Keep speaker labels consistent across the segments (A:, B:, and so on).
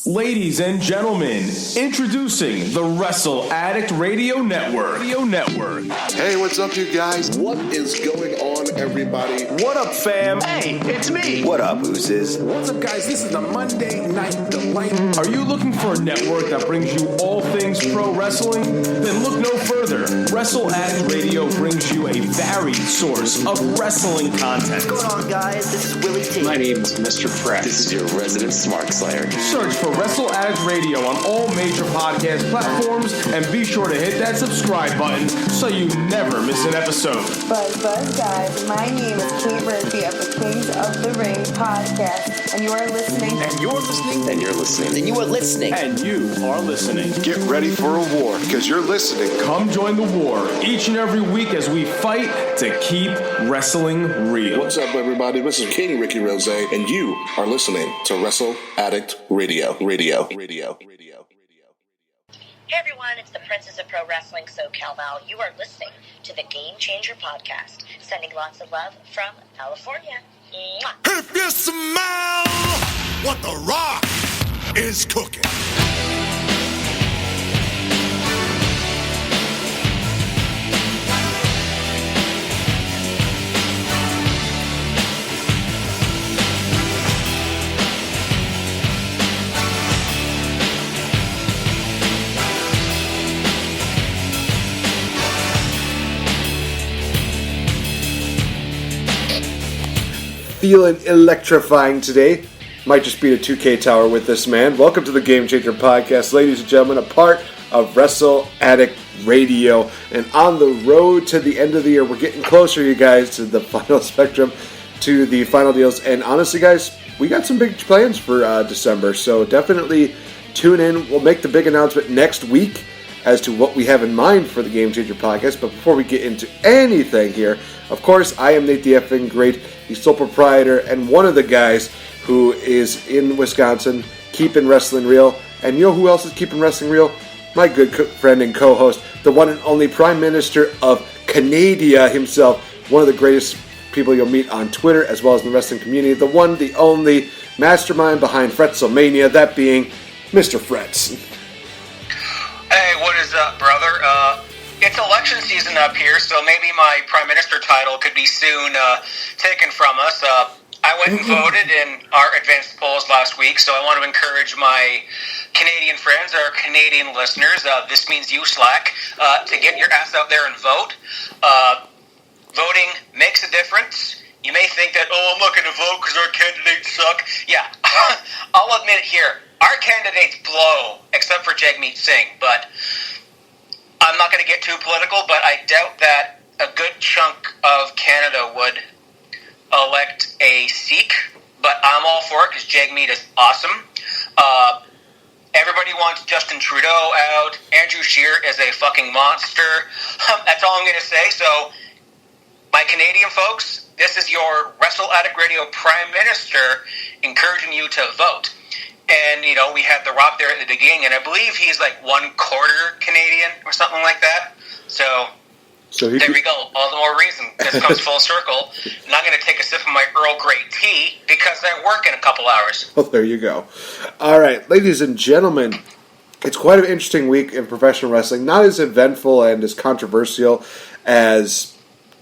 A: Ladies and gentlemen, introducing the Wrestle Addict Radio Network.
B: Hey, what's up, you guys?
C: What is going on, everybody?
A: What up, fam?
D: Hey, it's me.
E: What up, Oozes?
C: What's up, guys? This is the Monday Night Delight.
A: Are you looking for a network that brings you all things pro wrestling? Then look no further. Wrestle Addict Radio brings you a varied source of wrestling content.
D: What's going on, guys? This is Willie T.
F: My name is Mr. Fretz.
E: This is your resident Smart Slayer.
A: Search for Wrestle Addict Radio on all major podcast platforms and be sure to hit that subscribe button so you never miss an episode.
G: Buzz, guys. My name is Kate Murphy of the Kings of the Ring podcast, and you are listening.
E: And you're listening. And you're listening.
D: And you are listening.
A: And you are listening.
B: Get ready for a war, because you're listening.
A: Come join the war each and every week as we fight to keep wrestling real.
C: What's up, everybody? This is King Ricky Rose, and you are listening to Wrestle Addict Radio.
H: Hey everyone, it's the Princess of Pro Wrestling, SoCal Val. You are listening to the Game Changer Podcast. Sending lots of love from California. Mwah.
I: If you smell what the Rock is cooking.
J: Feeling electrifying today. Might just beat a 2K tower with this man. Welcome to the Game Changer Podcast, ladies and gentlemen, a part of Wrestle Addict Radio. And on the road to the end of the year, we're getting closer, you guys, to the final spectrum, to the final deals. And honestly, guys, we got some big plans for December, so definitely tune in. We'll make the big announcement next week as to what we have in mind for the Game Changer Podcast. But before we get into anything here, of course, I am NateFNGreat, the sole proprietor and one of the guys who is in Wisconsin keeping wrestling real. And you know who else is keeping wrestling real? My good friend and co-host, the one and only Prime Minister of Canada himself, one of the greatest people you'll meet on Twitter as well as in the wrestling community, the one, the only mastermind behind Fretzalmania, that being Mr. Fretz.
K: Hey, what is up, brother? It's election season up here, so maybe my Prime Minister title could be soon taken from us. I went and voted in our advanced polls last week, so I want to encourage my Canadian friends, our Canadian listeners, this means you, Slack, to get your ass out there and vote. Voting makes a difference. You may think that, I'm not going to vote because our candidates suck. Yeah, I'll admit it here. Our candidates blow, except for Jagmeet Singh, but I'm not going to get too political, but I doubt that a good chunk of Canada would elect a Sikh, but I'm all for it because Jagmeet is awesome. Everybody wants Justin Trudeau out. Andrew Scheer is a fucking monster. That's all I'm going to say. So, my Canadian folks, this is your Wrestle Addict Radio Prime Minister encouraging you to vote. And, we had The Rock there at the beginning, and I believe he's like 1/4 Canadian or something like that. So there we go. All the more reason this comes full circle. And I'm going to take a sip of my Earl Grey tea because I work in a couple hours.
J: Well, there you go. All right, ladies and gentlemen, it's quite an interesting week in professional wrestling. Not as eventful and as controversial as,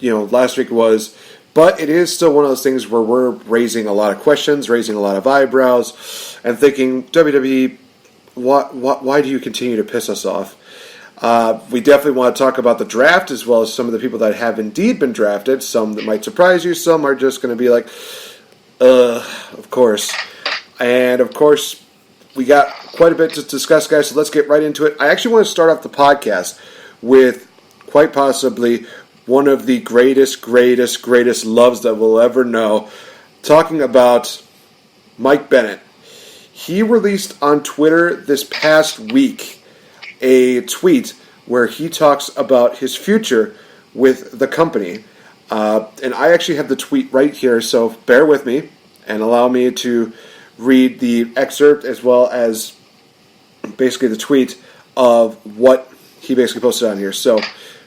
J: last week was. But it is still one of those things where we're raising a lot of questions, raising a lot of eyebrows, and thinking, WWE, why do you continue to piss us off? We definitely want to talk about the draft, as well as some of the people that have indeed been drafted. Some that might surprise you, some are just going to be like, of course. And, of course, we got quite a bit to discuss, guys, so let's get right into it. I actually want to start off the podcast with quite possibly one of the greatest loves that we'll ever know, talking about Mike Bennett. He released on Twitter this past week a tweet where he talks about his future with the company. And I actually have the tweet right here, so bear with me and allow me to read the excerpt as well as basically the tweet of what he basically posted on here. So,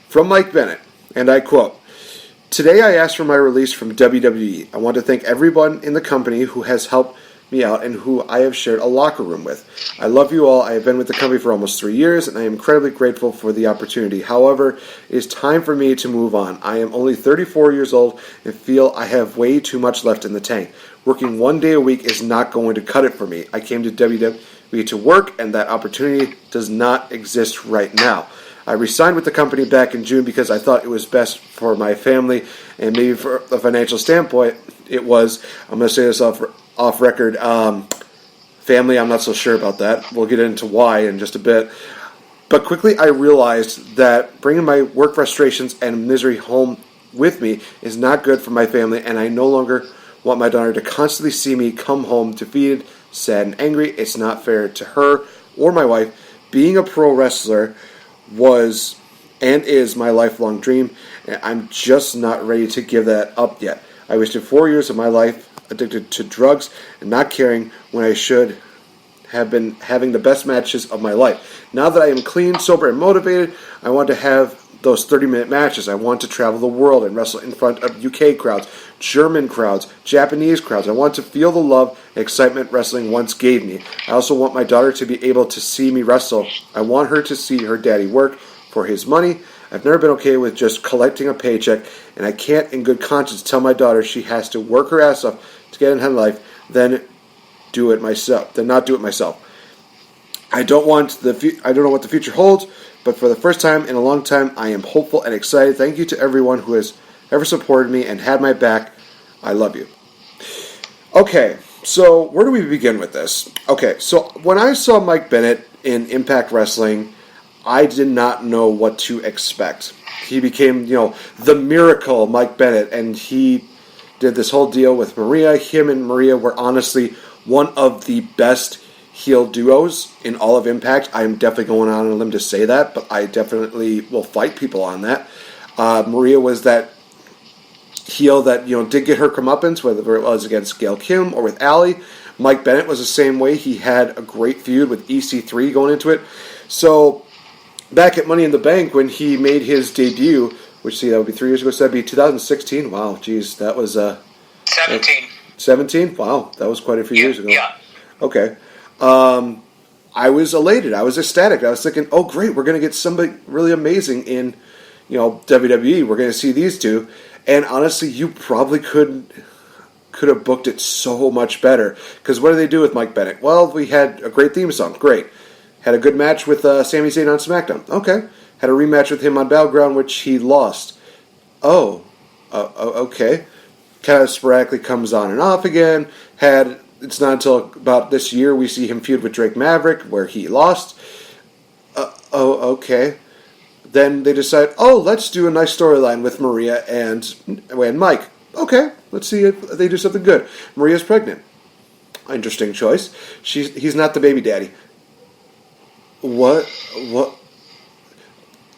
J: from Mike Bennett. And I quote, "Today I asked for my release from WWE. I want to thank everyone in the company who has helped me out and who I have shared a locker room with. I love you all. I have been with the company for almost 3 years, and I am incredibly grateful for the opportunity. However, it is time for me to move on. I am only 34 years old and feel I have way too much left in the tank. Working 1 day a week is not going to cut it for me. I came to WWE to work, and that opportunity does not exist right now. I resigned with the company back in June because I thought it was best for my family, and maybe for a financial standpoint, it was. I'm going to say this off record. Family, I'm not so sure about that. We'll get into why in just a bit. But quickly I realized that bringing my work frustrations and misery home with me is not good for my family, and I no longer want my daughter to constantly see me come home defeated, sad, and angry. It's not fair to her or my wife. Being a pro wrestler was and is my lifelong dream, and I'm just not ready to give that up yet. I wasted 4 years of my life addicted to drugs and not caring when I should have been having the best matches of my life. Now that I am clean, sober, and motivated, I want to have those 30-minute matches. I want to travel the world and wrestle in front of UK crowds, German crowds, Japanese crowds. I want to feel the love and excitement wrestling once gave me. I also want my daughter to be able to see me wrestle. I want her to see her daddy work for his money. I've never been okay with just collecting a paycheck, and I can't in good conscience tell my daughter she has to work her ass off to get ahead in life, then not do it myself. I don't know what the future holds, but for the first time in a long time, I am hopeful and excited. Thank you to everyone who has ever supported me and had my back. I love you. Okay, so where do we begin with this? Okay, so when I saw Mike Bennett in Impact Wrestling, I did not know what to expect. He became, the miracle Mike Bennett, and he did this whole deal with Maria. Him and Maria were honestly one of the best heel duos in all of Impact. I'm definitely going on a limb to say that, but I definitely will fight people on that. Maria was that heel that did get her comeuppance, whether it was against Gail Kim or with Allie. Mike Bennett was the same way. He had a great feud with EC3 going into it. So back at Money in the Bank when he made his debut, which that would be 3 years ago, so that'd be 2016. Wow, geez, that was
K: 17.
J: 17? Wow, that was quite a few years ago.
K: Yeah.
J: Okay. I was elated. I was ecstatic. I was thinking, oh great, we're going to get somebody really amazing in, WWE. We're going to see these two. And honestly, you probably could have booked it so much better. Because what did they do with Mike Bennett? Well, we had a great theme song. Great. Had a good match with Sami Zayn on SmackDown. Okay. Had a rematch with him on Battleground, which he lost. Okay. Kind of sporadically comes on and off again. It's not until about this year we see him feud with Drake Maverick, where he lost. Okay. Then they decide, let's do a nice storyline with Maria and Mike. Okay, let's see if they do something good. Maria's pregnant. Interesting choice. He's not the baby daddy. What?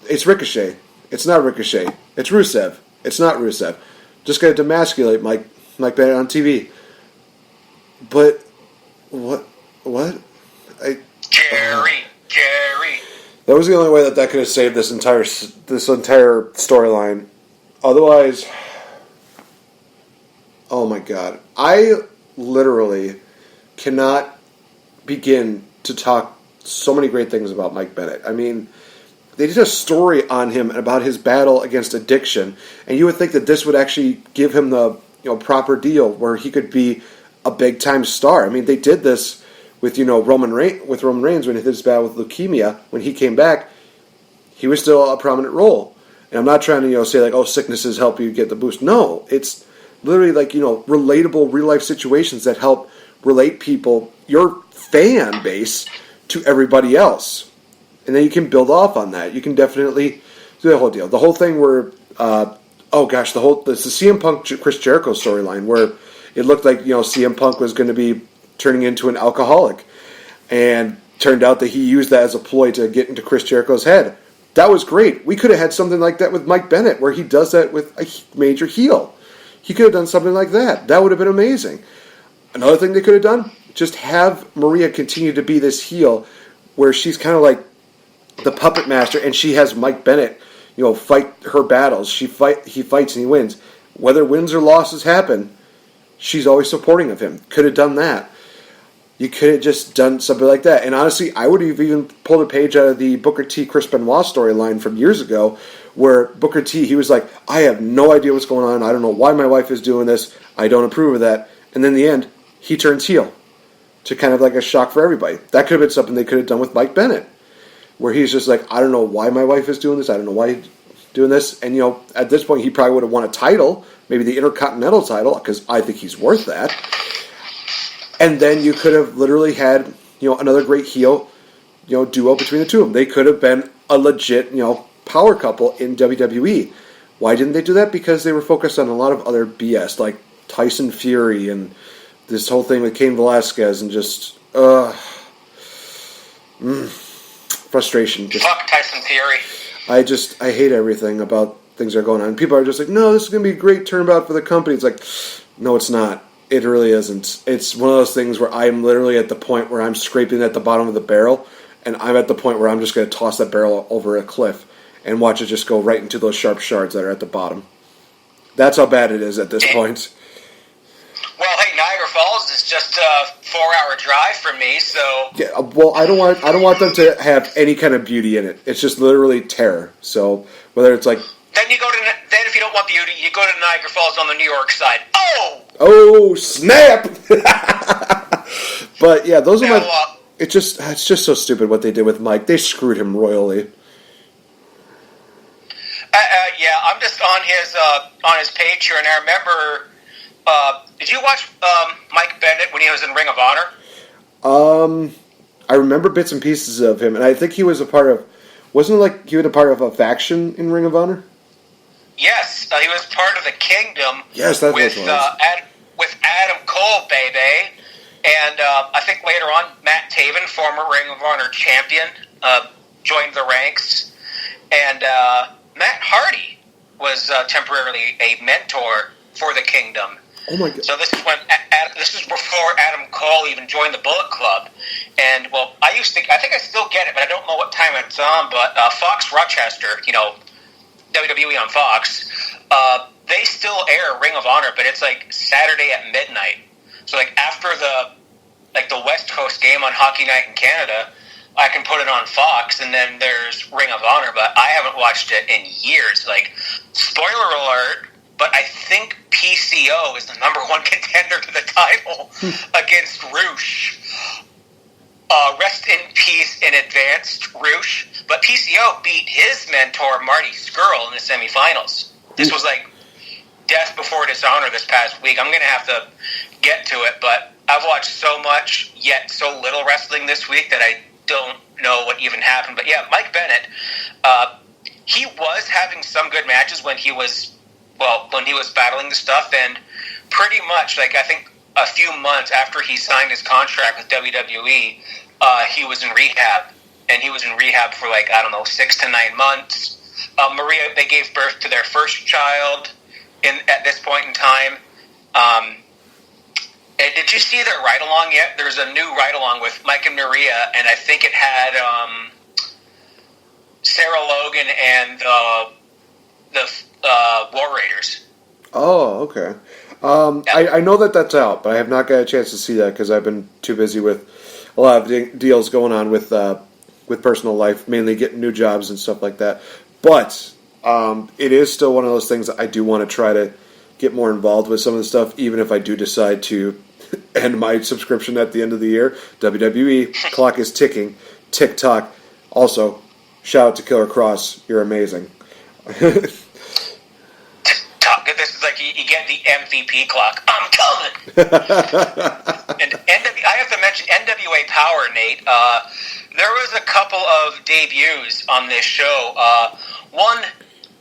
J: It's Ricochet. It's not Ricochet. It's Rusev. It's not Rusev. Just got to demasculate Mike Bennett on TV. But what?
K: Jerry.
J: That was the only way that could have saved this entire storyline. Otherwise, oh my god, I literally cannot begin to talk so many great things about Mike Bennett. I mean, they did a story on him about his battle against addiction, and you would think that this would actually give him the proper deal where he could be a big time star. I mean, they did this with Roman Reigns when he did his battle with leukemia. When he came back, he was still a prominent role. And I'm not trying to say sicknesses help you get the boost. No, it's literally relatable real life situations that help relate people, your fan base, to everybody else. And then you can build off on that. You can definitely do the whole deal. The whole thing where, the CM Punk Chris Jericho storyline where it looked like, CM Punk was going to be turning into an alcoholic. And turned out that he used that as a ploy to get into Chris Jericho's head. That was great. We could have had something like that with Mike Bennett where he does that with a major heel. He could have done something like that. That would have been amazing. Another thing they could have done, just have Maria continue to be this heel where she's kind of like the puppet master and she has Mike Bennett, fight her battles. He fights and he wins. Whether wins or losses happen, she's always supporting of him. Could have done that. You could have just done something like that. And honestly, I would have even pulled a page out of the Booker T. Chris Benoit storyline from years ago, where Booker T, he was like, I have no idea what's going on. I don't know why my wife is doing this. I don't approve of that. And then in the end, he turns heel to kind of like a shock for everybody. That could have been something they could have done with Mike Bennett, where he's just like, I don't know why my wife is doing this. I don't know why he's doing this. And, at this point, he probably would have won a title, maybe the Intercontinental title, because I think he's worth that. And then you could have literally had, another great heel, duo between the two of them. They could have been a legit, power couple in WWE. Why didn't they do that? Because they were focused on a lot of other BS, like Tyson Fury and this whole thing with Cain Velasquez and just, frustration.
K: Fuck Tyson Fury.
J: I hate everything about things that are going on. People are just like, no, this is going to be a great turnabout for the company. It's like, no, it's not. It really isn't. It's one of those things where I'm literally at the point where I'm scraping at the bottom of the barrel, and I'm at the point where I'm just going to toss that barrel over a cliff and watch it just go right into those sharp shards that are at the bottom. That's how bad it is at this point.
K: Well, hey, Niagara Falls is just a 4-hour drive from me, so...
J: Yeah, well, I don't want them to have any kind of beauty in it. It's just literally terror. So, whether it's like...
K: Then if you don't want beauty, you go to Niagara Falls on the New York side.
J: Oh, snap! But yeah, those are my... It's just so stupid what they did with Mike. They screwed him royally.
K: Yeah, I'm just on his page here, and I remember... did you watch Mike Bennett when he was in Ring of Honor?
J: I remember bits and pieces of him, and I think he was a part of... Wasn't it like he was a part of a faction in Ring of Honor?
K: Yes, he was part of the Kingdom.
J: Yes, that's what it was.
K: With Adam Cole, baby. And I think later on, Matt Taven, former Ring of Honor champion, joined the ranks. And Matt Hardy was temporarily a mentor for the Kingdom.
J: Oh my God.
K: So this is before Adam Cole even joined the Bullet Club. And, well, I think I still get it, but I don't know what time it's on. But Fox Rochester, WWE on Fox, they still air Ring of Honor, but it's like Saturday at midnight. So like after the West Coast game on Hockey Night in Canada, I can put it on Fox, and then there's Ring of Honor, but I haven't watched it in years. Like, spoiler alert, but I think PCO is the number one contender to the title against Roosh. Rest in peace in advance, Roosh. But PCO beat his mentor, Marty Scurll, in the semifinals. This was like death before dishonor this past week. I'm going to have to get to it, but I've watched so much, yet so little wrestling this week that I don't know what even happened. But yeah, Mike Bennett, he was having some good matches when he was battling the stuff, and pretty much, I think a few months after he signed his contract with WWE, he was in rehab. And he was in rehab for 6 to 9 months. Maria, they gave birth to their first child at this point in time. And did you see their ride-along yet? There's a new ride-along with Mike and Maria, and I think it had Sarah Logan and the War Raiders.
J: Oh, okay. I know that's out, but I have not got a chance to see that because I've been too busy with a lot of deals going on with personal life, mainly getting new jobs and stuff like that. But it is still one of those things that I do want to try to get more involved with some of the stuff, even if I do decide to end my subscription at the end of the year. WWE, clock is ticking. TikTok. Also, shout out to Killer Cross. You're amazing.
K: This is like you get the MVP clock. I'm coming. And I have to mention NWA Power, Nate. There was a couple of debuts on this show. One,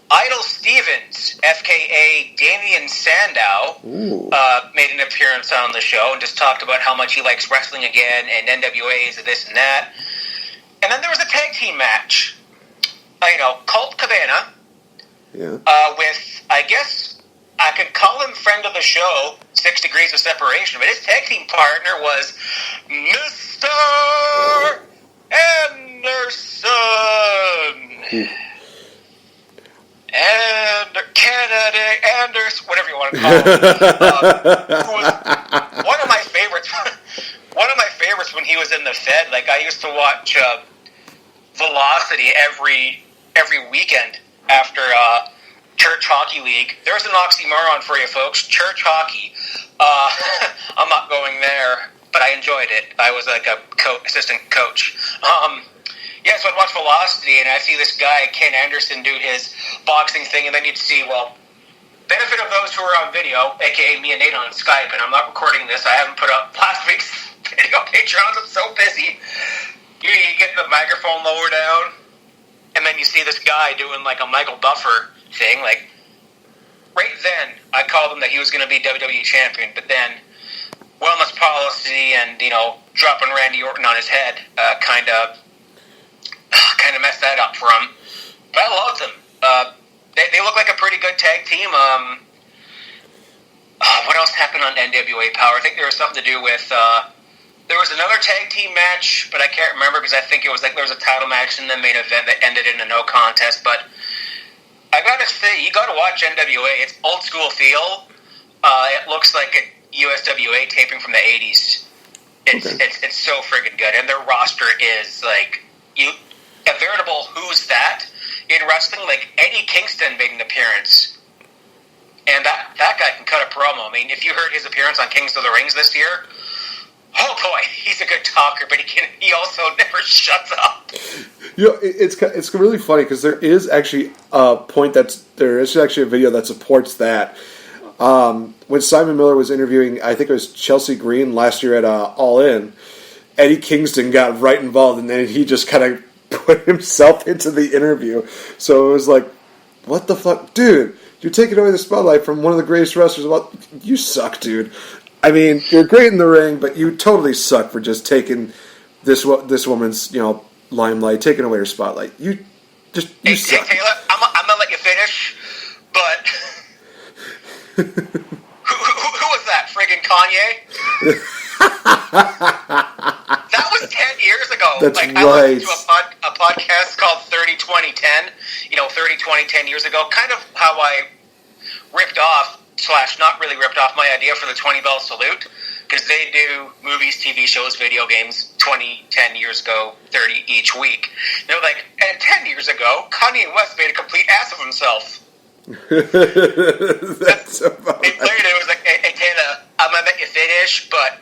K: Idol Stevens, FKA Damian Sandow, made an appearance on the show and just talked about how much he likes wrestling again and NWAs and this and that. And then there was a tag team match. Colt Cabana with, I guess, I could call him friend of the show, 6 Degrees of Separation, but his tag team partner was Mr. Anderson. And Kennedy Anderson, whatever you want to call him, who was one of my favorites he was in the Fed. Like, I used to watch Velocity every weekend after Church Hockey League. There's an oxymoron for you folks. Church hockey. I'm not going there, but I enjoyed it. I was like a assistant coach. So I'd watch Velocity, and I see this guy, Ken Anderson, do his boxing thing, and then you'd see, benefit of those who are on video, a.k.a. me and Nate on Skype, and I'm not recording this. I haven't put up last week's video Patreons. I'm so busy. You get the microphone lower down, and then you see this guy doing like a Michael Buffer thing. Like, right then, I called him that he was going to be WWE champion, but then wellness policy and, dropping Randy Orton on his head kind of messed that up for him. But I loved them. They look like a pretty good tag team. What else happened on NWA Power? I think there was something to do with... there was another tag team match, but I can't remember because I think it was like there was a title match in the main event that ended in a no contest. But I gotta say, you gotta watch NWA. It's old school feel. It looks like a USWA taping from the 80s. It's so friggin' good. And their roster is like... a veritable who's that in wrestling. Like, Eddie Kingston made an appearance, and that guy can cut a promo. I mean, if you heard his appearance on Kings of the Rings this year, oh boy, he's a good talker, but he also never shuts up.
J: It's really funny because there is actually a video that supports that. When Simon Miller was interviewing, I think it was Chelsea Green last year at All In, Eddie Kingston got right involved, and then he just kind of put himself into the interview. So it was like, what the fuck? Dude, you're taking away the spotlight from one of the greatest wrestlers. You suck, dude. I mean, you're great in the ring, but you totally suck for just taking this woman's, limelight, taking away her spotlight. You suck.
K: Hey, Taylor, I'm going to let you finish, but who was that? Friggin' Kanye? That was 10 years ago.
J: That's
K: I
J: right.
K: listened to a podcast called 30-20-10, 30-20, 10 years ago, kind of how I ripped off, / not really ripped off, my idea for the 20 Bell Salute, because they do movies, TV shows, video games, 20, 10 years ago, 30 each week. They're like, and 10 years ago, Kanye West made a complete ass of himself.
J: That's about
K: They played it. It was like, hey Taylor, I'm going to let you finish, but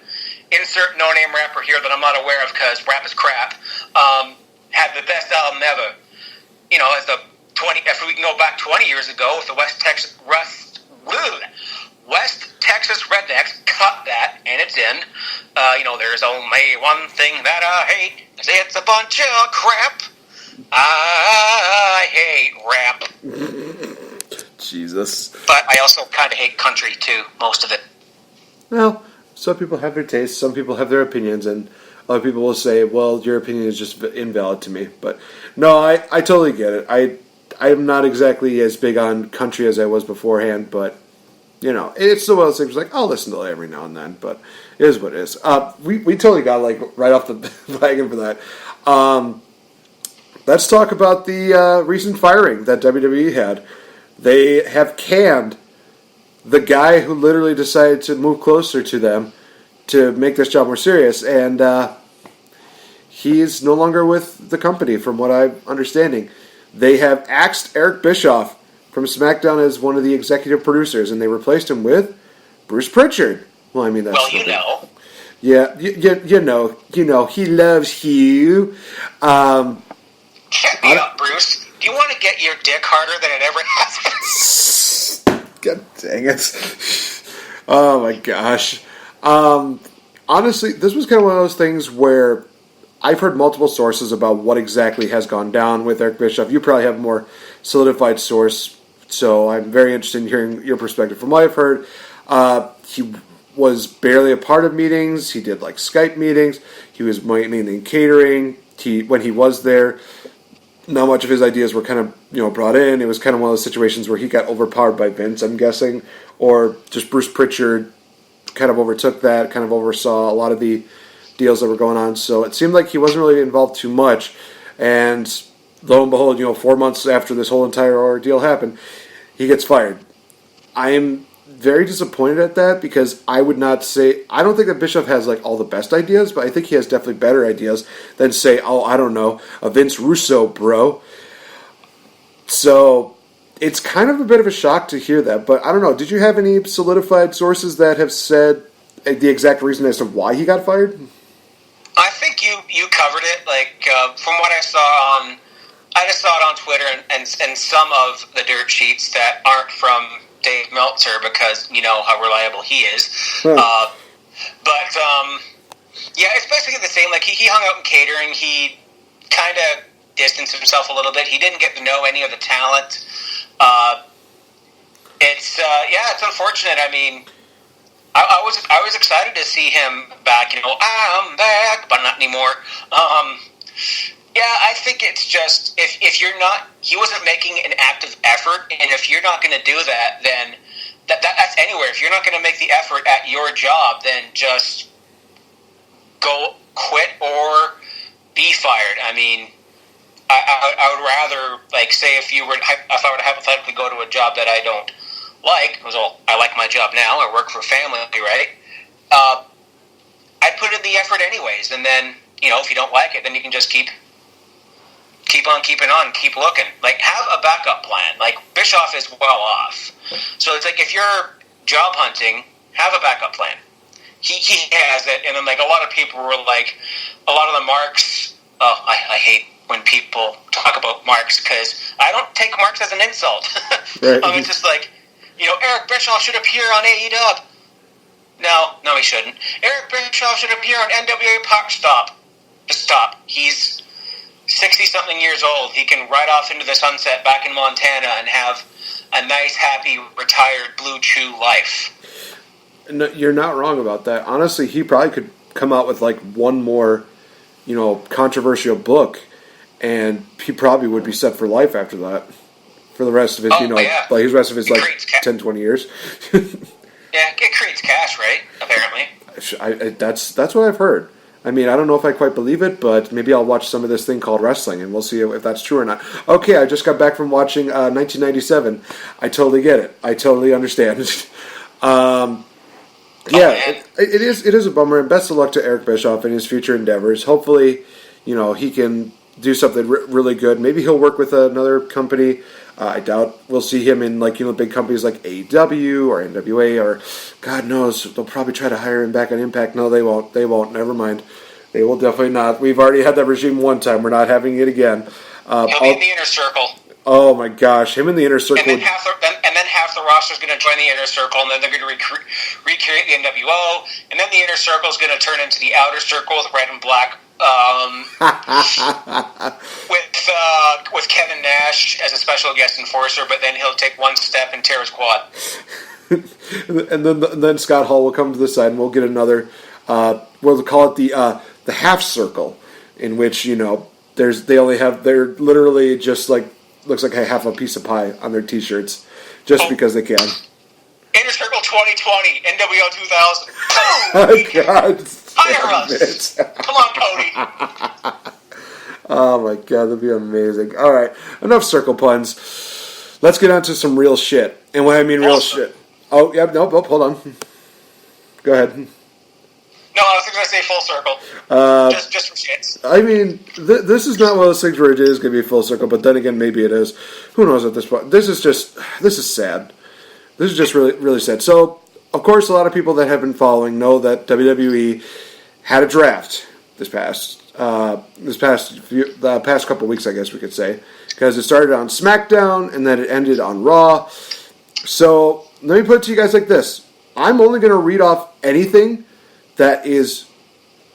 K: insert no-name rapper here that I'm not aware of because rap is crap, had the best album ever. If we can go back 20 years ago with the West Texas Rednecks, cut that, and it's in. There's only one thing that I hate. It's a bunch of crap. I hate rap.
J: Jesus.
K: But I also kind of hate country, too, most of it.
J: Well, some people have their tastes, some people have their opinions, and other people will say, well, your opinion is just invalid to me. But no, I totally get it. I'm not exactly as big on country as I was beforehand, but, it's still one of those things like, I'll listen to it every now and then, but it is what it is. We totally got, right off the wagon for that. Let's talk about the recent firing that WWE had. They have canned the guy who literally decided to move closer to them to make this job more serious, and he's no longer with the company, from what I'm understanding. They have axed Eric Bischoff from SmackDown as one of the executive producers, and they replaced him with Bruce Pritchard. Well, I mean, that's...
K: Well, you know.
J: Yeah, you know, he loves you.
K: Check me up, Bruce. Do you want to get your dick harder than it ever has?
J: God dang it. Oh my gosh. Honestly, this was kind of one of those things where I've heard multiple sources about what exactly has gone down with Eric Bischoff. You probably have a more solidified source, so I'm very interested in hearing your perspective. From what I've heard, he was barely a part of meetings. He did Skype meetings. He was mainly in catering. When he was there, not much of his ideas were kind of brought in. It was kind of one of those situations where he got overpowered by Vince, I'm guessing, or just Bruce Pritchard kind of overtook that, kind of oversaw a lot of the deals that were going on. So it seemed like he wasn't really involved too much. And lo and behold, 4 months after this whole entire ordeal happened, he gets fired. I am very disappointed at that because I would not say, I don't think that Bischoff has like all the best ideas, but I think he has definitely better ideas than say, I don't know, a Vince Russo bro. So it's kind of a bit of a shock to hear that, but I don't know. Did you have any solidified sources that have said the exact reason as to why he got fired?
K: I think you covered it. Like from what I saw I just saw it on Twitter and some of the dirt sheets that aren't from Dave Meltzer because you know how reliable he is. Yeah, it's basically the same. Like he hung out in catering. He kind of distanced himself a little bit. He didn't get to know any of the talent. It's unfortunate. I mean, I was excited to see him back. You know, I'm back, but not anymore. I think it's just if you're not, he wasn't making an active effort, and if you're not going to do that, then that's anywhere. If you're not going to make the effort at your job, then just go quit or be fired. I mean, I would rather, like, say if I were to hypothetically go to a job that I don't like, I like my job now, I work for family, right? I'd put in the effort anyways, and then, you know, if you don't like it, then you can just keep on keeping on, keep looking. Like, have a backup plan. Like, Bischoff is well off. So it's like, if you're job hunting, have a backup plan. He has it, and then, like, a lot of people were like, a lot of the marks, I hate when people talk about marks, because I don't take marks as an insult.
J: Right.
K: It's just like, you know, Eric Bischoff should appear on AEW. No, he shouldn't. Eric Bischoff should appear on NWA Power Stop. Just stop. He's 60-something years old. He can ride off into the sunset back in Montana and have a nice, happy, retired Blue Chew life.
J: No, you're not wrong about that. Honestly, he probably could come out with like one more, you know, controversial book, and he probably would be set for life after that. For the rest of his, like his rest of his 10, 20 years.
K: Yeah, it creates cash, right? Apparently.
J: That's what I've heard. I mean, I don't know if I quite believe it, but maybe I'll watch some of this thing called wrestling, and we'll see if that's true or not. Okay, I just got back from watching 1997. I totally get it. I totally understand. It is a bummer, and best of luck to Eric Bischoff in his future endeavors. Hopefully, you know, he can do something really good. Maybe he'll work with another company. I doubt we'll see him in, like, you know, big companies like AEW or NWA, or God knows, they'll probably try to hire him back on Impact. No, they won't. They won't. Never mind. They will definitely not. We've already had that regime one time. We're not having it again.
K: He'll be in the Inner Circle.
J: Oh my gosh, him in the Inner Circle.
K: And then half the roster is going to join the Inner Circle, and then they're going to recreate the NWO, and then the Inner Circle is going to turn into the Outer Circle with red and black. With Kevin Nash as a special guest enforcer, but then he'll take one step and tear his quad.
J: And then Scott Hall will come to the side, and we'll get another. We'll call it the half circle, in which, you know, they're literally just like, looks like half a piece of pie on their T-shirts, just because they can.
K: Inner Circle 2020, NWO 2000.
J: Oh God!
K: Hire us! Come on, Cody.
J: Oh my God, that'd be amazing. All right, enough circle puns. Let's get on to some real shit. And when I mean real shit, hold on. Go ahead.
K: No, I was going to say full circle. Just for shits.
J: I mean, this is not one of those things where it is going to be full circle, but then again, maybe it is. Who knows at this point? This is sad. This is just really, really sad. So, of course, a lot of people that have been following know that WWE had a draft the past couple weeks, I guess we could say, because it started on SmackDown and then it ended on Raw. So let me put it to you guys like this: I'm only going to read off anything that is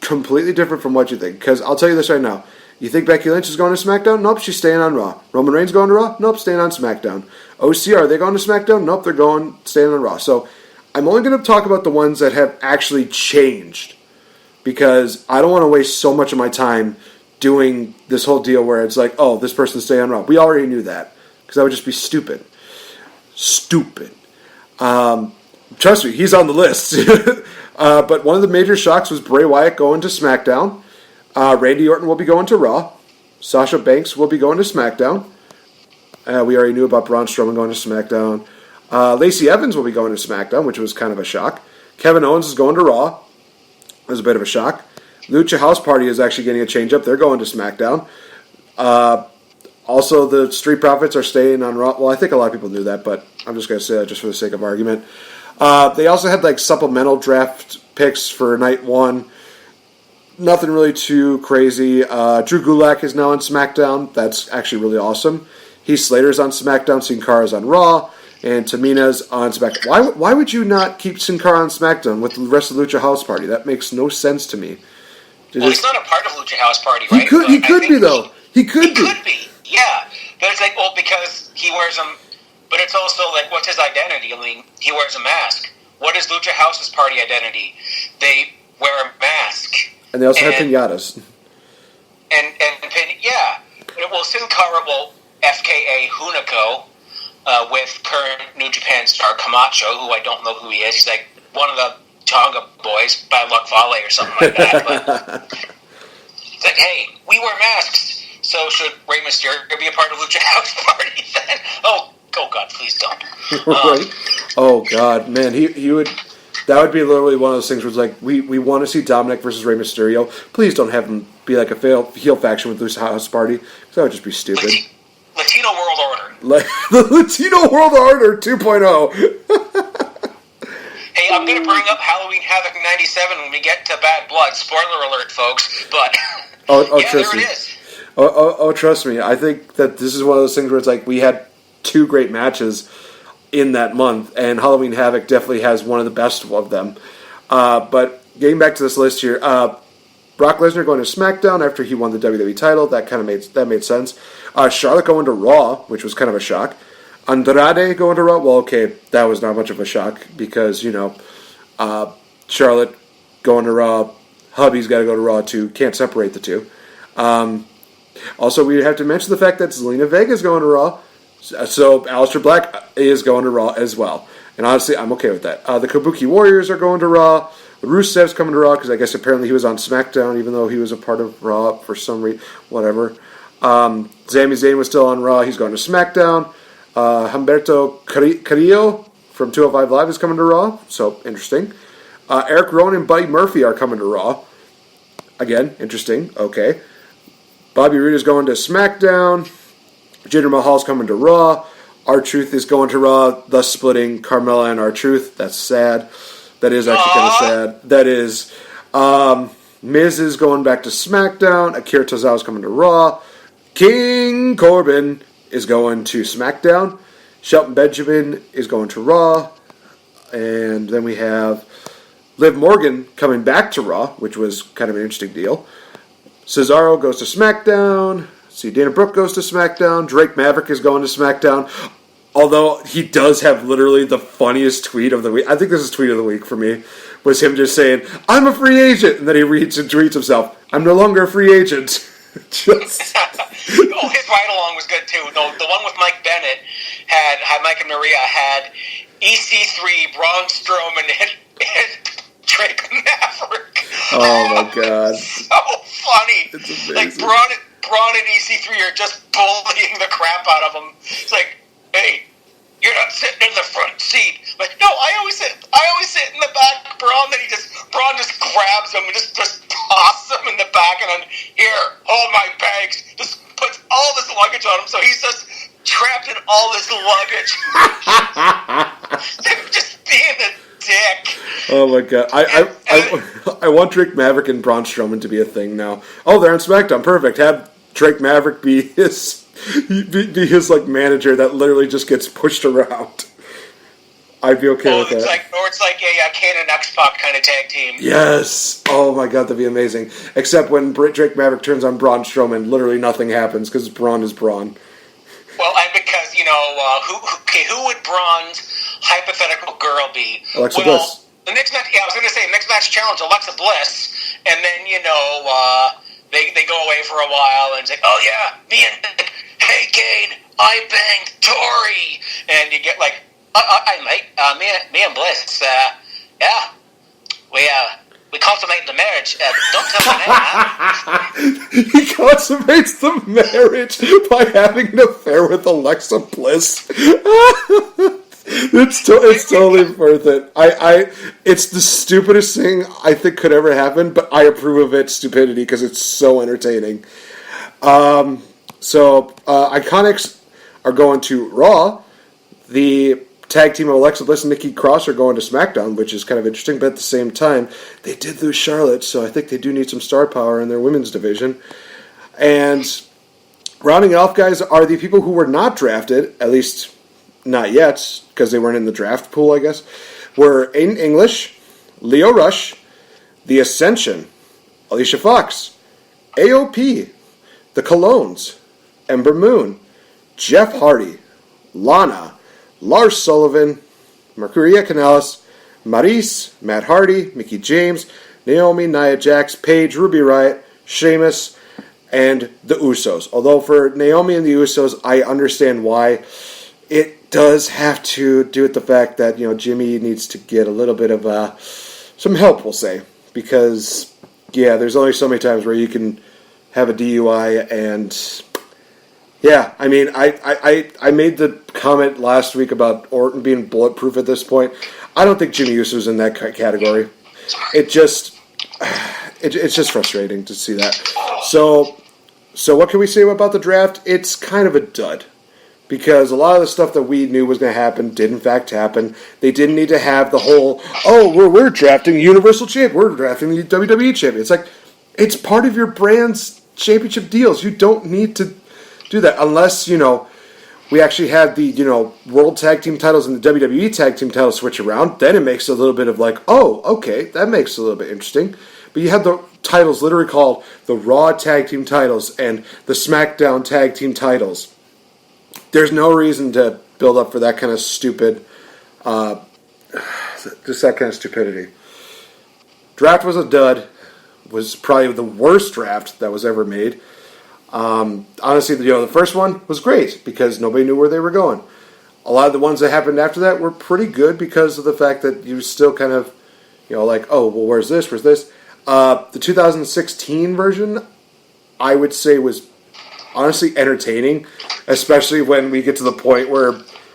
J: completely different from what you think. Because I'll tell you this right now: you think Becky Lynch is going to SmackDown? Nope, she's staying on Raw. Roman Reigns going to Raw? Nope, staying on SmackDown. OC, are they going to SmackDown? Nope, they're staying on Raw. So I'm only going to talk about the ones that have actually changed, because I don't want to waste so much of my time doing this whole deal where it's like, oh, this person's staying on Raw. We already knew that, because that would just be stupid. Trust me, he's on the list. But one of the major shocks was Bray Wyatt going to SmackDown. Randy Orton will be going to Raw. Sasha Banks will be going to SmackDown. We already knew about Braun Strowman going to SmackDown. Lacey Evans will be going to SmackDown, which was kind of a shock. Kevin Owens is going to Raw. It was a bit of a shock. Lucha House Party is actually getting a change-up. They're going to SmackDown. Also, the Street Profits are staying on Raw. Well, I think a lot of people knew that, but I'm just going to say that just for the sake of argument. They also had like supplemental draft picks for night one. Nothing really too crazy. Drew Gulak is now on SmackDown. That's actually really awesome. Heath Slater's on SmackDown. Sin Cara's on Raw. And Tamina's on SmackDown. Why would you not keep Sin Cara on SmackDown with the rest of the Lucha House Party? That makes no sense to me.
K: Well, he's not a part of Lucha House Party, right?
J: He could be, though. He could be,
K: yeah. But it's like, well, because he wears them. But it's also like, what's his identity? I mean, he wears a mask. What is Lucha House's party identity? They wear a mask.
J: And they also have pinatas.
K: Yeah. Well, Sin Cara, FKA Hunico, with current New Japan star Camacho, who I don't know who he is. He's like one of the Tonga boys, Bad Luck Fale or something like that. But it's like, hey, we wear masks, so should Rey Mysterio be a part of Lucha House Party then? Oh God, please don't.
J: Right? Oh God, man, he would. That would be literally one of those things where it's like, we want to see Dominic versus Rey Mysterio. Please don't have him be like a heel faction with Lucha House Party, because that would just be stupid.
K: Latino World Order.
J: The Latino World Order 2.0.
K: Hey, I'm going to bring up Halloween Havoc 97 when we get to Bad Blood. Spoiler alert, folks. But, yeah,
J: trust
K: there
J: me.
K: it is.
J: Trust me. I think that this is one of those things where it's like, we had two great matches in that month, and Halloween Havoc definitely has one of the best of them. But getting back to this list here, Brock Lesnar going to SmackDown after he won the WWE title. That made sense. Charlotte going to Raw, which was kind of a shock. Andrade going to Raw. Well, okay, that was not much of a shock because, Charlotte going to Raw. Hubby's got to go to Raw too. Can't separate the two. Also, we have to mention the fact that Zelina Vega is going to Raw. So Aleister Black is going to Raw as well. And honestly, I'm okay with that. The Kabuki Warriors are going to Raw. Rusev's coming to Raw because I guess apparently he was on SmackDown even though he was a part of Raw for some reason. Whatever. Sami Zayn was still on Raw. He's going to SmackDown. Humberto Carrillo from 205 Live is coming to Raw. So, interesting. Eric Rowan and Buddy Murphy are coming to Raw. Again, interesting. Okay. Bobby Roode is going to SmackDown. Jinder Mahal's coming to Raw. R-Truth is going to Raw, thus splitting Carmella and R-Truth. That's sad. That is actually kind of sad. That is. Miz is going back to SmackDown. Akira Tozawa is coming to Raw. King Corbin is going to SmackDown. Shelton Benjamin is going to Raw. And then we have Liv Morgan coming back to Raw, which was kind of an interesting deal. Cesaro goes to SmackDown. See, Dana Brooke goes to SmackDown. Drake Maverick is going to SmackDown. Although he does have literally the funniest tweet of the week. I think this is tweet of the week for me. Was him just saying, I'm a free agent. And then he reads and tweets himself, I'm no longer a free agent. Just...
K: his ride-along was good, too. The one with Mike Bennett had Mike and Maria had EC3, Braun Strowman, and Drake Maverick.
J: Oh, my God.
K: So funny.
J: It's amazing.
K: Like, Braun and EC3 are just bullying the crap out of him. It's like, hey, you're not sitting in the front seat. Like, no, I always sit in the back, Braun. Then Braun just grabs him and just tosses him in the back, and then, here, hold my bags. Just puts all this luggage on him, so he's just trapped in all this luggage. Just being a dick.
J: Oh my God! I want Drake Maverick and Braun Strowman to be a thing now. Oh, they're on SmackDown. Perfect. Have Drake Maverick be his like manager that literally just gets pushed around. I'd be okay with that.
K: It's like a Kane and X-Pac kind of tag team.
J: Yes. Oh my God, that'd be amazing. Except when Drake Maverick turns on Braun Strowman, literally nothing happens because Braun is Braun.
K: Well, and because who would Braun's hypothetical girl be?
J: Alexa Bliss.
K: The next match. Yeah, I was going to say next match challenge, Alexa Bliss, and then they go away for a while and it's like, oh yeah, hey Kane, I banged Tori, and you get like, me and Bliss, yeah, we consummated the marriage. Don't tell me that.
J: He consummates the marriage by having an affair with Alexa Bliss. It's totally worth it. It's the stupidest thing I think could ever happen, but I approve of its stupidity because it's so entertaining. Iconics are going to Raw. The tag team of Alexa Bliss and Nikki Cross are going to SmackDown, which is kind of interesting, but at the same time, they did lose Charlotte, so I think they do need some star power in their women's division. And rounding it off, guys, are the people who were not drafted, at least not yet, because they weren't in the draft pool, I guess, were Aiden English, Leo Rush, The Ascension, Alicia Fox, AOP, The Colognes, Ember Moon, Jeff Hardy, Lana, Lars Sullivan, Mercuria Canales, Maryse, Matt Hardy, Mickie James, Naomi, Nia Jax, Paige, Ruby Riott, Sheamus, and the Usos. Although for Naomi and the Usos, I understand why. It does have to do with the fact that, Jimmy needs to get a little bit of some help, we'll say. Because, there's only so many times where you can have a DUI and... Yeah, I mean, I made the comment last week about Orton being bulletproof at this point. I don't think Jimmy Uso's in that category. It's just frustrating to see that. So what can we say about the draft? It's kind of a dud. Because a lot of the stuff that we knew was going to happen did in fact happen. They didn't need to have the whole, we're drafting the Universal Champion, we're drafting the WWE Champion. It's like, it's part of your brand's championship deals. You don't need to do that unless, we actually had the, World Tag Team titles and the WWE Tag Team titles switch around. Then it makes a little bit of like, oh, okay, that makes it a little bit interesting. But you had the titles literally called the Raw Tag Team titles and the SmackDown Tag Team titles. There's no reason to build up for that kind of stupid, just that kind of stupidity. Draft was a dud. Was probably the worst draft that was ever made. Honestly, the first one was great because nobody knew where they were going. A lot of the ones that happened after that were pretty good because of the fact that you still kind of, like, oh, well, where's this? The 2016 version, I would say, was honestly entertaining, especially when we get to the point where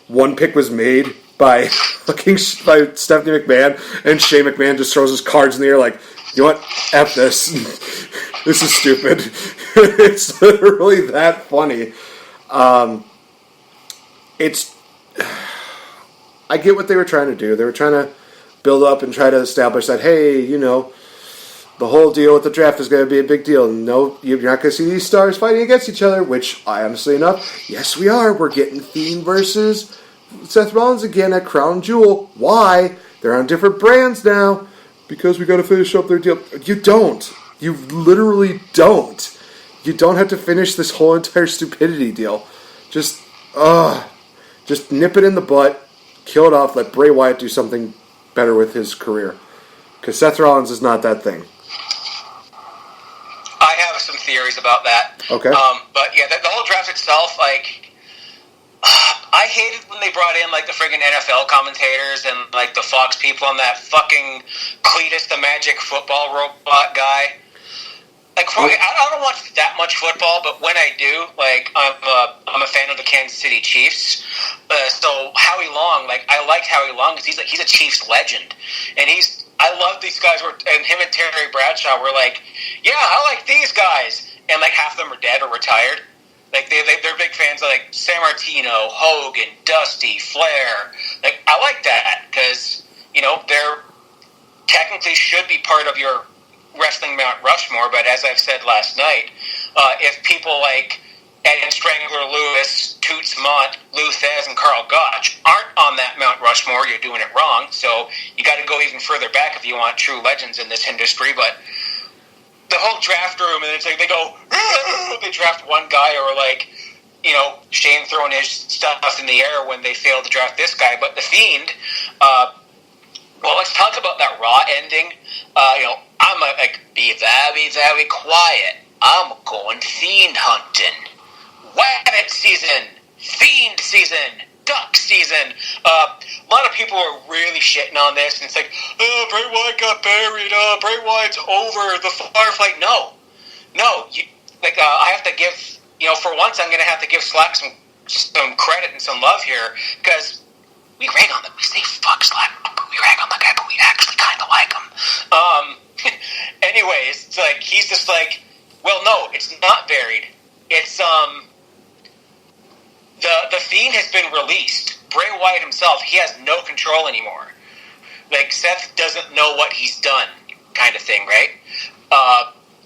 J: one pick was made by Stephanie McMahon, and Shane McMahon just throws his cards in the air like, you know what? F this. This is stupid. It's literally that funny. I get what they were trying to do. They were trying to build up and try to establish that, hey, the whole deal with the draft is going to be a big deal. No, you're not going to see these stars fighting against each other, which, honestly enough, yes, we are. We're getting Fiend versus Seth Rollins again at Crown Jewel. Why? They're on different brands now. Because we got to finish up their deal. You don't. You literally don't. You don't have to finish this whole entire stupidity deal. Just nip it in the butt, kill it off, let Bray Wyatt do something better with his career. Because Seth Rollins is not that thing.
K: I have some theories about that.
J: Okay.
K: But yeah, the whole draft itself, I hated when they brought in, the friggin' NFL commentators and, the Fox people and that fucking Cletus the Magic football robot guy. I don't watch that much football, but when I do, I'm a fan of the Kansas City Chiefs. So Howie Long, I liked Howie Long because he's a Chiefs legend. And I love these guys, and him and Terry Bradshaw were like, yeah, I like these guys. And, half of them are dead or retired. They're big fans of San Martino, Hogan, Dusty, Flair. I like that because they're technically should be part of your wrestling Mount Rushmore. But as I've said last night, if people like Ed Strangler Lewis, Toots Mont, Lou Thez, and Carl Gotch aren't on that Mount Rushmore, you're doing it wrong. So you got to go even further back if you want true legends in this industry. But the whole draft room, and it's they go, they draft one guy, or Shane throwing his stuff in the air when they fail to draft this guy. But the Fiend, well, let's talk about that Raw ending. I'm be very, very quiet. I'm going Fiend hunting. Wabbit season, Fiend season, Duck season. A lot of people are really shitting on this, and it's Bray Wyatt got buried. Bray Wyatt's over. The Firefly. No. I have to give. For once, I'm going to have to give Slack some credit and some love here, because we rag on the, we say fuck slut, but we rag on the guy, but we actually kind of like him. Anyways, it's like, he's just like, well, no, it's not buried. It's, the Fiend has been released. Bray Wyatt himself, he has no control anymore. Like, Seth doesn't know what he's done, kind of thing, right?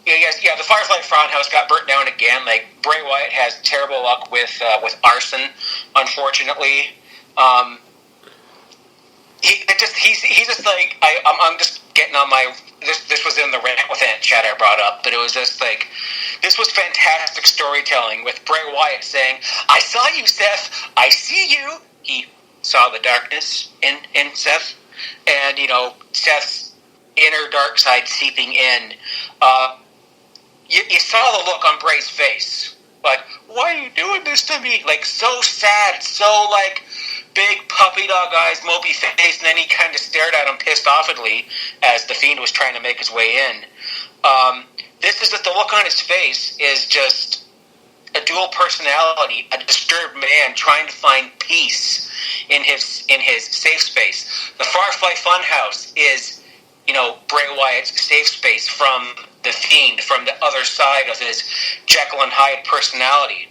K: The Firefly Funhouse got burnt down again. Like, Bray Wyatt has terrible luck with arson, unfortunately. He's just like, I'm just getting on my, this was in the Rant with Ant chat I brought up, but it was just like, this was fantastic storytelling with Bray Wyatt saying, I saw you, Seth, I see you. He saw the darkness in Seth, and, Seth's inner dark side seeping in. You saw the look on Bray's face, like, why are you doing this to me? Like, so sad, so, like, big puppy dog eyes, mopey face, and then he kind of stared at him pissed offedly as the Fiend was trying to make his way in. This is that the look on his face is just a dual personality, a disturbed man trying to find peace in his safe space. The Firefly Funhouse is, Bray Wyatt's safe space from the Fiend, from the other side of his Jekyll and Hyde personality.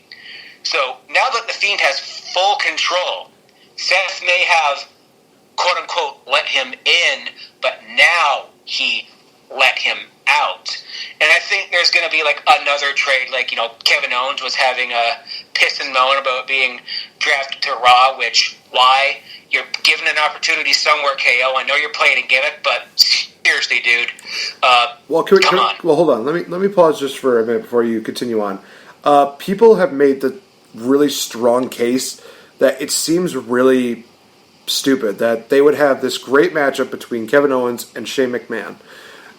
K: So now that the Fiend has full control, Seth may have, quote-unquote, let him in, but now he let him out. And I think there's going to be, like, another trade. Like, Kevin Owens was having a piss and moan about being drafted to Raw, which, why? You're given an opportunity somewhere, KO. I know you're playing a gimmick, but seriously, dude. Come on.
J: Well, hold on. Let me pause just for a minute before you continue on. People have made the really strong case that it seems really stupid that they would have this great matchup between Kevin Owens and Shane McMahon,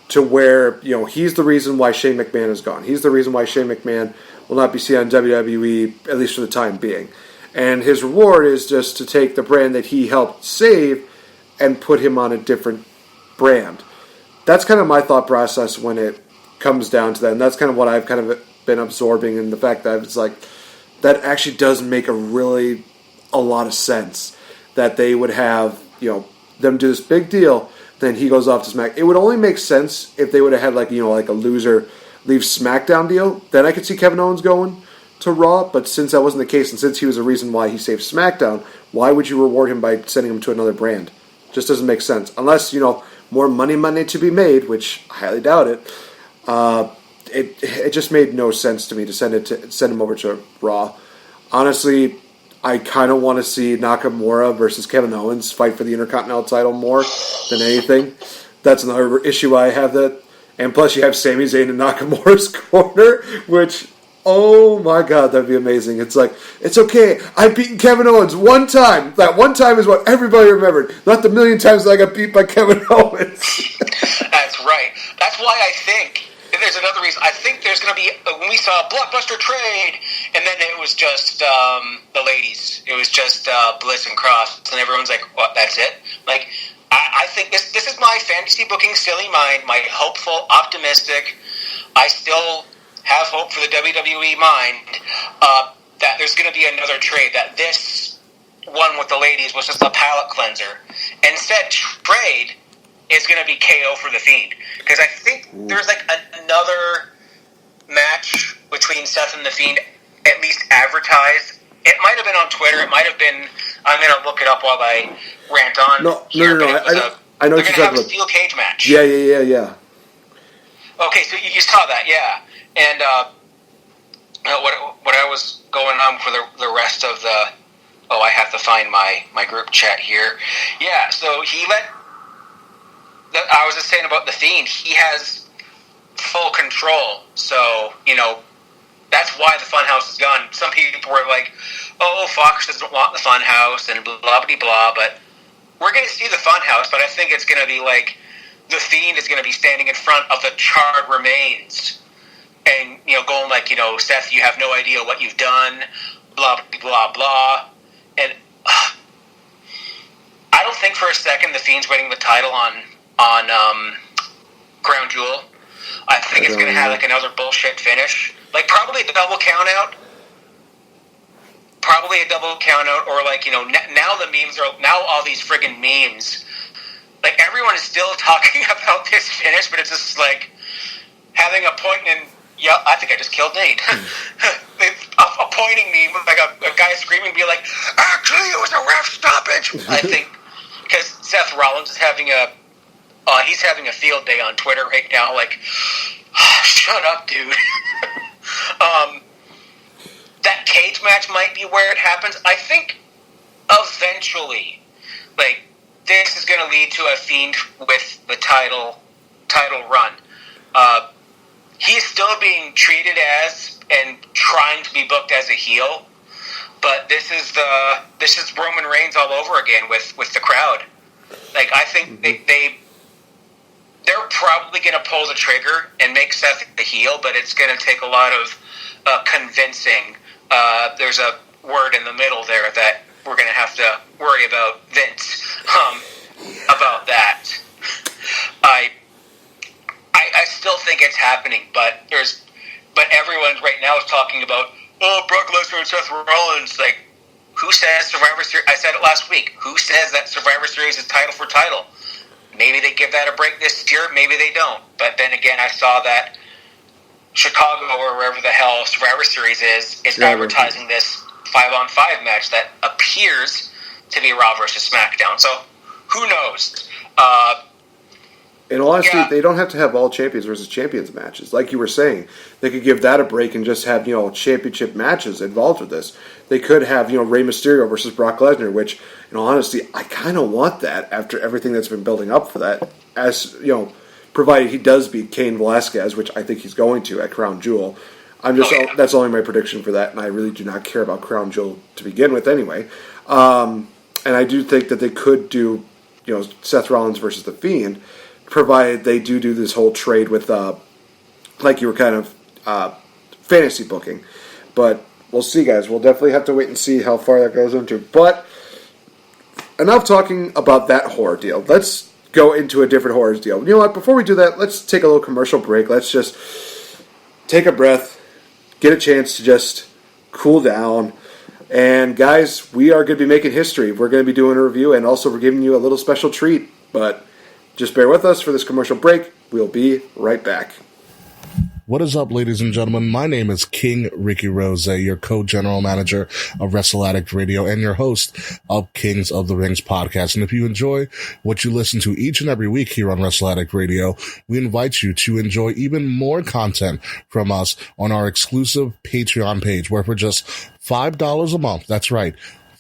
J: to where, he's the reason why Shane McMahon is gone. He's the reason why Shane McMahon will not be seen on WWE, at least for the time being. And his reward is just to take the brand that he helped save and put him on a different brand. That's kind of my thought process when it comes down to that. And that's kind of what I've kind of been absorbing, in the fact that it's like, that actually does make a lot of sense that they would have, them do this big deal, then he goes off to Smack. It would only make sense if they would have had like a loser leave SmackDown deal. Then I could see Kevin Owens going to Raw, but since that wasn't the case, and since he was the reason why he saved SmackDown, why would you reward him by sending him to another brand? Just doesn't make sense. Unless, more money to be made, which I highly doubt it. It just made no sense to me to send him over to Raw. Honestly, I kind of want to see Nakamura versus Kevin Owens fight for the Intercontinental title more than anything. That's another issue I have. And plus you have Sami Zayn in Nakamura's corner, which, oh my god, that'd be amazing. It's like, it's okay, I've beaten Kevin Owens one time. That one time is what everybody remembered, not the million times that I got beat by Kevin Owens.
K: That's right. That's why I think, there's another reason. I think there's going to be, when we saw a blockbuster trade, and then it was just the ladies. It was just Bliss and Cross, and everyone's like, what, that's it? Like, I think this is my fantasy booking silly mind, my hopeful, optimistic, I still have hope for the WWE mind, that there's going to be another trade, that this one with the ladies was just a palate cleanser. And said trade is going to be KO for the Fiend. Because I think there's like another match between Seth and the Fiend, at least advertised. It might have been on Twitter. It might have been, I'm going to look it up while I rant on.
J: No.
K: I know what you're talking about. They're going to have a steel cage match.
J: Yeah.
K: Okay, so you saw that, yeah. And what I was going on for the rest of the... Oh, I have to find my group chat here. Yeah, so he let... I was just saying about the Fiend. He has full control. So, that's why the Funhouse is gone. Some people were like, oh, Fox doesn't want the Funhouse and blah, blah, blah. But we're going to see the Funhouse, but I think it's going to be like the Fiend is going to be standing in front of the charred remains and, going like, Seth, you have no idea what you've done, blah, blah, blah. And I don't think for a second the Fiend's winning the title on Crown Jewel. I think it's going to have like another bullshit finish. Like probably a double count out. probably a double count out, or like, you know, now the memes are, now all these friggin' memes, like everyone is still talking about this finish, but it's just like having a point and I think I just killed Nate. a pointing meme, like a guy screaming, be like, actually it was a ref stoppage. I think because Seth Rollins is having he's having a field day on Twitter right now. Like, shut up, dude. That cage match might be where it happens. I think eventually, like, this is going to lead to a Fiend with the title run. He's still being treated as and trying to be booked as a heel, but this is Roman Reigns all over again with the crowd. Like, I think they're probably going to pull the trigger and make Seth the heel, but it's going to take a lot of convincing. There's a word in the middle there that we're going to have to worry about Vince about that. I still think it's happening, but everyone right now is talking about, Brock Lesnar and Seth Rollins. Like, who says Survivor Series? I said it last week. Who says that Survivor Series is title for title? Maybe they give that a break this year. Maybe they don't. But then again, I saw that Chicago or wherever the hell Survivor Series is advertising this 5-on-5 match that appears to be Raw versus SmackDown. So who knows?
J: In all honesty, they don't have to have all champions versus champions matches. Like you were saying, they could give that a break and just have, championship matches involved with this. They could have, Rey Mysterio versus Brock Lesnar, which, in all honesty, I kind of want that after everything that's been building up for that. As, provided he does beat Cain Velasquez, which I think he's going to at Crown Jewel. That's only my prediction for that, and I really do not care about Crown Jewel to begin with anyway. And I do think that they could do, Seth Rollins versus The Fiend, provided they do this whole trade with, like you were kind of fantasy booking. But we'll see, guys. We'll definitely have to wait and see how far that goes into. But enough talking about that horror deal. Let's go into a different horror deal. You know what? Before we do that, let's take a little commercial break. Let's just take a breath, get a chance to just cool down. And, guys, we are going to be making history. We're going to be doing a review, and also we're giving you a little special treat. But just bear with us for this commercial break. We'll be right back.
F: What is up, ladies and gentlemen? My name is King Ricky Rose, your co-general manager of Wrestle Addict Radio and your host of Kings of the Rings podcast. And if you enjoy what you listen to each and every week here on Wrestle Addict Radio, we invite you to enjoy even more content from us on our exclusive Patreon page, where for just $5 a month, that's right,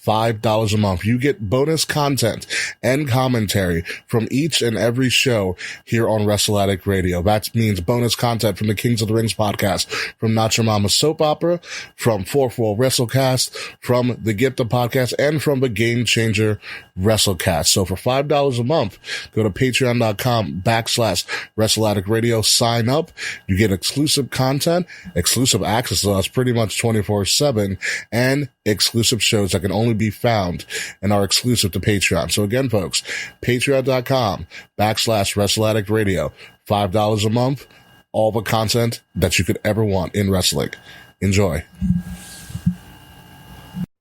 F: $5 a month, you get bonus content and commentary from each and every show here on Wrestle Addict Radio. That means bonus content from the Kings of the Rings podcast, from Not Your Mama's Soap Opera, from Fourth Wall WrestleCast, from the Gipta podcast, and from the Game Changer WrestleCast. So for $5 a month, go to patreon.com/Wrestle Addict Radio, sign up. You get exclusive content, exclusive access to us pretty much 24/7, and exclusive shows that can only be found and are exclusive to Patreon. So again, folks, patreon.com/Wrestle Addict Radio, $5 a month, all the content that you could ever want in wrestling. Enjoy.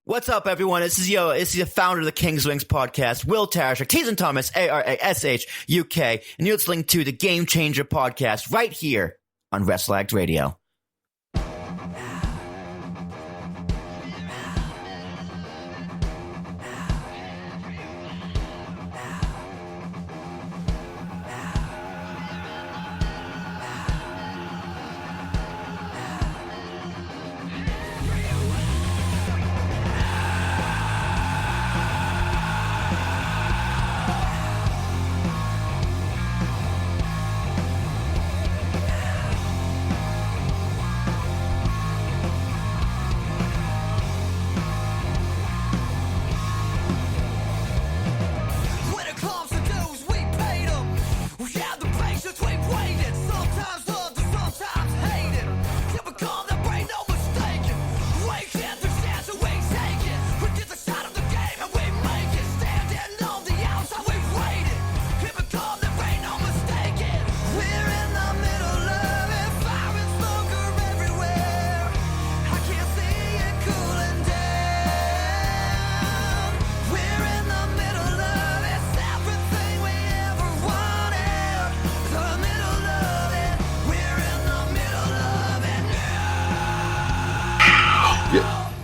L: What's up, everyone? This is the founder of the King's Wings podcast, Will Tarashuk, T's and Thomas, ARASHUK, and you're listening to the Game Changer podcast right here on Wrestle Addict Radio.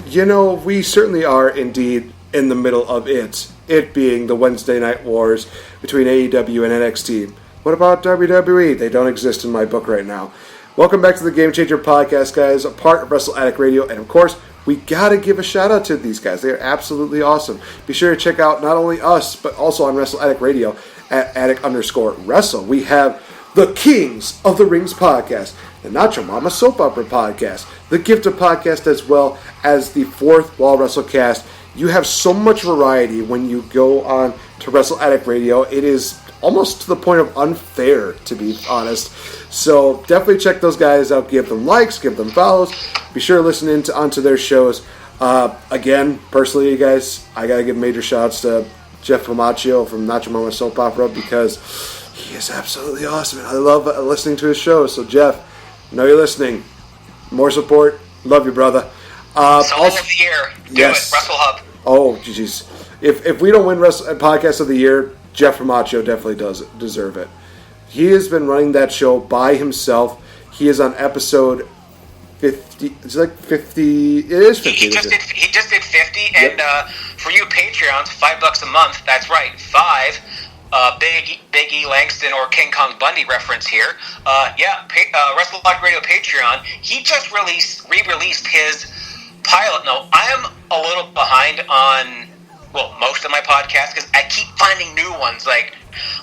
J: You know, we certainly are indeed in the middle of it. It being the Wednesday Night Wars between AEW and NXT. What about WWE? They don't exist in my book right now. Welcome back to the Game Changer Podcast, guys, a part of Wrestle Addict Radio. And of course, we gotta give a shout out to these guys. They are absolutely awesome. Be sure to check out not only us, but also on Wrestle Addict Radio at Addict_Wrestle. We have the Kings of the Rings podcast, the Nacho Mama Soap Opera podcast, the Gifted podcast, as well as the Fourth Wall WrestleCast. You have so much variety when you go on to Wrestle Addict Radio. It is almost to the point of unfair, to be honest. So definitely check those guys out. Give them likes, give them follows. Be sure to listen onto their shows. Again, personally, you guys, I got to give major shouts to Jeff Pomaccio from Nacho Mama Soap Opera because he is absolutely awesome. I love listening to his shows. So, Jeff, I know you're listening. More support. Love you, brother.
K: Song of the year. Do
J: yes.
K: it. Wrestle Hub.
J: Oh, jeez. If we don't win Podcast of the Year, Jeff Pomaccio definitely does deserve it. He has been running that show by himself. He is on episode 50. It's like 50. It is 50.
K: He just did 50, and for you Patreons, $5 a month. That's right, 5. Big E Langston or King Kong Bundy reference here. Wrestle Talk Radio Patreon. He just re-released his pilot. No, I am a little behind on most of my podcasts because I keep finding new ones. Like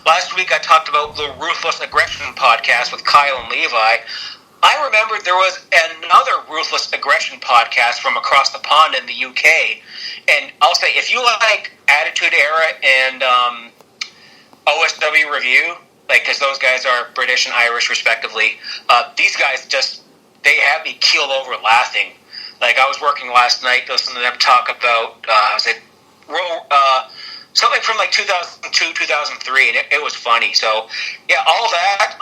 K: last week, I talked about the Ruthless Aggression podcast with Kyle and Levi. I remember there was another Ruthless Aggression podcast from across the pond in the UK. And I'll say, if you like Attitude Era and OSW Review, because those guys are British and Irish respectively, these guys they had me keeled over laughing. Like, I was working last night listening to them talk about, something from like 2002, 2003, and it was funny. So, yeah, all that,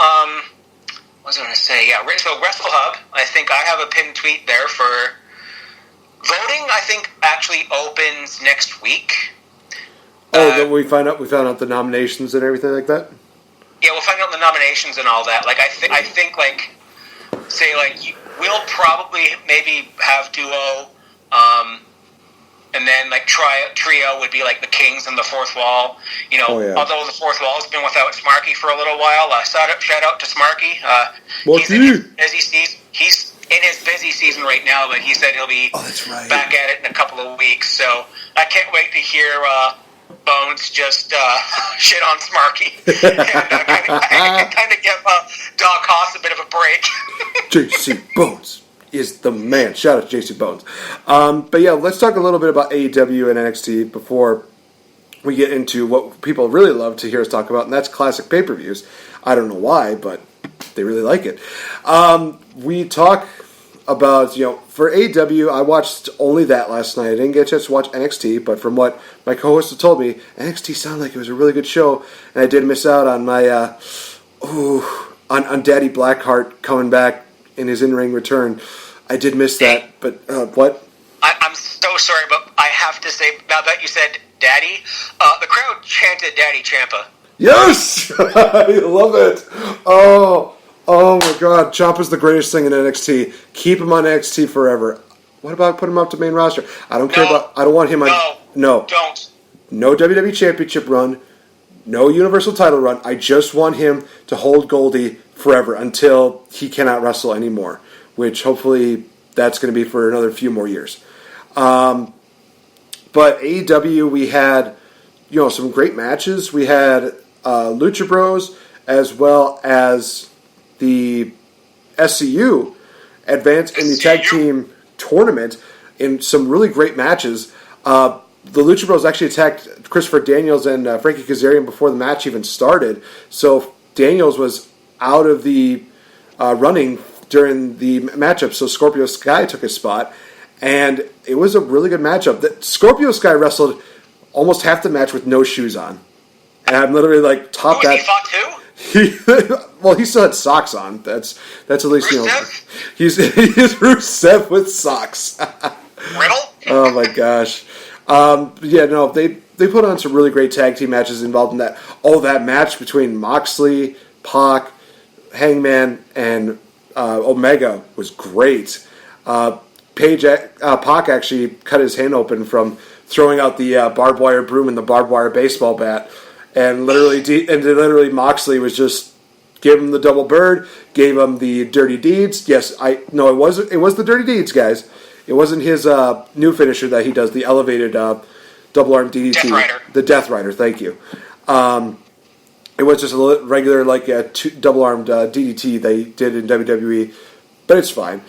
K: what was I going to say? Yeah, so Wrestle Hub, I think I have a pinned tweet there for voting. I think actually opens next week.
J: We found out the nominations and everything like that?
K: Yeah, we'll find out the nominations and all that. Like, I think we'll probably maybe have duo, and then like trio would be like the Kings and the Fourth Wall. You know, although the Fourth Wall has been without Smarky for a little while. Shout out to Smarky. He's in his busy season. He's in his busy season right now, but he said he'll be back at it in a couple of weeks. So I can't wait to hear Bones just shit on Smarky and kind of give Doc Haas a bit of a break.
J: JC Bones is the man. Shout out to JC Bones. But yeah, let's talk a little bit about AEW and NXT before we get into what people really love to hear us talk about, and that's classic pay-per-views. I don't know why, but they really like it. We talk about, for AEW, I watched only that last night. I didn't get a chance to watch NXT, but from what my co-host had told me, NXT sounded like it was a really good show, and I did miss out on my, on Daddy Blackheart coming back in his in-ring return. I did miss that, but what? I'm
K: so sorry, but I have to say, now that you said Daddy, the crowd chanted Daddy Ciampa.
J: Yes! I love it. Oh my God, Ciampa's the greatest thing in NXT. Keep him on NXT forever. What about putting him up to main roster? I don't care about. I don't want him on. No,
K: don't.
J: No WWE Championship run. No Universal title run. I just want him to hold Goldie forever until he cannot wrestle anymore. Which hopefully that's going to be for another few more years. But AEW, we had some great matches. We had Lucha Bros as well as the SCU advanced in the tag team tournament in some really great matches. The Lucha Bros actually attacked Christopher Daniels and Frankie Kazarian before the match even started. So Daniels was out of the running during the matchup. So Scorpio Sky took his spot. And it was a really good matchup. Scorpio Sky wrestled almost half the match with no shoes on. And I'm literally like, top that.
K: He fought too?
J: He still had socks on. That's at least he's Rusev with socks.
K: Riddle?
J: Oh my gosh. They put on some really great tag team matches involved in that. That match between Moxley, Pac, Hangman, and Omega was great. Pac actually cut his hand open from throwing out the barbed wire broom and the barbed wire baseball bat, and literally Moxley was just gave him the double bird, gave him the dirty deeds. Yes, it was the dirty deeds, guys. It wasn't his new finisher that he does, the elevated double arm DDT,
K: Death Rider.
J: The Death Rider. Thank you. It was just a regular double armed DDT they did in WWE, but it's fine.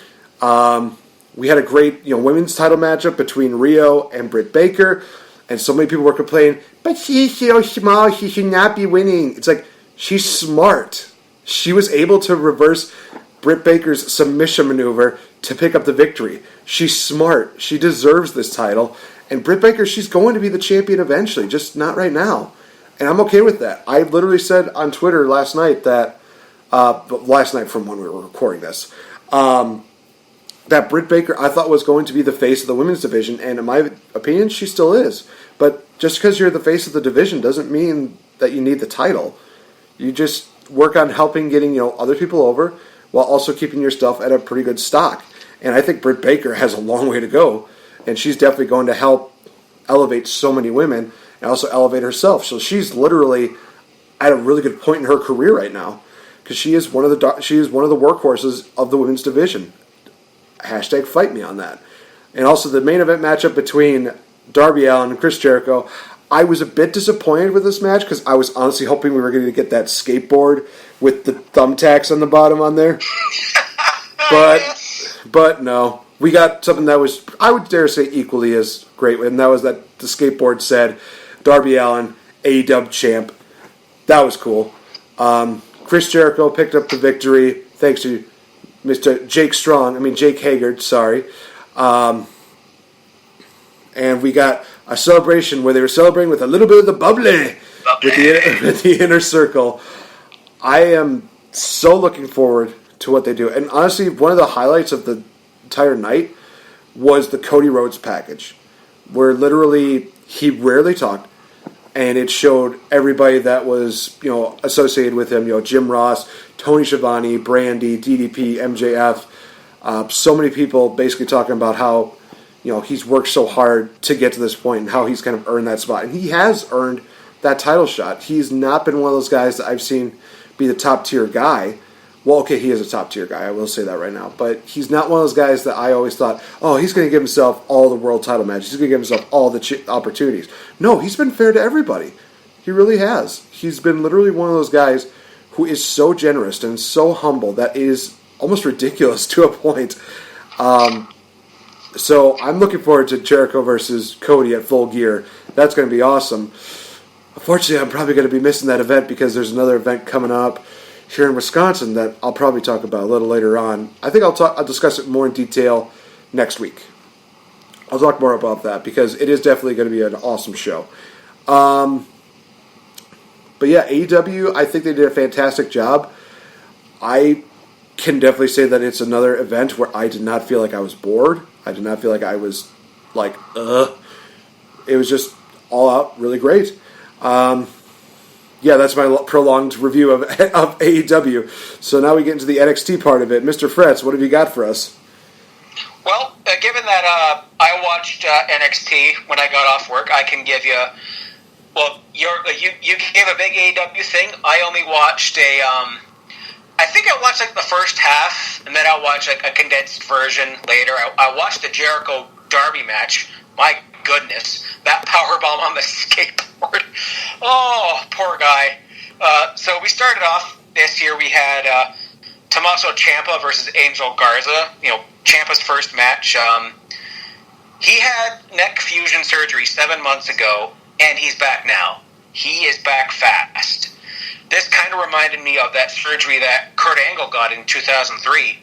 J: We had a great women's title matchup between Rio and Britt Baker, and so many people were complaining, but she's so small, she should not be winning. It's like, she's smart. She was able to reverse Britt Baker's submission maneuver to pick up the victory. She's smart. She deserves this title. And Britt Baker, she's going to be the champion eventually, just not right now. And I'm okay with that. I literally said on Twitter last night that, last night from when we were recording this, that Britt Baker I thought was going to be the face of the women's division, and in my opinion, she still is. But just because you're the face of the division doesn't mean that you need the title. You just work on helping getting other people over while also keeping your stuff at a pretty good stock. And I think Britt Baker has a long way to go, and she's definitely going to help elevate so many women and also elevate herself. So she's literally at a really good point in her career right now, because she is one of the workhorses of the women's division. Hashtag fight me on that. And also the main event matchup between Darby Allin and Chris Jericho. I was a bit disappointed with this match because I was honestly hoping we were going to get that skateboard with the thumbtacks on the bottom on there. But no. We got something that was, I would dare say, equally as great, and that was that the skateboard said, Darby Allin, AEW champ. That was cool. Chris Jericho picked up the victory thanks to Jake Haggard, sorry. And we got a celebration where they were celebrating with a little bit of the bubbly with the inner circle. I am so looking forward to what they do. And honestly, one of the highlights of the entire night was the Cody Rhodes package, where literally he rarely talked, and it showed everybody that was associated with him. Jim Ross, Tony Schiavone, Brandy, DDP, MJF. So many people basically talking about how he's worked so hard to get to this point and how he's kind of earned that spot, and he has earned that title shot. He's not been one of those guys that I've seen be the top tier guy. Well, okay, he is a top tier guy, I will say that right now. But he's not one of those guys that I always thought, he's going to give himself all the world title matches. He's going to give himself all the opportunities. No, he's been fair to everybody. He really has. He's been literally one of those guys who is so generous and so humble that it is almost ridiculous to a point. So I'm looking forward to Jericho versus Cody at Full Gear. That's going to be awesome. Unfortunately, I'm probably going to be missing that event because there's another event coming up here in Wisconsin that I'll probably talk about a little later on. I think I'll discuss it more in detail next week. I'll talk more about that because it is definitely going to be an awesome show. But yeah, AEW, I think they did a fantastic job. I can definitely say that it's another event where I did not feel like I was bored. I did not feel like I was like, It was just all out really great. Yeah, that's my prolonged review of AEW. So now we get into the NXT part of it. Mr. Fretz, what have you got for us?
K: Well, given that I watched NXT when I got off work, I can give you... Well, you gave a big AEW thing. I only watched I think I watched like the first half, and then I'll watch like a condensed version later. I watched the Jericho Darby match. My goodness, that powerbomb on the skateboard. Oh, poor guy. So we started off this year. We had Tommaso Ciampa versus Angel Garza. Ciampa's first match. He had neck fusion surgery 7 months ago, and he's back now. He is back fast. This kind of reminded me of that surgery that Kurt Angle got in 2003.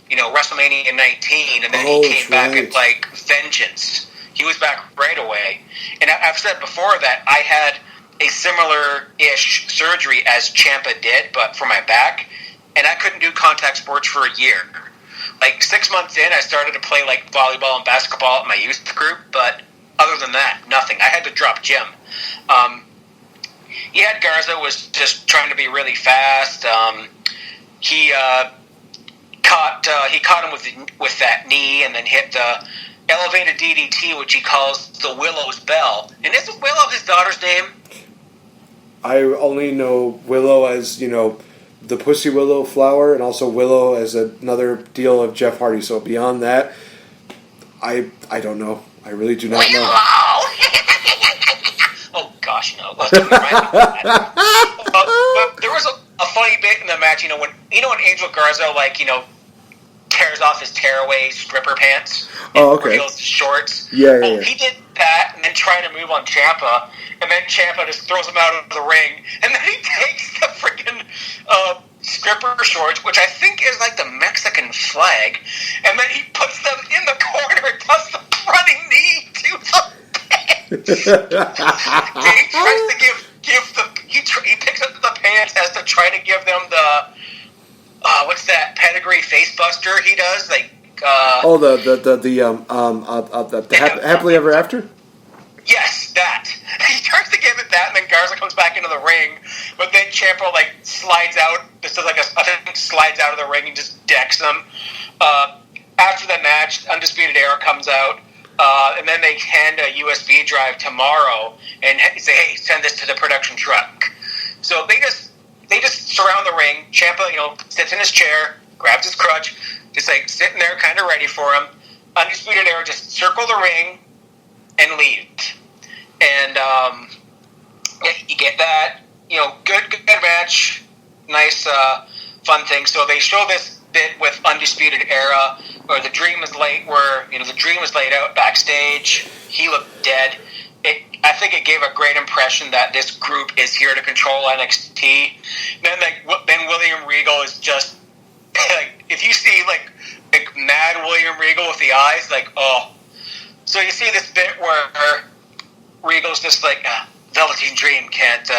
K: WrestleMania 19, and then he came back with like vengeance. He was back right away. And I've said before that I had a similar-ish surgery as Ciampa did, but for my back, and I couldn't do contact sports for a year. Like 6 months in, I started to play like volleyball and basketball at my youth group, but other than that, nothing. I had to drop gym. Garza was just trying to be really fast. He caught him with that knee, and then hit the elevated DDT, which he calls the Willow's Bell. And isn't Willow his daughter's name?
J: I only know Willow as, the Pussy Willow flower, and also Willow as another deal of Jeff Hardy. So beyond that, I don't know. I really do not know.
K: Oh gosh, no. But there was a funny bit in the match. When Angel Garza tears off his tearaway stripper pants and reveals his shorts.
J: Yeah.
K: He did that and then tried to move on Ciampa, and then Ciampa just throws him out of the ring, and then he takes the freaking stripper shorts, which I think is like the Mexican flag, and then he puts them in the corner and does the running knee to the pants. And he tries to he picks up the pants as to try to give them the what's that pedigree face buster he does, the
J: happily ever after.
K: Yes, that. He tries to give it that, and then Garza comes back into the ring, but then Ciampa slides out. This is slides out of the ring and just decks him. After the match, Undisputed Era comes out, and then they hand a USB drive to Morrow and say, "Hey, send this to the production truck." So they just surround the ring. Ciampa, sits in his chair, grabs his crutch, just sitting there, kind of ready for him. Undisputed Era just circle the ring and leave. And you get that, good match, nice, fun thing. So they show this bit with Undisputed Era, where the Dream is laid out backstage. He looked dead. I think it gave a great impression that this group is here to control NXT. Then William Regal is just if you see mad William Regal with the eyes, So you see this bit where Regal's just Velveteen Dream can't.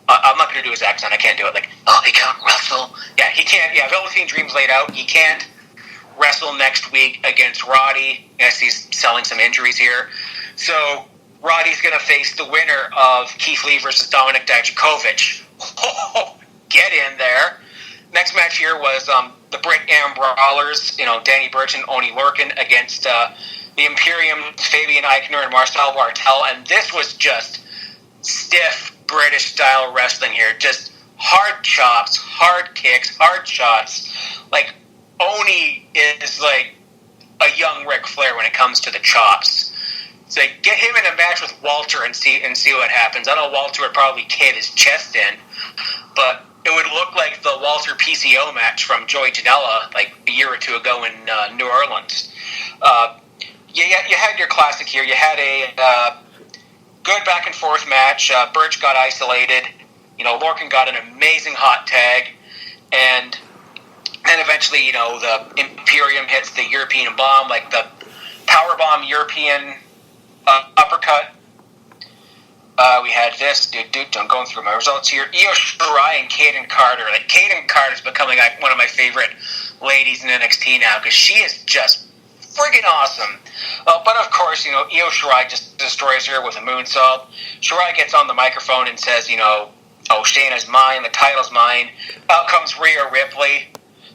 K: I'm not going to do his accent. I can't do it. He can't wrestle. Yeah, he can't. Yeah, Velveteen Dream's laid out. He can't wrestle next week against Roddy. Yes, he's selling some injuries here. So Roddy's going to face the winner of Keith Lee versus Dominik Dijakovic. Oh, get in there. Next match here was the Brick Am Brawlers, Danny Burch and Oney Lorcan against the Imperium, Fabian Eichner and Marcel Bartel, and this was just stiff British-style wrestling here. Just hard chops, hard kicks, hard shots. Oney is a young Ric Flair when it comes to the chops. So get him in a match with Walter and see what happens. I know Walter would probably cave his chest in, but it would look like the Walter PCO match from Joey Janela a year or two ago in New Orleans. You had your classic here. You had a good back and forth match. Burch got isolated. Lorcan got an amazing hot tag, and then eventually, the Imperium hits the European bomb, the power bomb European uppercut. We had this. I'm going through my results here. Io Shirai and Kaden Carter. Kaden Carter's becoming one of my favorite ladies in NXT now because she is just friggin' awesome. But of course, Io Shirai just destroys her with a moonsault. Shirai gets on the microphone and says, Shayna's mine, the title's mine. Out comes Rhea Ripley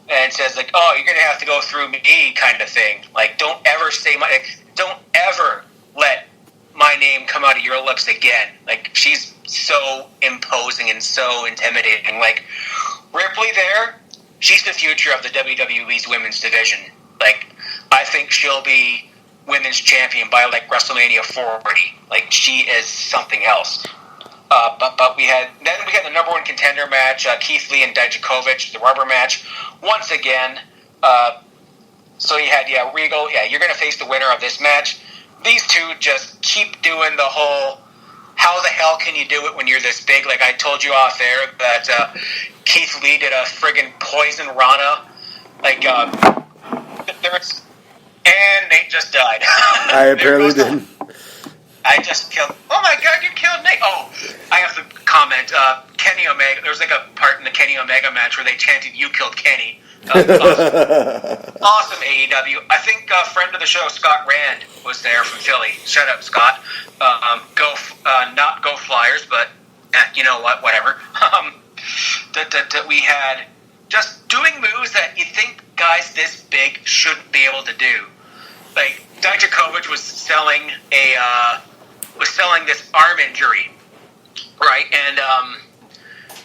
K: and says, oh, you're gonna have to go through me, kind of thing. Don't ever say don't ever let my name come out of your lips again. She's so imposing and so intimidating. Ripley there, she's the future of the WWE's women's division. I think she'll be women's champion by WrestleMania 40. She is something else. But we had the number one contender match, Keith Lee and Dijakovic, the rubber match. Once again, so you had Regal. Yeah, you're going to face the winner of this match. These two just keep doing the whole, how the hell can you do it when you're this big? I told you off air that Keith Lee did a friggin' poison Rana. And Nate just died.
J: I apparently didn't.
K: I just killed. Oh my God, you killed Nate! Oh, I have to comment. Kenny Omega. There was a part in the Kenny Omega match where they chanted, "You killed Kenny." Awesome AEW. I think a friend of the show, Scott Rand, was there from Philly. Shut up, Scott. Not go Flyers, but you know what? Whatever. We had just doing moves that you think guys this big shouldn't be able to do. Like Dijakovic was selling this arm injury, right? And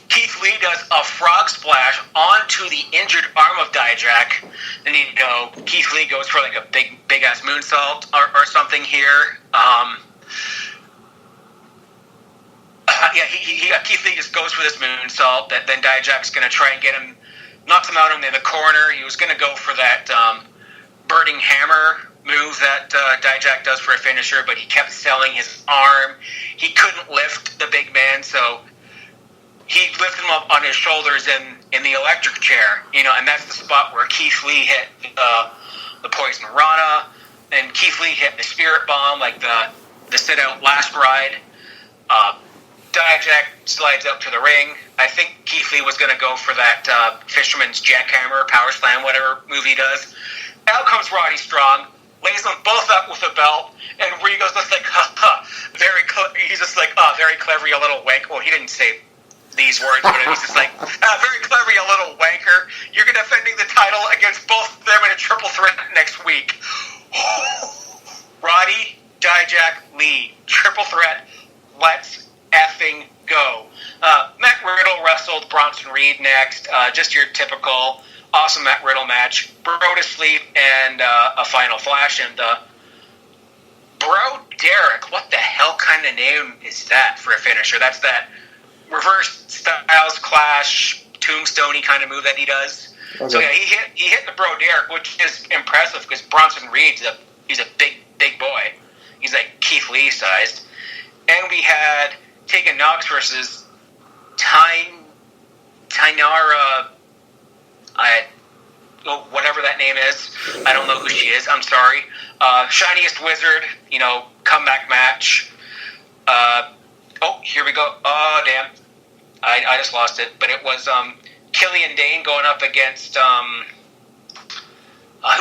K: Keith Lee does a frog splash onto the injured arm of Dijak, and Keith Lee goes for like a big ass moonsault or something here. Keith Lee just goes for this moonsault. That then Dijak's going to try and get him, knocks him out in the corner. He was going to go for that burning hammer move that Dijak does for a finisher, but he kept selling his arm. He couldn't lift the big man, so he lifted him up on his shoulders in the electric chair, and that's the spot where Keith Lee hit the Poison Rana, and Keith Lee hit the Spirit Bomb, like the sit-out last ride. Dijak slides up to the ring. I think Keith Lee was going to go for that Fisherman's Jackhammer, Power Slam, whatever move he does. Out comes Roddy Strong, lays them both up with a belt, and Regal's just like, he's just like, very clever, you little wank. Well, he didn't say these words, but he's just like, very clever, you little wanker. You're defending the title against both of them in a triple threat next week. Roddy, Dijak, Lee, triple threat. Let's effing go. Matt Riddle wrestled Bronson Reed next. Just your typical awesome Matt Riddle match. Bro to sleep and a final flash. And Bro Derek, what the hell kind of name is that for a finisher? That's that reverse Styles Clash, tombstone-y kind of move that he does. Okay. So yeah, he hit the Bro Derek, which is impressive because Bronson Reed's he's a big boy. He's like Keith Lee sized. And we had Tegan Knox versus Tainara, whatever that name is. I don't know who she is. I'm sorry. Shiniest Wizard, comeback match. Here we go. Oh, damn. I just lost it. But it was Killian Dane going up against... who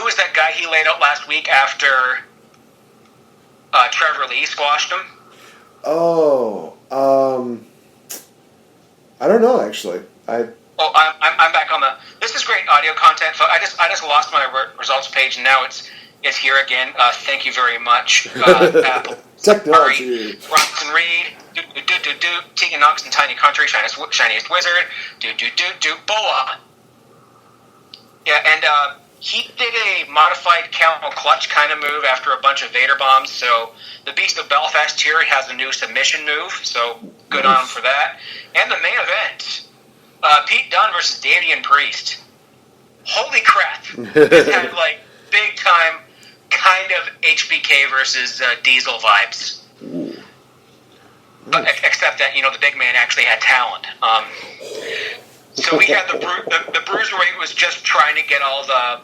K: was that guy he laid out last week after Trevor Lee squashed him?
J: I don't know, actually. I'm
K: back on the... This is great audio content. So I just lost my results page, and now it's here again. Thank you very much, Apple.
J: Technology.
K: Bronson Reed, Tegan Knox and Tiny Country, Shiniest Wizard, Boa. Yeah, and he did a modified camel clutch kind of move after a bunch of Vader bombs. So the Beast of Belfast here has a new submission move. So good on him for that. And the main event, Pete Dunne versus Damian Priest. Holy crap! This had big time kind of HBK versus Diesel vibes. But except that the big man actually had talent. So we had the Bruiserweight was just trying to get all the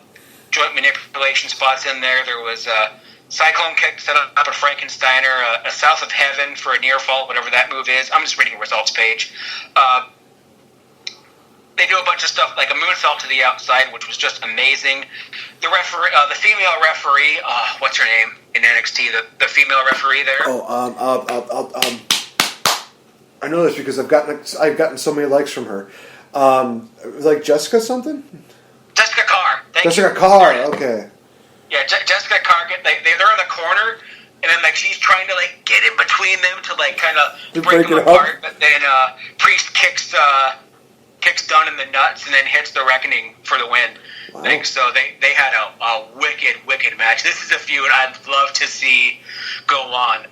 K: joint manipulation spots in there. There was a Cyclone Kick set up a Frankensteiner, a South of Heaven for a near fall, whatever that move is. I'm just reading the results page. They do a bunch of stuff like a moonsault to the outside, which was just amazing. The referee, the female referee, what's her name in NXT? The female referee there.
J: I know this because I've gotten so many likes from her. Like Jessica something?
K: Jessica Carr.
J: Jessica Carr, okay.
K: Yeah, Jessica Carr, they're in the corner, and then she's trying to get in between them to kind of break them apart. But then Priest kicks Dunne in the nuts and then hits the Reckoning for the win. Wow. So they had a wicked match. This is a feud I'd love to see go on.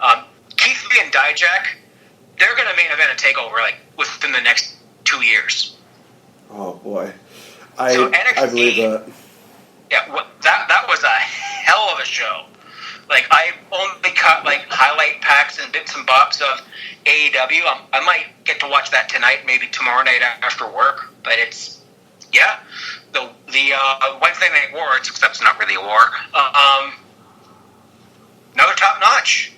K: Keith Lee and Dijak, they're going to main event a takeover within the next 2 years.
J: Oh boy, I believe that.
K: Yeah, that was a hell of a show. I only cut highlight packs and bits and bops of AEW. I might get to watch that tonight, maybe tomorrow night after work. But it's the Wednesday Night War. Except it's not really a war. Another top notch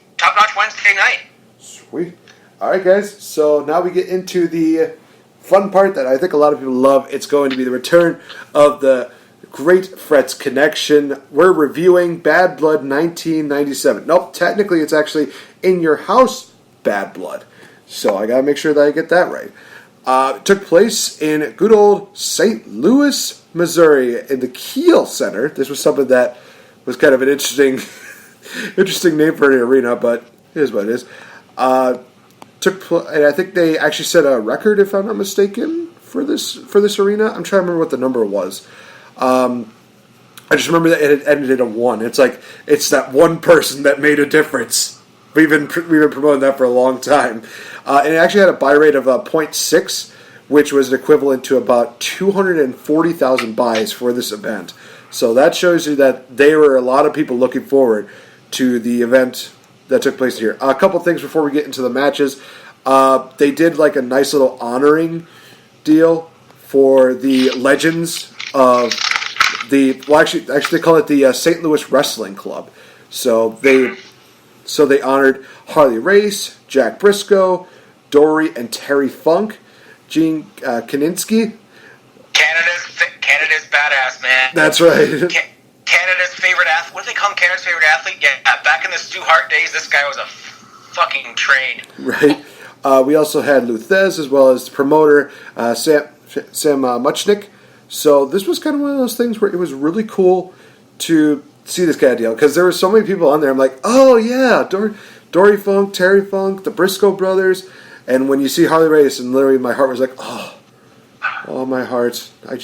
K: Wednesday night.
J: Sweet. All right, guys. So now we get into the fun part that I think a lot of people love. It's going to be the return of the Great Fretz Connection. We're reviewing Bad Blood 1997. Nope, technically it's actually In Your House Bad Blood. So I gotta make sure that I get that right. Took place in good old St. Louis, Missouri, in the Kiel Center. This was something that was kind of an interesting name for an arena, but it is what it is. And I think they actually set a record, if I'm not mistaken, for this arena. I'm trying to remember what the number was. I just remember that it had ended in a 1. It's like it's that one person that made a difference. We've been promoting that for a long time. And it actually had a buy rate of 0.6, which was equivalent to about 240,000 buys for this event. So that shows you that there were a lot of people looking forward to the event that took place here. A couple things before we get into the matches. They did like a nice little honoring deal for the legends of actually they call it the St. Louis Wrestling Club. So they honored Harley Race, Jack Briscoe, Dory and Terry Funk, Gene Kaninsky.
K: Canada's badass, man.
J: That's right.
K: Canada's favorite athlete. What do they call him? Canada's favorite athlete? Yeah, back in the Stu Hart days, this guy was a fucking train.
J: Right. We also had Lou Thez as well as the promoter, Sam Muchnick. So this was kind of one of those things where it was really cool to see this kind of deal, because there were so many people on there. I'm like, oh yeah, Dory Funk, Terry Funk, the Briscoe brothers. And when you see Harley Race, and literally my heart was like, oh my heart.
K: Lou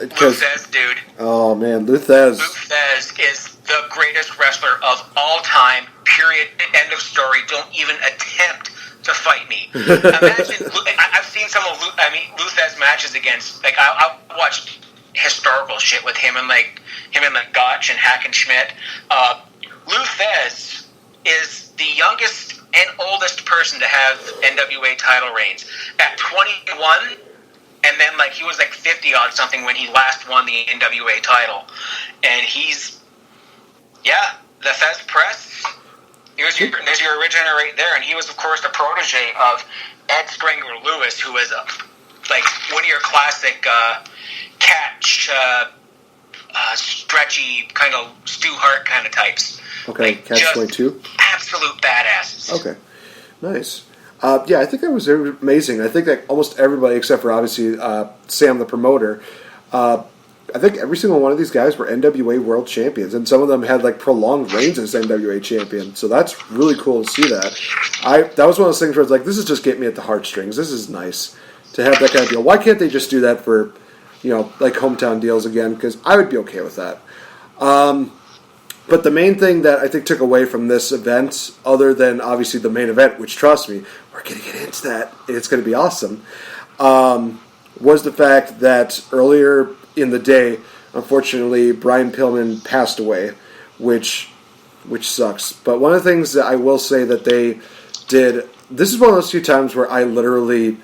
K: Thez, dude.
J: Oh man, Lou Thez.
K: Lou Thez is the greatest wrestler of all time, period, end of story. Don't even attempt to fight me. Imagine, I've seen some of Lou Thez matches against, like, I watched historical shit with him and Gotch and Hackenschmidt. Lou Thez is the youngest and oldest person to have NWA title reigns at 21, and then he was 50 odd something when he last won the NWA title. And the Thez Press. There's your originator right there, and he was of course the protege of Ed Strangler Lewis, who was one of your classic catch, stretchy kind of Stu Hart kind of types.
J: Okay, Catch 22?
K: Absolute badasses.
J: Okay, nice. I think that was amazing. I think that almost everybody, except for obviously Sam, the promoter, I think every single one of these guys were NWA World Champions, and some of them had prolonged reigns as NWA champion. So that's really cool to see that. That was one of those things where it's this is just getting me at the heartstrings. This is nice to have that kind of deal. Why can't they just do that for, hometown deals again? Because I would be okay with that. But the main thing that I think took away from this event, other than obviously the main event, which, trust me, we're going to get into that, it's going to be awesome, was the fact that earlier in the day, unfortunately, Brian Pillman passed away, which sucks. But one of the things that I will say that they did, this is one of those few times where I literally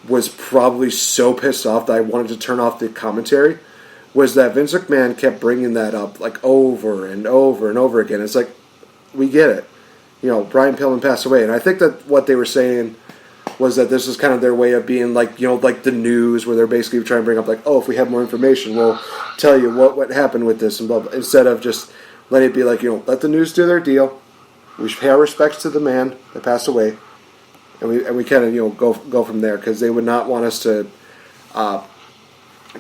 J: was probably so pissed off that I wanted to turn off the commentary, was that Vince McMahon kept bringing that up over and over and over again. It's we get it. Brian Pillman passed away. And I think that what they were saying was that this is kind of their way of being like the news, where they're basically trying to bring up if we have more information, we'll tell you what happened with this, and blah, blah, instead of just letting it be let the news do their deal. We should pay our respects to the man that passed away, and we kind of go from there, because they would not want us to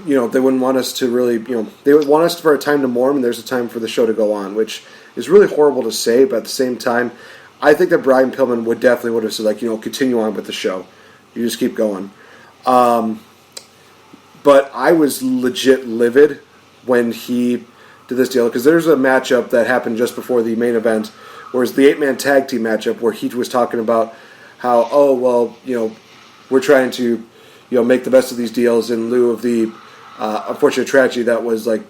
J: they wouldn't want us to really, they would want us for a time to mourn, and there's a time for the show to go on, which is really horrible to say, but at the same time, I think that Brian Pillman would have said, continue on with the show. You just keep going. But I was legit livid when he did this deal, because there's a matchup that happened just before the main event, where it's the 8-man tag team matchup, where he was talking about how, we're trying to, make the best of these deals in lieu of the unfortunate tragedy that was the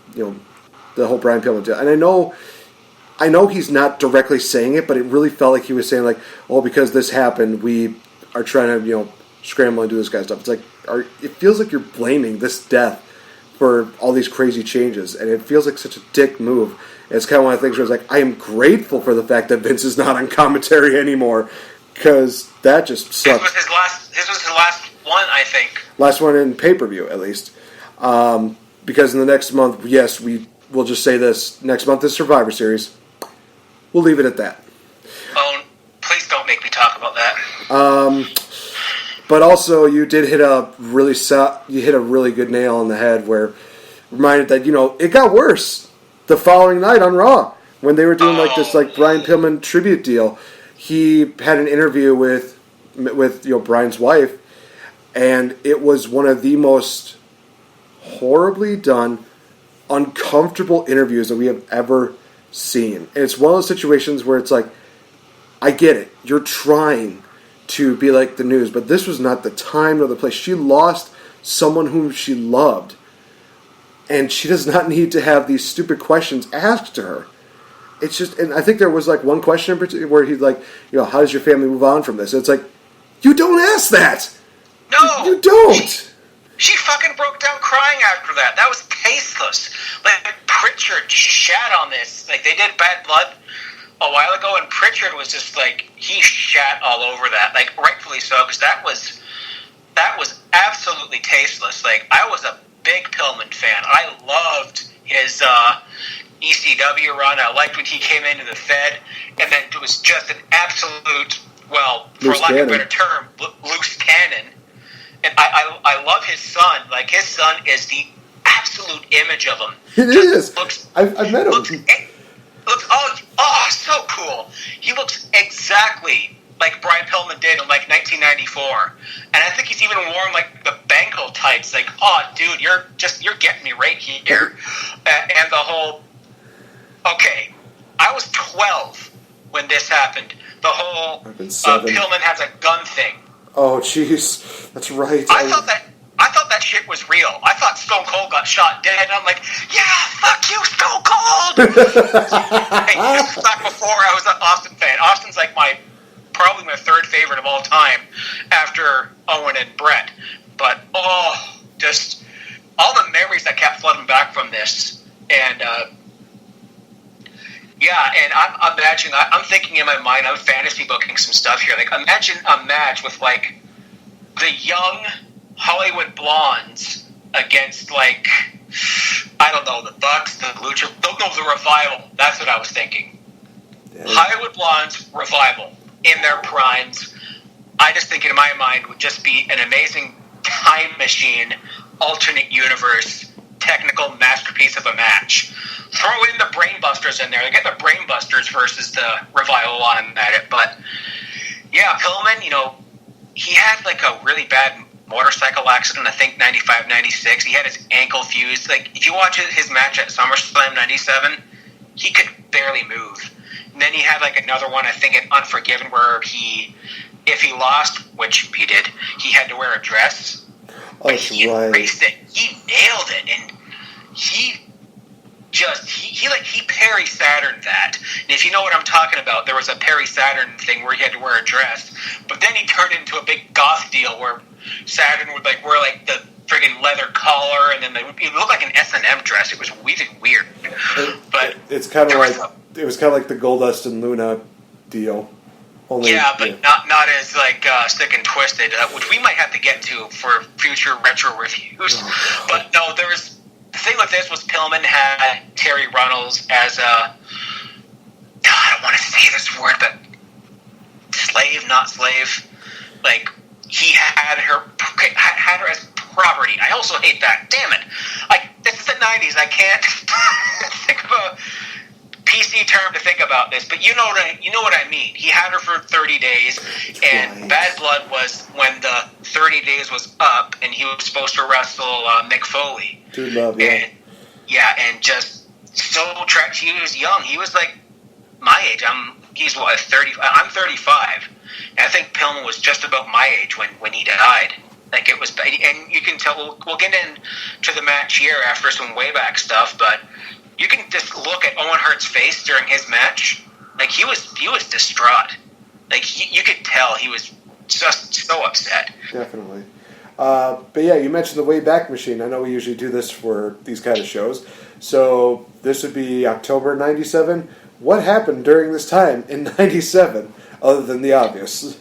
J: whole Brian Pillman deal. And I know he's not directly saying it, but it really felt like he was saying because this happened, we are trying to scramble and do this kind of stuff. It's it feels like you're blaming this death for all these crazy changes, and it feels like such a dick move. And it's kind of one of the things where it's I am grateful for the fact that Vince is not on commentary anymore, because that just sucked.
K: This was his last one, I think.
J: Last one in pay-per-view, at least. Because in the next month, yes, we'll just say this. Next month is Survivor Series. We'll leave it at that.
K: Oh, please don't make me talk about that.
J: But also, you did hit a really good nail on the head where reminded that, it got worse the following night on Raw when they were doing this Brian Pillman tribute deal. He had an interview with Brian's wife, and it was one of the most horribly done, uncomfortable interviews that we have ever seen. And it's one of those situations where it's like, I get it. You're trying to be like the news, but this was not the time nor the place. She lost someone whom she loved, and she does not need to have these stupid questions asked to her. It's just, and I think there was one question in particular where he's like, how does your family move on from this? And it's like, you don't ask that.
K: No,
J: you don't.
K: She fucking broke down crying after that. That was tasteless. Pritchard shat on this. They did Bad Blood a while ago, and Pritchard was just he shat all over that. Rightfully so, because that was absolutely tasteless. I was a big Pillman fan. I loved his ECW run. I liked when he came into the Fed, and then it was just an absolute, for lack of a better term, loose cannon. And I love his son. His son is the absolute image of him.
J: It is. I've met him.
K: Looks so cool. He looks exactly like Brian Pillman did in 1994, and I think he's even worn the Bengal tights. Dude, you're getting me right here. And the whole. Okay, I was 12 when this happened. The whole Pillman has a gun thing.
J: Oh, jeez, that's right.
K: I thought that shit was real. I thought Stone Cold got shot dead, and I'm like, yeah, fuck you, Stone Cold! This was back before I was an Austin fan. Austin's probably my third favorite of all time after Owen and Brett. But, just all the memories that kept flooding back from this. And, and I'm imagining, I'm thinking in my mind, I'm fantasy booking some stuff here. Imagine a match with, the young Hollywood Blondes against, I don't know, the Bucks, the Lucha, the Revival. That's what I was thinking. Yeah. Hollywood Blondes, Revival, in their primes. I just think in my mind would just be an amazing time machine, alternate universe, technical masterpiece of a match. Throw in the Brainbusters in there. They get the Brainbusters versus the Revival on at it. But, yeah, Pillman, he had, a really bad motorcycle accident, I think, 95, 96. He had his ankle fused. If you watch his match at SummerSlam 97, he could barely move. And then he had, another one, I think, at Unforgiven, where if he lost, which he did, he had to wear a dress.
J: Oh,
K: but he embraced it. He nailed it. And he Perry Saturn that. And if you know what I'm talking about, there was a Perry Saturn thing where he had to wear a dress. But then he turned into a big goth deal where Saturn would wear the friggin' leather collar, and then it looked like an S&M dress. It was weird. But
J: it's kind of it was kind of like the Goldust and Luna deal.
K: Not as sick and twisted, which we might have to get to for future retro reviews. But no, there was. The thing with this was Pillman had Terry Runnels as a, I don't want to say this word, but slave, not slave. He had her as property. I also hate that. Damn it. This is the 90s. I can't think of a PC term to think about this, but you know what I mean. He had her for 30 days, and Bad Blood was when the 30 days was up, and he was supposed to wrestle Mick Foley.
J: Dude, love, yeah.
K: And just so trapped. He was young. He was my age. He's 30. I'm 35, and I think Pillman was just about my age when he died. It was, and you can tell. We'll get into the match here after some way back stuff, but. You can just look at Owen Hart's face during his match. He was distraught. You could tell he was just so upset.
J: Definitely. But yeah, you mentioned the Wayback Machine. I know we usually do this for these kind of shows. So this would be October 97. What happened during this time in 97, other than the obvious?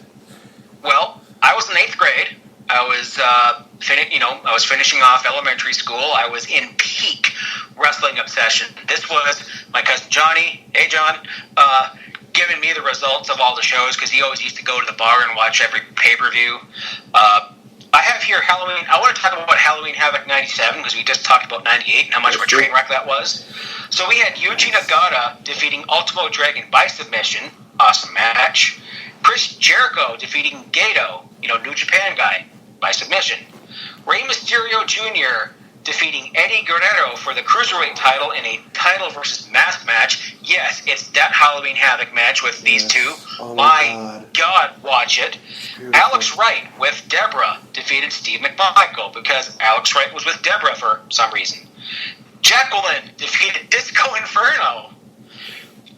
K: Well, I was in 8th grade. I was I was finishing off elementary school. I was in peak wrestling obsession. This was my cousin Johnny. Hey, John. given me the results of all the shows because he always used to go to the bar and watch every pay-per-view. I have here Halloween. I want to talk about Halloween Havoc 97 because we just talked about 98 and how much of a train wreck that was. So we had Yuji Nagata defeating Ultimo Dragon by submission. Awesome match. Chris Jericho defeating Gato, New Japan guy, by submission. Rey Mysterio Jr. defeating Eddie Guerrero for the Cruiserweight title in a title versus mask match. Yes, it's that Halloween Havoc match with these two.
J: Oh
K: my God, watch it. Alex Wright with Deborah defeated Steve McMichael because Alex Wright was with Deborah for some reason. Jacqueline defeated Disco Inferno.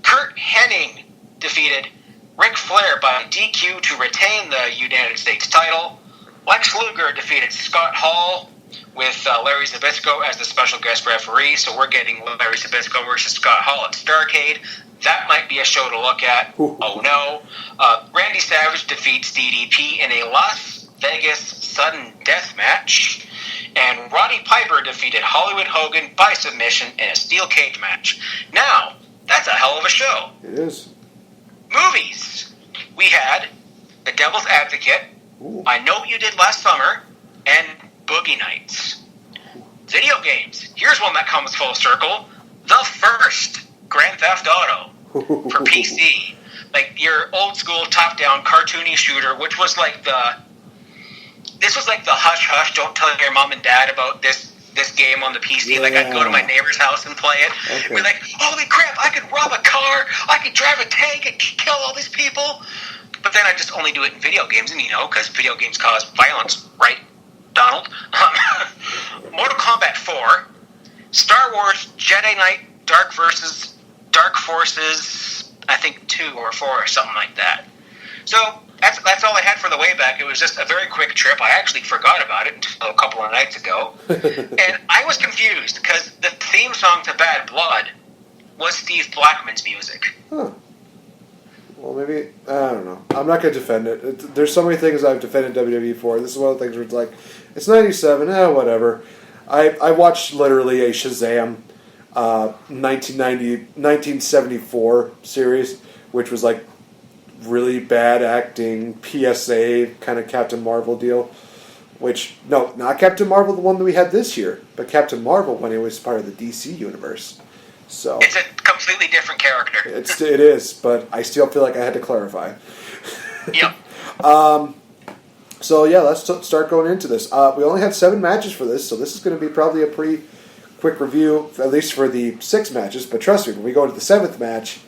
K: Kurt Hennig defeated Ric Flair by DQ to retain the United States title. Lex Luger defeated Scott Hall with Larry Zbyszko as the special guest referee. So we're getting Larry Zbyszko versus Scott Hall at Starrcade. That might be a show to look at. Oh no. Randy Savage defeats DDP in a Las Vegas sudden death match. And Roddy Piper defeated Hollywood Hogan by submission in a steel cage match. Now, that's a hell of a show.
J: It is.
K: Movies. We had The Devil's Advocate, I Know What You Did Last Summer, and Boogie Nights. Video games. Here's one that comes full circle. The first Grand Theft Auto for PC. Like your old school top-down cartoony shooter, which was like this was like the hush-hush, don't tell your mom and dad about this game on the PC. Yeah. Like, I'd go to my neighbor's house and play it. Okay. We're like, holy crap, I could rob a car, I could drive a tank and kill all these people. But then I just only do it in video games, and because video games cause violence, right, Donald? Mortal Kombat 4, Star Wars Jedi Knight Dark Forces, I think 2 or 4 or something like that. So that's all I had for the way back. It was just a very quick trip. I actually forgot about it until a couple of nights ago. And I was confused because the theme song to Bad Blood was Steve Blackman's music.
J: Huh. Well, maybe, I don't know. I'm not going to defend it. There's so many things I've defended WWE for. This is one of the things where it's like, it's 97, whatever. I watched literally a Shazam 1974 series, which was like really bad acting, PSA, kind of Captain Marvel deal. Which, no, not Captain Marvel, the one that we had this year, but Captain Marvel when it was part of the DC universe. So
K: it's a completely different character.
J: It is, but I still feel like I had to clarify.
K: Yep.
J: So yeah, let's start going into this. We only had 7 matches for this, so this is going to be probably a pretty quick review, at least for the 6 matches. But trust me, when we go to the 7th match,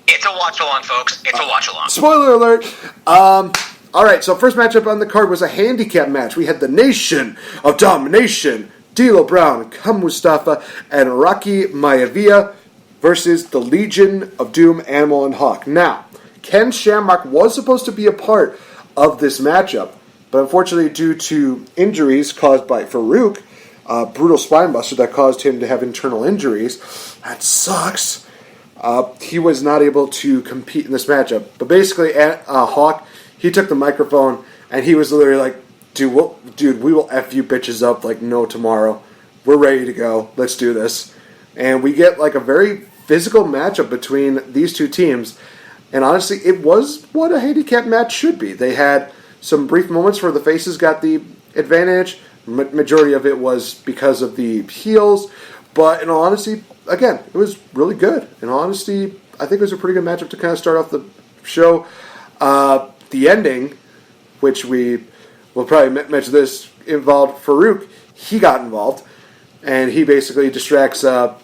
K: it's a watch-along, folks. It's a watch-along.
J: Spoiler alert! All right, so first matchup on the card was a handicap match. We had the Nation of Domination, D'Lo Brown, Kam Mustafa, and Rocky Maivia versus the Legion of Doom, Animal, and Hawk. Now, Ken Shamrock was supposed to be a part of this matchup, but unfortunately due to injuries caused by Farouk, brutal spinebuster that caused him to have internal injuries, that sucks, he was not able to compete in this matchup. But basically, Hawk, he took the microphone, and he was literally like, Dude, we will F you bitches up like no tomorrow. We're ready to go. Let's do this. And we get like a very physical matchup between these two teams. And honestly, it was what a handicap match should be. They had some brief moments where the faces got the advantage. Majority of it was because of the heels. But in all honesty, again, it was really good. In all honesty, I think it was a pretty good matchup to kind of start off the show. The ending, which we'll probably mention this, involved Farouk. He got involved, and he basically distracts, I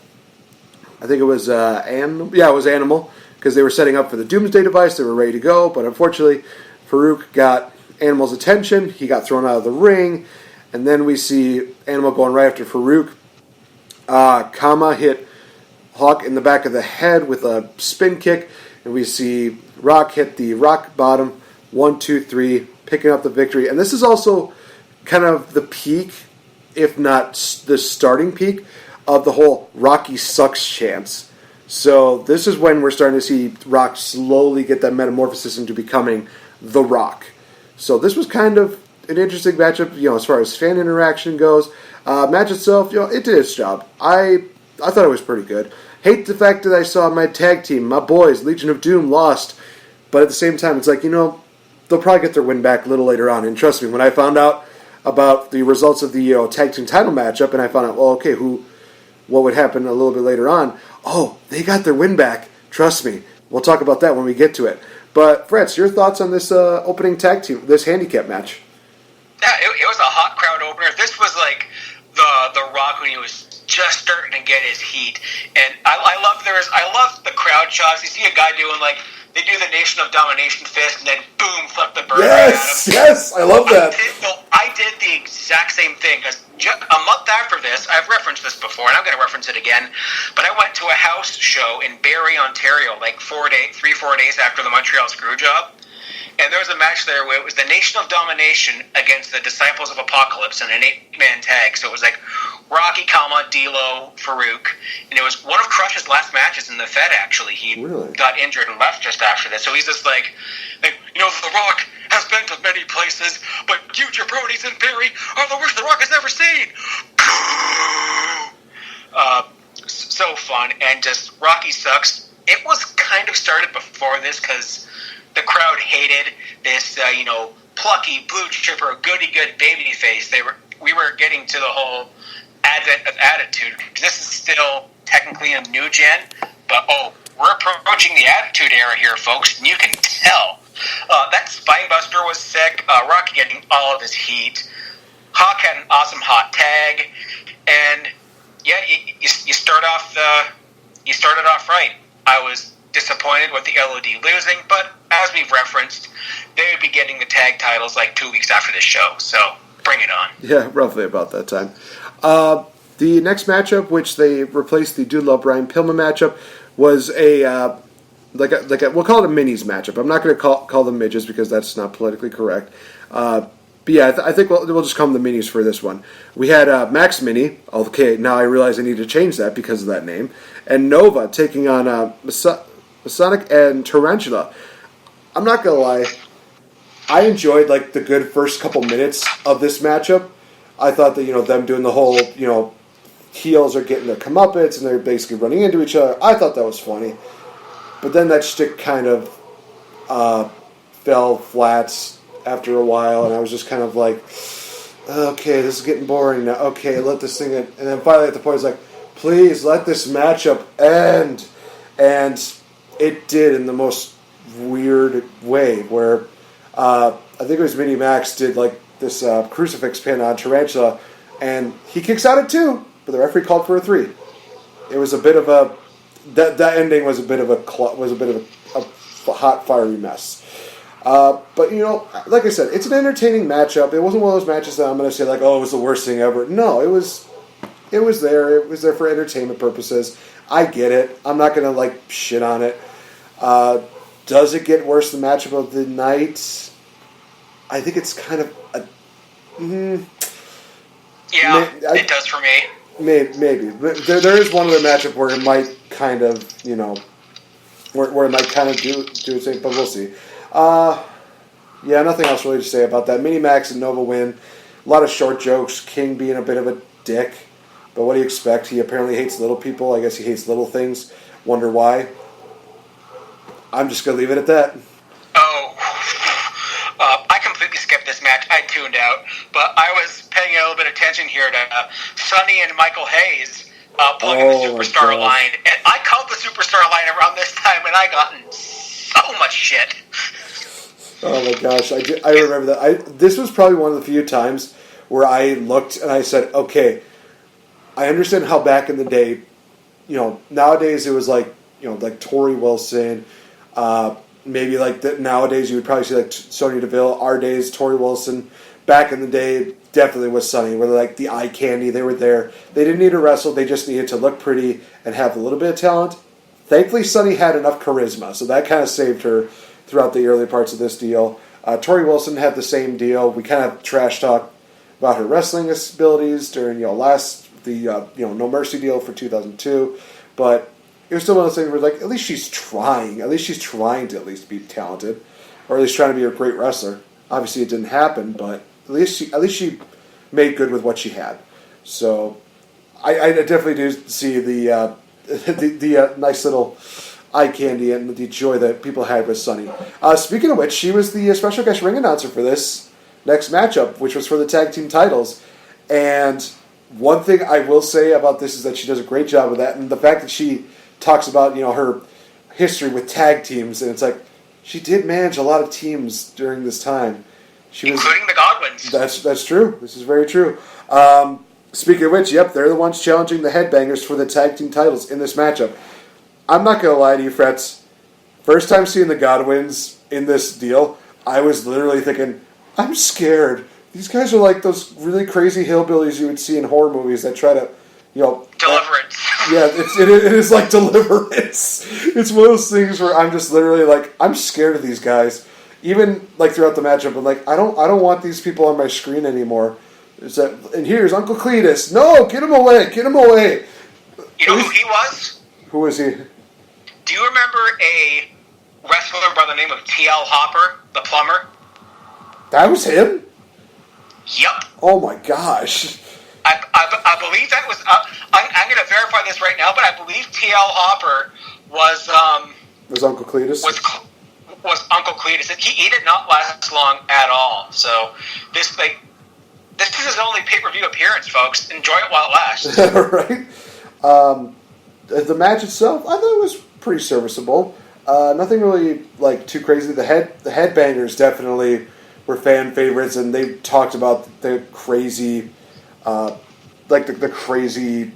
J: think it was Animal. Yeah, it was Animal, because they were setting up for the Doomsday device. They were ready to go, but unfortunately, Farouk got Animal's attention. He got thrown out of the ring, and then we see Animal going right after Farouk. Kama hit Hawk in the back of the head with a spin kick, and we see Rock hit the rock bottom. 1, 2, 3, picking up the victory. And this is also kind of the peak, if not the starting peak, of the whole Rocky sucks chance. So this is when we're starting to see Rock slowly get that metamorphosis into becoming The Rock. So this was kind of an interesting matchup, as far as fan interaction goes. Match itself, it did its job. I thought it was pretty good. hate the fact that I saw my tag team, my boys, Legion of Doom, lost. But at the same time, it's like, they'll probably get their win back a little later on. And trust me, when I found out about the results of the tag team title matchup, and I found out, what would happen a little bit later on, they got their win back. Trust me. We'll talk about that when we get to it. But, Fretz, your thoughts on this opening tag team, this handicap match?
K: Yeah, it was a hot crowd opener. This was like the Rock when he was just starting to get his heat. And I love the crowd shots. You see a guy doing they do the Nation of Domination fist, and then boom, flip the bird right at him.
J: Yes, I love that.
K: I did the exact same thing, because a month after this, I've referenced this before, and I'm going to reference it again, but I went to a house show in Barrie, Ontario, 4 days after the Montreal Screwjob, and there was a match there where it was the Nation of Domination against the Disciples of Apocalypse in an 8-man tag, so it was Rocky, D'Lo, Farouk, and it was one of Crush's last matches in the Fed, actually. He got injured and left just after this, so he's just The Rock has been to many places, but you jabronis in Barrie are the worst The Rock has ever seen! So fun, and just Rocky sucks. It was kind of started before this, because the crowd hated this, plucky, blue chipper, goody-good baby face. We were getting to the whole advent of Attitude. This is still technically a new gen, but we're approaching the Attitude era here, folks, and you can tell. That Spinebuster was sick. Rocky getting all of his heat. Hawk had an awesome hot tag, and you started off right. I was disappointed with the LOD losing, but as we've referenced, they would be getting the tag titles 2 weeks after this show, so bring it on.
J: Yeah, roughly about that time. The next matchup, which they replaced the Dude Love Brian Pillman matchup, was a we'll call it a minis matchup. I'm not going to call them midgets because that's not politically correct. But yeah, I think we'll just call them the minis for this one. We had Max Mini. Okay, now I realize I need to change that because of that name. And Nova taking on Masonic and Tarantula. I'm not going to lie. I enjoyed the good first couple minutes of this matchup. I thought that, them doing the whole, heels are getting their comeuppance and they're basically running into each other. I thought that was funny. But then that shtick kind of fell flats after a while, and I was just kind of okay, this is getting boring now. Okay, let this thing end. And then finally at the point, it's please let this matchup end. And it did in the most weird way, where I think it was Mini Max did this crucifix pin on Tarantula, and he kicks out at 2, but the referee called for a 3. It was a bit of a that ending was a bit of a hot fiery mess. But like I said, it's an entertaining matchup. It wasn't one of those matches that I'm going to say it was the worst thing ever. No, it was there. It was there for entertainment purposes. I get it. I'm not going to shit on it. Does it get worse than matchup of the night? I think it's kind of
K: it does for me.
J: Maybe. There is one other matchup where it might kind of, where it might kind of do its thing, but we'll see. Nothing else really to say about that. Mini Max and Nova win. A lot of short jokes. King being a bit of a dick. But what do you expect? He apparently hates little people. I guess he hates little things. Wonder why. I'm just going to leave it at that.
K: I completely skipped this match. I tuned out. But I was paying a little bit of attention here to Sonny and Michael Hayes plugging the Superstar line. And I called the Superstar line around this time, and I got in so much shit.
J: Oh my gosh, I remember that. This was probably one of the few times where I looked and I said, okay, I understand how back in the day, nowadays it was like Tori Wilson, maybe nowadays you would probably see Sonya Deville. Our days, Tori Wilson. Back in the day, definitely was Sonny. Where the eye candy, they were there. They didn't need to wrestle. They just needed to look pretty and have a little bit of talent. Thankfully, Sonny had enough charisma, so that kind of saved her throughout the early parts of this deal. Tori Wilson had the same deal. We kind of trash talked about her wrestling abilities during No Mercy deal for 2002, but it was still one of those things where at least she's trying. At least she's trying to at least be talented, or at least trying to be a great wrestler. Obviously, it didn't happen, but at least she made good with what she had. So I definitely do see the the nice little eye candy and the joy that people had with Sunny. Speaking of which, she was the special guest ring announcer for this next matchup, which was for the tag team titles. And one thing I will say about this is that she does a great job with that, and the fact that she talks about her history with tag teams, and it's like she did manage a lot of teams during this time.
K: Including the Godwins.
J: That's true. This is very true. Speaking of which, yep, they're the ones challenging the Headbangers for the tag team titles in this matchup. I'm not going to lie to you, Fretz. First time seeing the Godwins in this deal, I was literally thinking, I'm scared. These guys are like those really crazy hillbillies you would see in horror movies that try to,
K: Deliverance.
J: Yeah, it is like Deliverance. It's one of those things where I'm just literally like, I'm scared of these guys. Even like throughout the matchup, I'm like, I don't want these people on my screen anymore. And here's Uncle Cletus. No, get him away. Get him away.
K: You know who he was?
J: Who was he?
K: Do you remember a wrestler by the name of T.L. Hopper, the plumber?
J: That was him?
K: Yep.
J: Oh my gosh.
K: I believe that was... I'm going to verify this right now, but I believe T.L. Hopper was...
J: Was Uncle Cletus?
K: Was Uncle Cletus. He did not last long at all. So this is his only pay-per-view appearance, folks. Enjoy it while it lasts.
J: Right? The match itself, I thought it was pretty serviceable. Nothing really like too crazy. The Headbangers definitely were fan favorites, and they talked about the crazy, the crazy,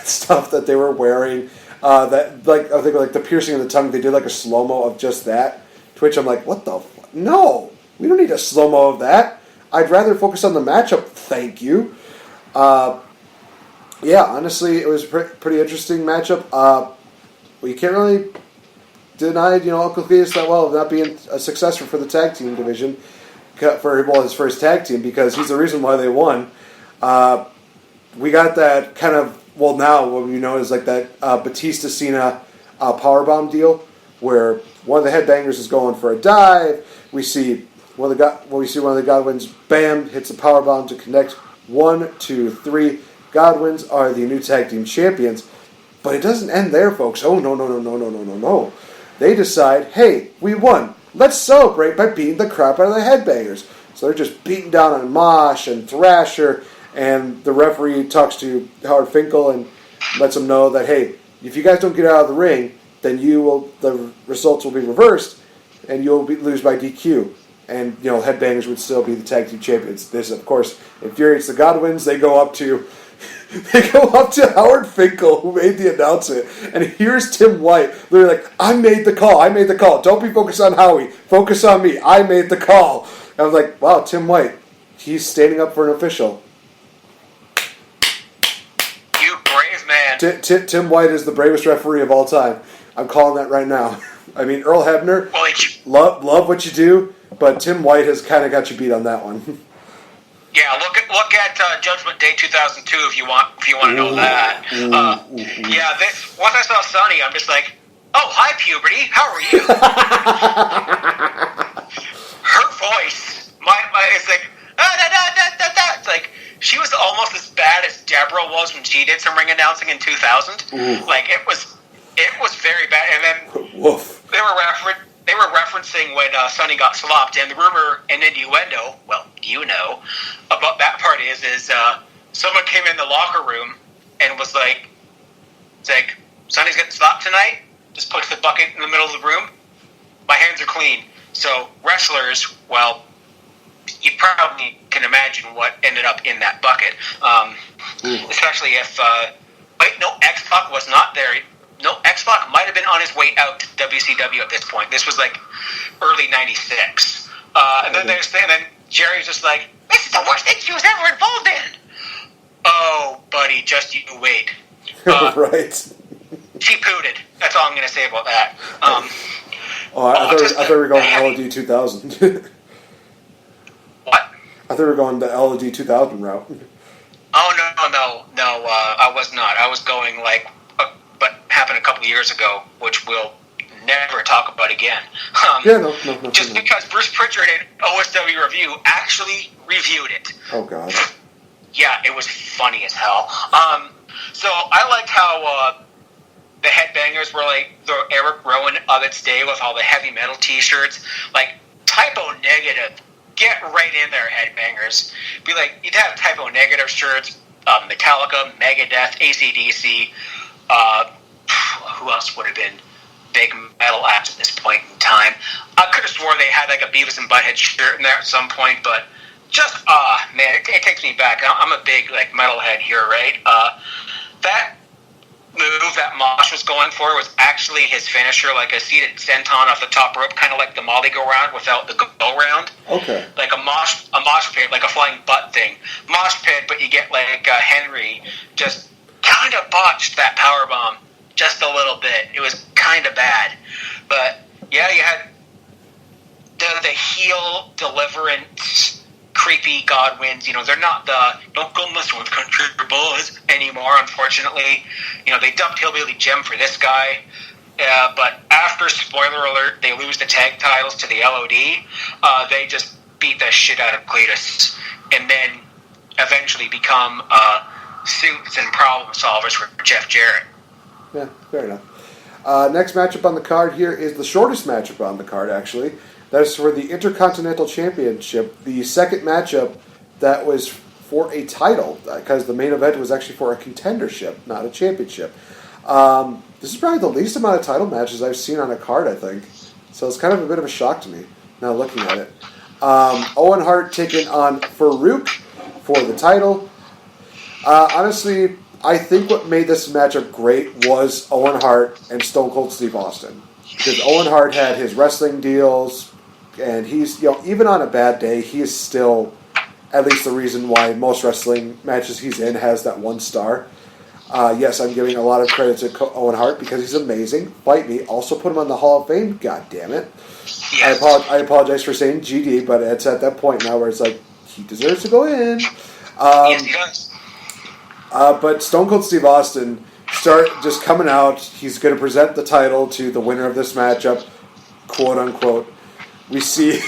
J: stuff that they were wearing. That I think like the piercing of the tongue, they did like a slow mo of just that. To which I'm like, what the? No, we don't need a slow mo of that. I'd rather focus on the matchup. Thank you. Yeah, honestly, it was a pretty interesting matchup. We can't really deny, Uncle Cletus that well of not being a successor for the tag team division for his first tag team, because he's the reason why they won. We got that kind of now what we know is like that Batista Cena powerbomb deal where one of the Headbangers is going for a dive. We see one of the Godwins, bam, hits a powerbomb to connect. 1, 2, 3. Godwins are the new tag team champions. But it doesn't end there, folks. Oh, no. They decide, hey, we won. Let's celebrate by beating the crap out of the Headbangers. So they're just beating down on Mosh and Thrasher, and the referee talks to Howard Finkel and lets him know that, hey, if you guys don't get out of the ring, then the results will be reversed, and you'll lose by DQ. And, Headbangers would still be the tag team champions. This, of course, infuriates the Godwins. They go up to Howard Finkel, who made the announcement, and here's Tim White. They're like, I made the call. Don't be focused on Howie. Focus on me. I made the call. And I was like, wow, Tim White, he's standing up for an official.
K: You brave man.
J: Tim White is the bravest referee of all time. I'm calling that right now. I mean, Earl Hebner, love what you do, but Tim White has kind of got you beat on that one.
K: Yeah, look at Judgment Day 2002 if you want to know that. Yeah, once I saw Sunny, I'm just like, oh, hi puberty, how are you? Her voice, it's like, it's like she was almost as bad as Deborah was when she did some ring announcing in 2000. Ooh. Like it was very bad. And then
J: woof.
K: They were referencing when Sunny got slopped, and the rumor and innuendo, well, about that part is someone came in the locker room and was like, Sunny's getting slopped tonight? Just puts the bucket in the middle of the room. My hands are clean. So wrestlers, well, you probably can imagine what ended up in that bucket. Especially if, X-Pac was not there. No, X-Pac might have been on his way out to WCW at this point. This was like early '96, and then Jerry's just like, "This is the worst thing she was ever involved in." Oh, buddy, just you wait.
J: Right.
K: She pooted. That's all I'm going to say about that.
J: I thought we were going LOD 2000.
K: What?
J: I thought we were going the LOD 2000 route.
K: Oh no! I was not. I was going but happened a couple of years ago, which we'll never talk about again.
J: No.
K: Just because Bruce Pritchard in OSW Review actually reviewed it.
J: Oh, God.
K: Yeah, it was funny as hell. So I liked how the headbangers were like the Eric Rowan of its day with all the heavy metal T-shirts. Like, typo negative. Get right in there, headbangers. Be like, you'd have typo negative shirts, Metallica, Megadeth, AC/DC. Who else would have been big metal acts at this point in time? I could have swore they had like a Beavis and Butthead shirt in there at some point, but just, man, it takes me back. I'm a big, like, metalhead here, right? That move that Mosh was going for was actually his finisher, like a seated senton off the top rope, kind of like the Molly go round without the go round.
J: Okay.
K: Like a mosh pit, like a flying butt thing. Mosh pit, but you get like Henry just kind of botched that power bomb just a little bit. It was kind of bad, but yeah, you had the heel deliverance. Creepy Godwins, they're not the don't go messing with country boys anymore, unfortunately. They dumped Hillbilly Jim for this guy, but after, spoiler alert, they lose the tag titles to the LOD, they just beat the shit out of Cletus, and then eventually become suits and problem solvers for Jeff Jarrett.
J: Yeah, fair enough. Next matchup on the card here is the shortest matchup on the card, actually. That is for the Intercontinental Championship, the second matchup that was for a title, because the main event was actually for a contendership, not a championship. This is probably the least amount of title matches I've seen on a card, I think. So it's kind of a bit of a shock to me, now looking at it. Owen Hart taking on Farouk for the title. Honestly, I think what made this matchup great was Owen Hart and Stone Cold Steve Austin. Because Owen Hart had his wrestling deals, and he's, even on a bad day, he is still at least the reason why most wrestling matches he's in has that 1 star. Yes, I'm giving a lot of credit to Owen Hart because he's amazing. Fight me. Also put him on the Hall of Fame. God damn it.
K: Yes.
J: I apologize for saying GD, but it's at that point now where it's like, he deserves to go in.
K: Yes, he does.
J: But Stone Cold Steve Austin just coming out. He's going to present the title to the winner of this matchup, quote unquote. We see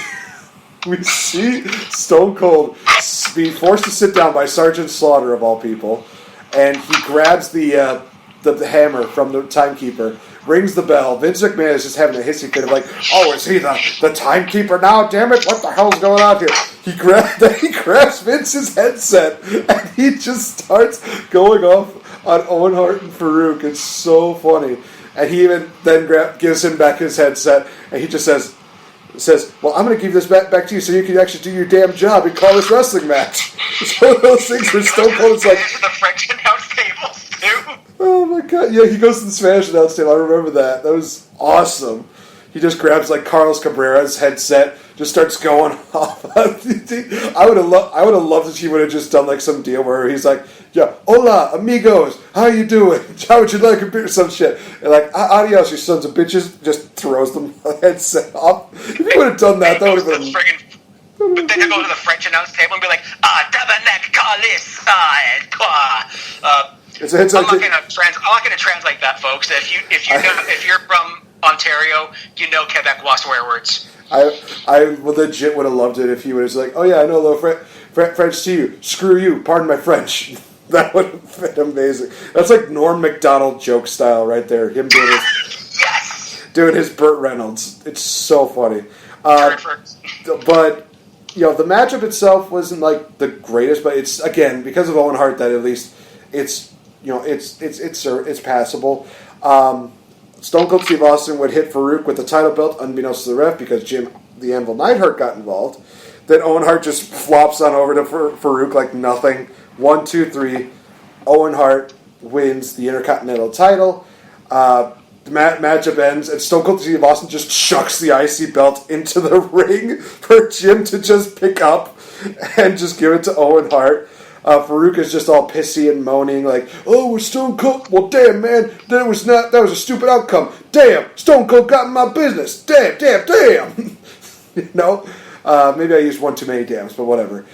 J: Stone Cold be forced to sit down by Sergeant Slaughter of all people, and he grabs the hammer from the timekeeper, rings the bell. Vince McMahon is just having a hissy fit of like, oh, is he the timekeeper now? Damn it! What the hell's going on here? He grabs Vince's headset and he just starts going off on Owen Hart and Farouk. It's so funny. And he even then gives him back his headset, and he just says, well, I'm going to give this back to you so you can actually do your damn job and call this wrestling match. It's one of those things where Stone Cold is like...
K: the French announce tables, too.
J: Oh, my God. Yeah, he goes to the Spanish announce table. I remember that. That was awesome. He just grabs, like, Carlos Cabrera's headset, just starts going off. I would have loved if he would have just done, like, some deal where he's like, yeah, hola, amigos, how you doing? How would you like a beer? Some shit. And like, adios, you sons of bitches. Just throws them the headset off. If he would have done that, that would have been...
K: But then he'll go to the French announce table and be like, tabarnak, Carlis, I'm not going to translate that, folks. If you're from Ontario, you know Quebecois swear words.
J: I legit would have loved it if he would have like, oh yeah, I know a little French to you. Screw you. Pardon my French. That would have been amazing. That's like Norm Macdonald joke style right there. Him doing his,
K: yes,
J: doing his Burt Reynolds. It's so funny. But the matchup itself wasn't like the greatest, but it's again because of Owen Hart that at least it's passable. Stone Cold Steve Austin would hit Farouk with the title belt unbeknownst to the ref because Jim the Anvil Neidhart got involved. Then Owen Hart just flops on over to Farouk like nothing. 1, 2, 3. Owen Hart wins the Intercontinental title. The matchup ends, and Stone Cold Steve Austin just chucks the IC belt into the ring for Jim to just pick up and just give it to Owen Hart. Farouk is just all pissy and moaning, like, "Oh, we're Stone Cold. Well, damn, man, that was a stupid outcome. Damn, Stone Cold got in my business. Damn." Maybe I used one too many dams, but whatever.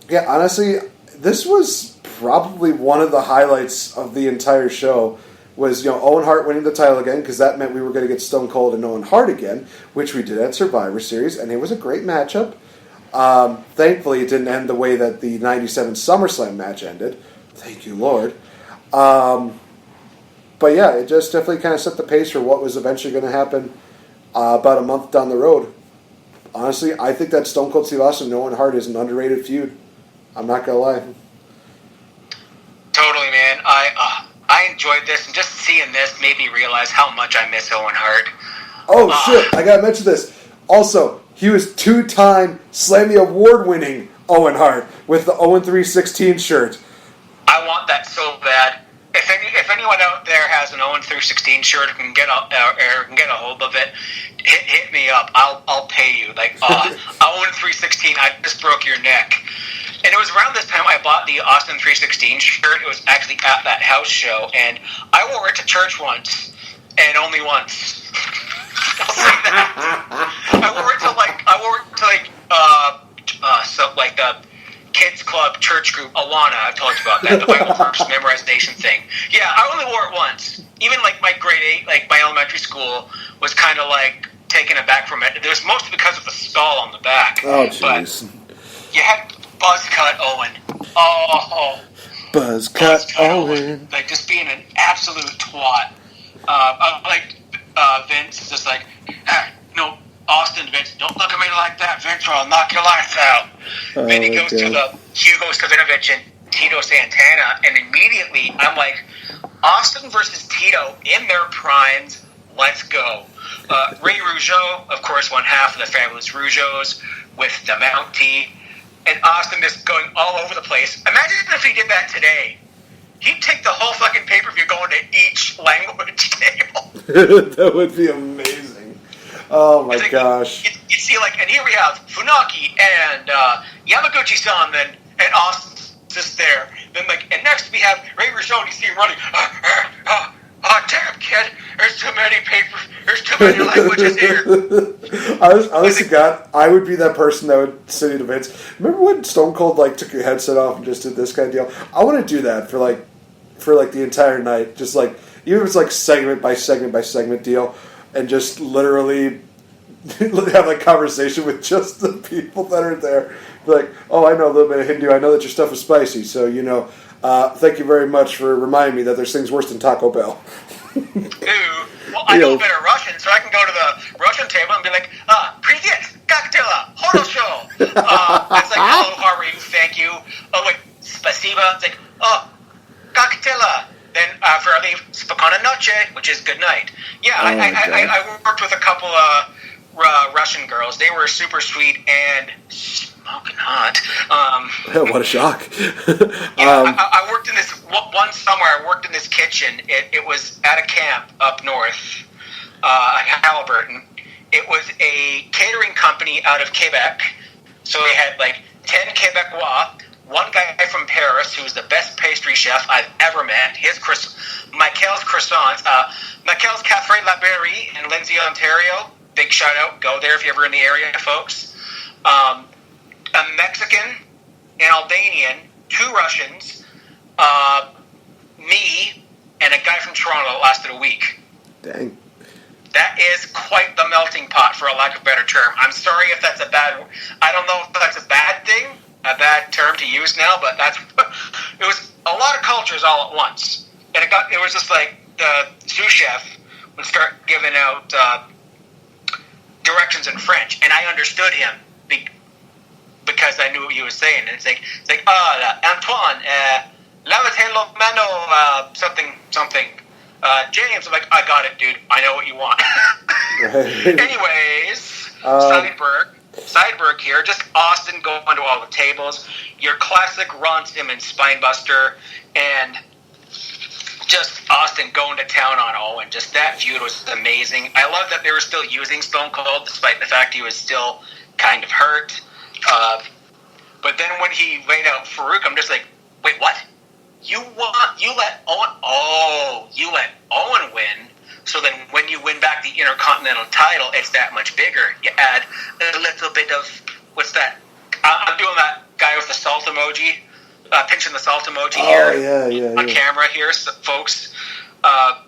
J: Yeah, honestly, this was probably one of the highlights of the entire show. Was Owen Hart winning the title again, because that meant we were going to get Stone Cold and Owen Hart again, which we did at Survivor Series, and it was a great matchup. Thankfully, it didn't end the way that the '97 SummerSlam match ended, Thank you, Lord. But yeah, it just definitely kind of set the pace for what was eventually going to happen about a month down the road. Honestly, I think that Stone Cold Steve Austin and Owen Hart is an underrated feud. I'm not going to lie.
K: Totally, man. I enjoyed this, and just seeing this made me realize how much I miss Owen Hart.
J: Oh, shit. I got to mention this. Also, he was 2-time Slammy Award-winning Owen Hart with the Owen 316 shirt.
K: I want that so bad. If anyone out there has an Owen 316 shirt or can get a hold of it, hit me up. I'll pay you. Like Owen 316, I just broke your neck. And it was around this time I bought the Austin 316 shirt. It was actually at that house show, and I wore it to church once, and only once. I'll say that. I wore it to the kids club church group Alana. I've told you about that, the Bible verse memorization thing. Yeah, I only wore it once. Even like my grade 8, like my elementary school was kind of like taken aback from it. It was mostly because of the skull on the back.
J: Oh, jeez.
K: You had Buzzcut Owen. Oh,
J: Buzzcut Owen.
K: Like just being an absolute twat. Vince is just like, hey, no, Austin, Vince, don't look at me like that, Vince, or I'll knock your life out. Then he goes to the Hugo Savinovich and Tito Santana, and immediately I'm like, Austin versus Tito in their primes, let's go. Ray Rougeau, of course, one half of the Fabulous Rougeaus with the Mountie, and Austin just going all over the place. Imagine if he did that today. He'd take the whole fucking pay-per-view going to each language table.
J: That would be amazing. Oh my gosh.
K: You see, like, and here we have Funaki and Yamaguchi-san, and Austin's just there. Then, like, and next we have Ray Rougeau, and you see him running. Damn, kid, there's too many languages here.
J: Honest to God, I would be that person that would sit in Vince. Remember when Stone Cold like took your headset off and just did this kind of deal? I want to do that for the entire night. Just like, even if it's like segment by segment by segment deal, and just literally have a conversation with just the people that are there. Like, oh, I know a little bit of Hindu. I know that your stuff is spicy, so thank you very much for reminding me that there's things worse than Taco Bell.
K: Well, I know a bit of Russian, so I can go to the Russian table and be like, Привет, как дела? Хорошо. It's like, hello, how are you? Thank you. Oh, wait, спасибо. It's like, как дела? Then after I leave, spokojna noche, which is good night. Yeah, I worked with a couple Russian girls. They were super sweet and smoking hot.
J: What a shock.
K: I worked in this one summer. I worked in this kitchen. It was at a camp up north, Halliburton. It was a catering company out of Quebec. So they had like 10 Quebecois, one guy from Paris who's the best pastry chef I've ever met. Michael's croissants. Michael's Cafe La Berry in Lindsay, Ontario. Big shout out. Go there if you're ever in the area, folks. A Mexican, an Albanian, 2 Russians, me, and a guy from Toronto that lasted a week.
J: Dang.
K: That is quite the melting pot, for a lack of a better term. I'm sorry if that's I don't know if that's a bad thing, a bad term to use now, but it was a lot of cultures all at once. And it was just like the sous chef would start giving out directions in French, and I understood him because I knew what he was saying. And it's like Antoine, lavate lo mano, something. James, I'm like, I got it, dude. I know what you want.
J: Right.
K: Anyways, Sideberg here, just Austin going to all the tables. Your classic Ron Simmons spinebuster, and just Austin going to town on Owen. Just that feud was amazing. I love that they were still using Stone Cold despite the fact he was still kind of hurt. But then when he laid out Farouk, I'm just like, wait, what? You let Owen win. So then when you win back the Intercontinental title, it's that much bigger. You add a little bit of, what's that? I'm doing that guy with the salt emoji. Pinching the salt emoji here on camera here, so, folks. I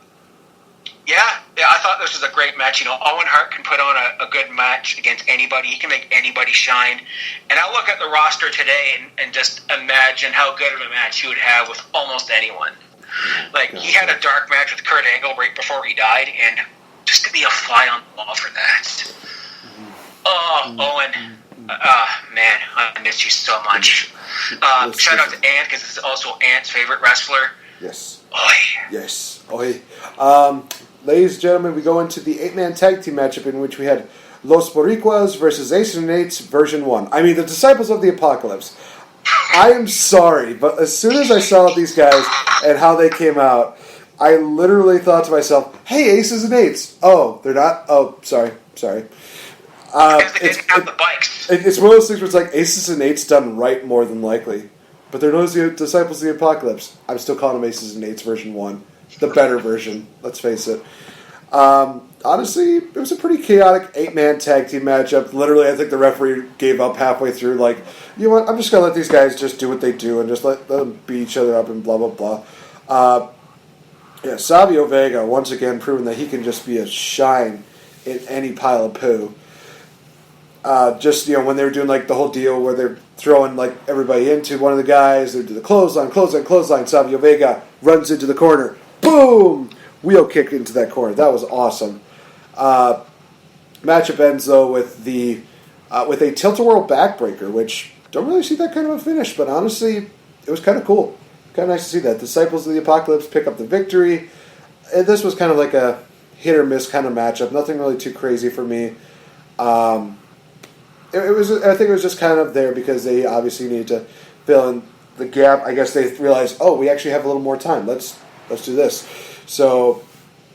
K: thought this was a great match. Owen Hart can put on a good match against anybody. He can make anybody shine. And I look at the roster today and just imagine how good of a match he would have with almost anyone. Like, he had a dark match with Kurt Angle right before he died, and just to be a fly on the wall for that. Oh, Owen. Man, I miss you so much. Shout out to Ant, because this is also Ant's favorite wrestler.
J: Yes.
K: Oi.
J: Yes. Oi. Ladies and gentlemen, we go into the 8-man tag team matchup in which we had Los Boricuas versus Ace and Nate's version 1. I mean, the Disciples of the Apocalypse. I am sorry, but as soon as I saw these guys and how they came out, I literally thought to myself, hey, Aces and Eights. Oh, they're not? Oh, sorry.
K: Because they didn't have the bikes.
J: It's one of those things where it's like Aces and Eights done right more than likely. But they're known as the Disciples of the Apocalypse. I'm still calling them Aces and Eights version 1. The better version, let's face it. Honestly, it was a pretty chaotic 8-man tag team matchup. Literally, I think the referee gave up halfway through, like, you know what, I'm just going to let these guys just do what they do and just let them beat each other up and blah, blah, blah. Savio Vega, once again, proving that he can just be a shine in any pile of poo. When they were doing, like, the whole deal where they're throwing, like, everybody into one of the guys, they do the clothesline, Savio Vega runs into the corner. Boom! Wheel kick into that corner. That was awesome. Matchup ends, though, with a tilt-a-whirl backbreaker, which don't really see that kind of a finish, but honestly, it was kind of cool. Kind of nice to see that. Disciples of the Apocalypse pick up the victory. And this was kind of like a hit-or-miss kind of matchup. Nothing really too crazy for me. I think it was just kind of there because they obviously needed to fill in the gap. I guess they realized, we actually have a little more time. Let's do this. So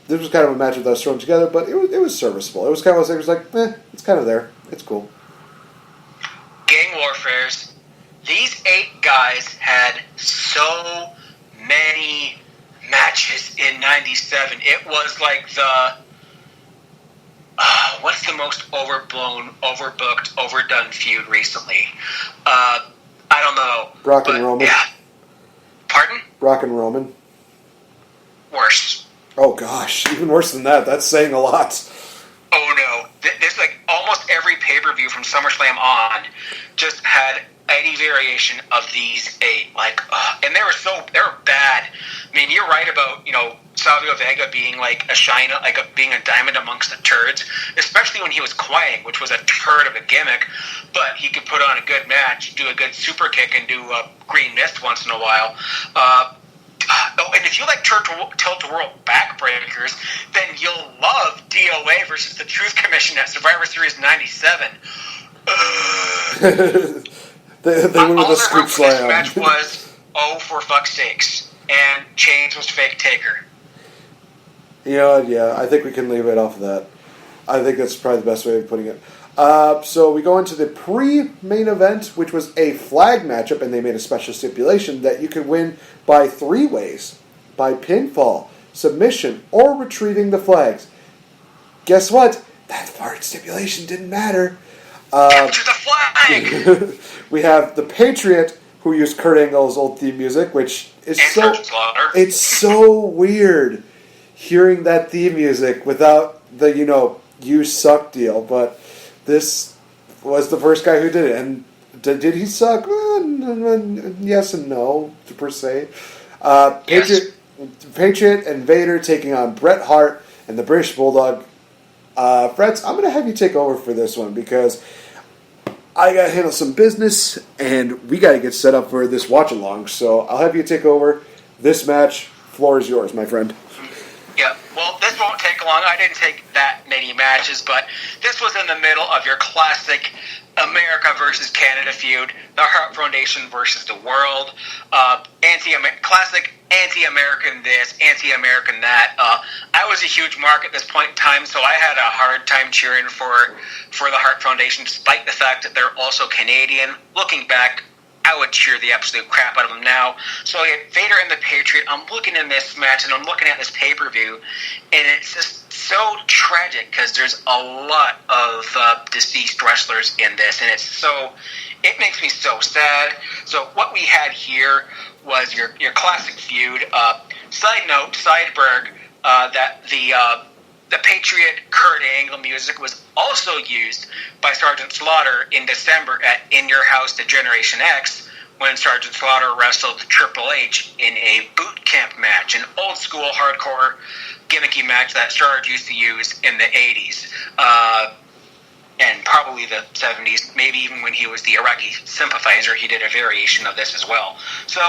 J: this was kind of a matchup that was thrown together, but it was serviceable. It was kind of it was like, it's kind of there. It's cool.
K: Gang Warfares. These 8 guys had so many matches in 97. It was like what's the most overblown, overbooked, overdone feud recently? I don't know.
J: Brock and Roman.
K: Yeah. Pardon?
J: Brock and Roman.
K: Worse.
J: Oh gosh, even worse than that. That's saying a lot.
K: Oh no. There's like almost every pay-per-view from SummerSlam on just had any variation of these 8. And they were bad. I mean, you're right about, Savio Vega being like a shine, being a diamond amongst the turds, especially when he was quieting, which was a turd of a gimmick, but he could put on a good match, do a good super kick, and do a green mist once in a while. And if you like tilt-a-whirl backbreakers, then you'll love DOA versus the Truth Commission at Survivor Series 97.
J: they went with a scoop slam.
K: This match was, for fuck's sakes. And Chains was fake Taker.
J: Yeah, I think we can leave it off of that. I think that's probably the best way of putting it. So we go into the pre-main event, which was a flag matchup, and they made a special stipulation that you could win by 3 ways. By pinfall, submission, or retrieving the flags. Guess what? That part stipulation didn't matter.
K: Capture the flag!
J: We have the Patriot, who used Kurt Angle's old theme music, which is it's so weird hearing that theme music without the, you suck deal, but this was the first guy who did it, and did he suck? Yes and no, per se. Patriot and Vader taking on Bret Hart and the British Bulldog. Fretz, I'm going to have you take over for this one, because I got to handle some business, and we got to get set up for this watch-along, so I'll have you take over this match. Floor is yours, my friend.
K: Yeah, well, this won't take long. I didn't take that many matches, but this was in the middle of your classic America versus Canada feud, the Hart Foundation versus the world, classic anti-American this, anti-American that. I was a huge mark at this point in time, so I had a hard time cheering for the Hart Foundation, despite the fact that they're also Canadian. Looking back, I would cheer the absolute crap out of them now. So I had Vader and the Patriot. I'm looking in this match, and I'm looking at this pay-per-view, and it's just so tragic because there's a lot of deceased wrestlers in this, and it makes me so sad. So what we had here was your classic feud. Side note, Sideberg, that the the Patriot Kurt Angle music was also used by Sergeant Slaughter in December at In Your House to Generation X, when Sergeant Slaughter wrestled Triple H in a boot camp match, an old school hardcore gimmicky match that Sarge used to use in the 80s. And probably the 70s, maybe even when he was the Iraqi sympathizer, he did a variation of this as well. So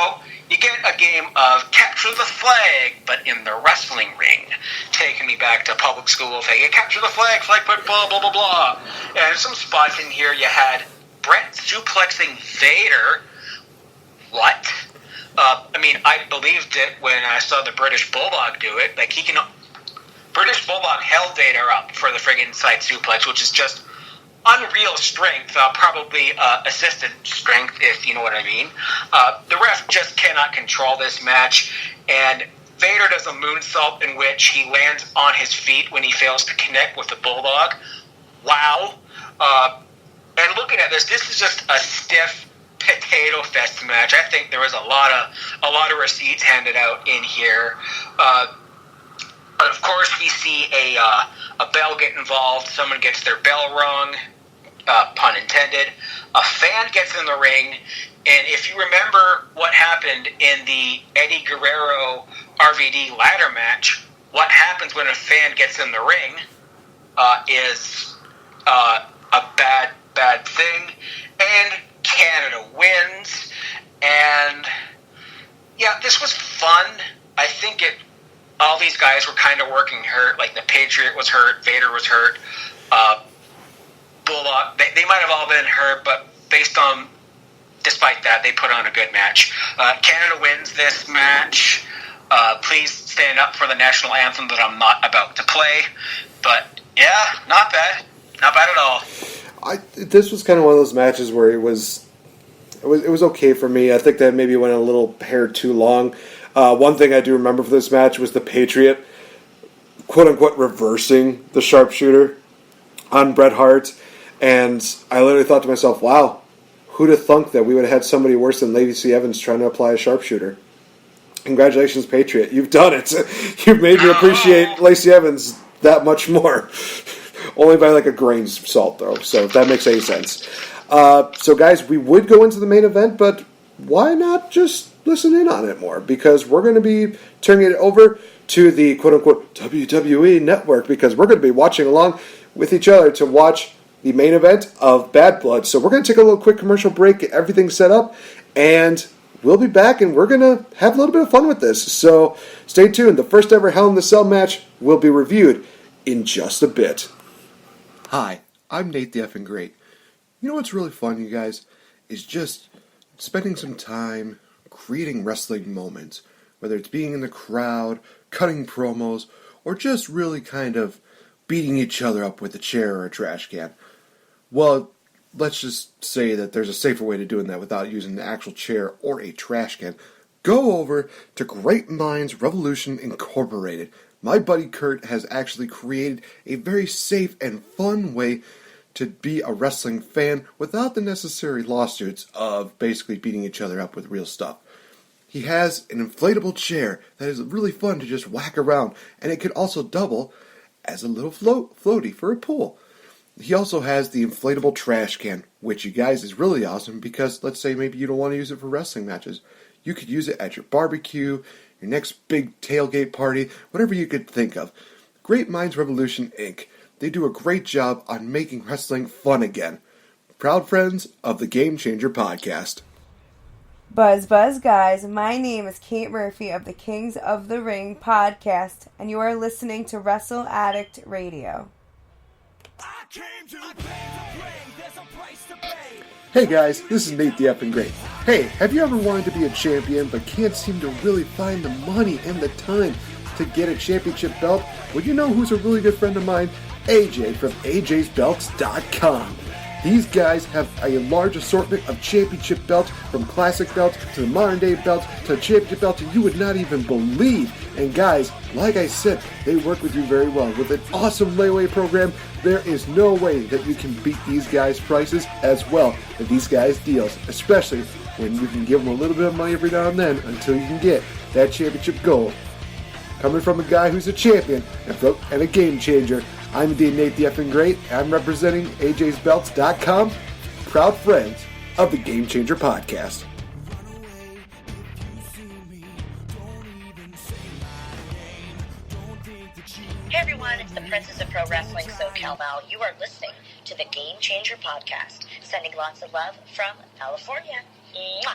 K: you get a game of capture the flag, but in the wrestling ring, taking me back to public school, saying, capture the flag, put blah, blah, blah, blah. And some spots in here you had Brett suplexing Vader. What? I mean, I believed it when I saw the British Bulldog do it. Like, British Bulldog held Vader up for the friggin' side suplex, which is just unreal strength, probably assisted strength, if you know what I mean. The ref just cannot control this match, and Vader does a moonsault in which he lands on his feet when he fails to connect with the Bulldog. Wow. And looking at this is just a stiff potato fest match. I think there was a lot of receipts handed out in here. But of course, we see a bell get involved. Someone gets their bell rung, pun intended. A fan gets in the ring, and if you remember what happened in the Eddie Guerrero RVD ladder match, what happens when a fan gets in the ring is a bad thing. And Canada wins, and yeah, this was fun. I think all these guys were kind of working hurt. Like the Patriot was hurt, Vader was hurt, Bulldog. They might have all been hurt, but despite that, they put on a good match. Canada wins this match. Please stand up for the national anthem that I'm not about to play. But yeah, not bad at all.
J: This was kind of one of those matches where it was okay for me. I think that maybe went a little hair too long. One thing I do remember for this match was the Patriot, quote unquote, reversing the sharpshooter on Bret Hart, and I literally thought to myself, "Wow, who'd have thunk that we would have had somebody worse than Lacey Evans trying to apply a sharpshooter?" Congratulations, Patriot! You've done it. You've made me appreciate Lacey Evans that much more. Only by like a grain's salt, though, so if that makes any sense. So, guys, we would go into the main event, but why not just listen in on it more? Because we're going to be turning it over to the quote-unquote WWE Network, because we're going to be watching along with each other to watch the main event of Bad Blood. So we're going to take a little quick commercial break, get everything set up, and we'll be back, and we're going to have a little bit of fun with this. So stay tuned. The first ever Hell in the Cell match will be reviewed in just a bit. Hi, I'm NateFNGreat. You know what's really fun, you guys, is just spending some time creating wrestling moments, whether it's being in the crowd, cutting promos, or just really kind of beating each other up with a chair or a trash can. Well, let's just say that there's a safer way to doing that without using an actual chair or a trash can. Go over to Great Minds Revolution Incorporated. My buddy Kurt has actually created a very safe and fun way to be a wrestling fan without the necessary lawsuits of basically beating each other up with real stuff. He has an inflatable chair that is really fun to just whack around, and it could also double as a little floaty for a pool. He also has the inflatable trash can, which, you guys, is really awesome because let's say maybe you don't want to use it for wrestling matches. You could use it at your barbecue, your next big tailgate party, whatever you could think of. Great Minds Revolution, Inc. They do a great job on making wrestling fun again. Proud friends of the Game Changer podcast.
G: Buzz, guys. My name is Kate Murphy of the Kings of the Ring podcast, and you are listening to Wrestle Addict Radio.
J: Hey guys, this is NateFNGreat. Hey, have you ever wanted to be a champion but can't seem to really find the money and the time to get a championship belt? Well, you know who's a really good friend of mine? AJ from AJsBelts.com. These guys have a large assortment of championship belts, from classic belts to the modern day belts to championship belts you would not even believe. And guys, like I said, they work with you very well. With an awesome layaway program, there is no way that you can beat these guys' prices as well as these guys' deals, especially when you can give them a little bit of money every now and then until you can get that championship gold. coming from a guy who's a champion and a game changer. I'm indeed NateFNGreat. I'm representing AJ'sBelts.com, proud friends of the Game Changer podcast.
H: Hey everyone, it's the Princess of Pro Wrestling, SoCal Val. You are listening to the Game Changer podcast. Sending lots of love from California. Mwah.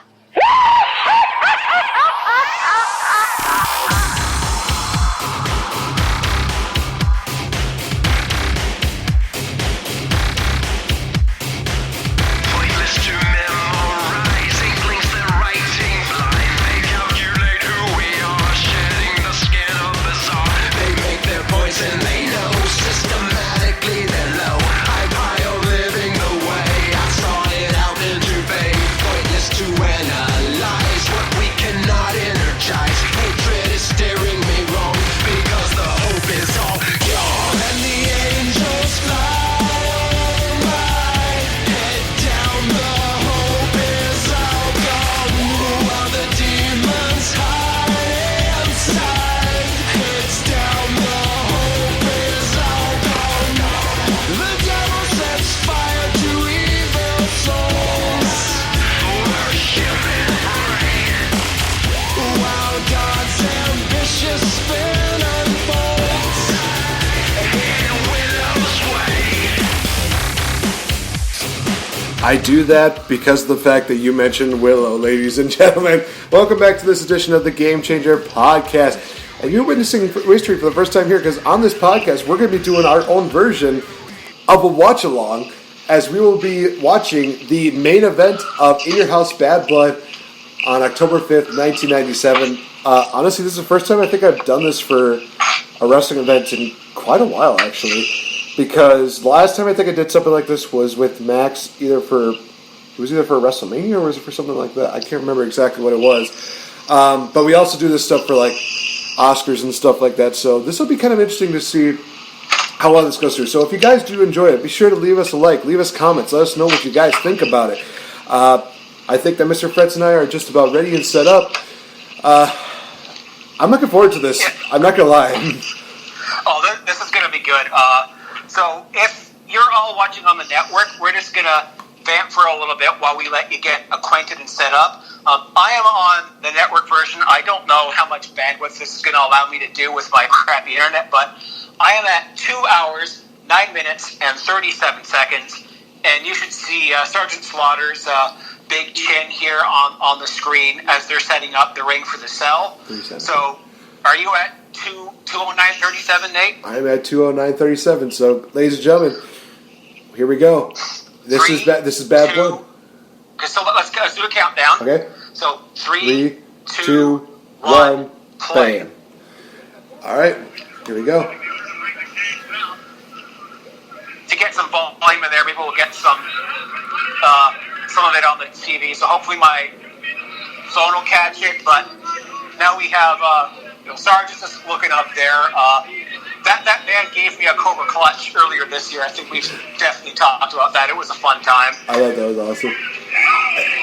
M: And they know systematically they're low. High living the way I started out into fame. Pointless to analyze what we cannot energize. Hatred is steering me wrong because the hope is all gone. And the angels fly over my head down. The hope is all gone. Who are the demons hiding inside? Heads down. The devil sets fire to evil souls for human brain, while God's ambitious spin unfolds in Willow's way.
J: I do that because of the fact that you mentioned Willow, ladies and gentlemen. Welcome back to this edition of the Game Changer podcast. And you're witnessing history for the first time here because on this podcast, we're going to be doing our own version of a watch-along as we will be watching the main event of In Your House Bad Blood on October 5th, 1997. Honestly, this is the first time I think I've done this for a wrestling event in quite a while, actually, because the last time I think I did something like this was with Max, either for WrestleMania or was it for something like that? I can't remember exactly what it was. But we also do this stuff for like Oscars and stuff like that, so this will be kind of interesting to see how well this goes through. So if you guys do enjoy it, be sure to leave us a like, leave us comments, let us know what you guys think about it. I think that Mr. Fretz and I are just about ready and set up. I'm looking forward to this. I'm not going to lie.
K: Oh, this is going to be good. So if you're all watching on the network, we're just going to vamp for a little bit while we let you get acquainted and set up. I am on the network version. I don't know how much bandwidth this is going to allow me to do with my crappy internet, but I am at 2 hours, 9 minutes, and 37 seconds, and you should see Sergeant Slaughter's big chin here on the screen as they're setting up the ring for the cell. So, are you at 209.37, Nate?
J: I'm at 209.37, so, ladies and gentlemen, here we go. This is Bad Blood.
K: So let's do a countdown.
J: Okay.
K: So 3,
J: 2, 1, play. All right, here we go.
K: To get some volume in there, maybe we'll get some of it on the TV. So hopefully my phone will catch it. But now we have Sarge's just looking up there. That man gave me a Cobra Clutch earlier this year. I think we've definitely talked about that. It was a fun time.
J: I thought that was awesome.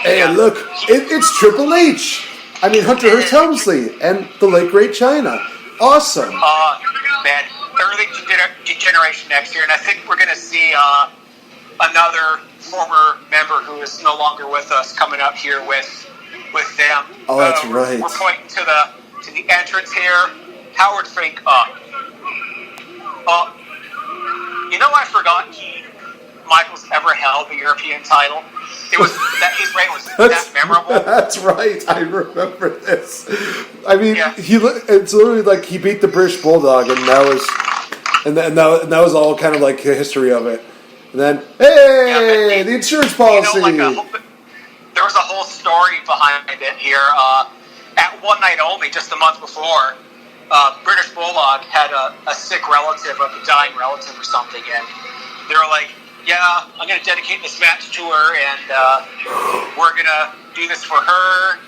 J: Hey, yeah. Look, it's Triple H. I mean, Hunter Hearst Helmsley and the late great China. Awesome.
K: Man, early degeneration next year, and I think we're going to see another former member who is no longer with us coming up here with them.
J: Oh, that's right.
K: We're pointing to the entrance here. Howard Fink up. You know, I forgot Michaels ever held the European title. It was that his reign was that memorable.
J: That's right. I remember this. I mean, it's literally like he beat the British Bulldog, and that was all kind of like the history of it. And then, the insurance policy.
K: You know, there was a whole story behind it here. At One Night Only, just a month before, British Bulldog had a sick relative, like a dying relative or something, and they were like, yeah, I'm going to dedicate this match to her, and we're going to do this for her.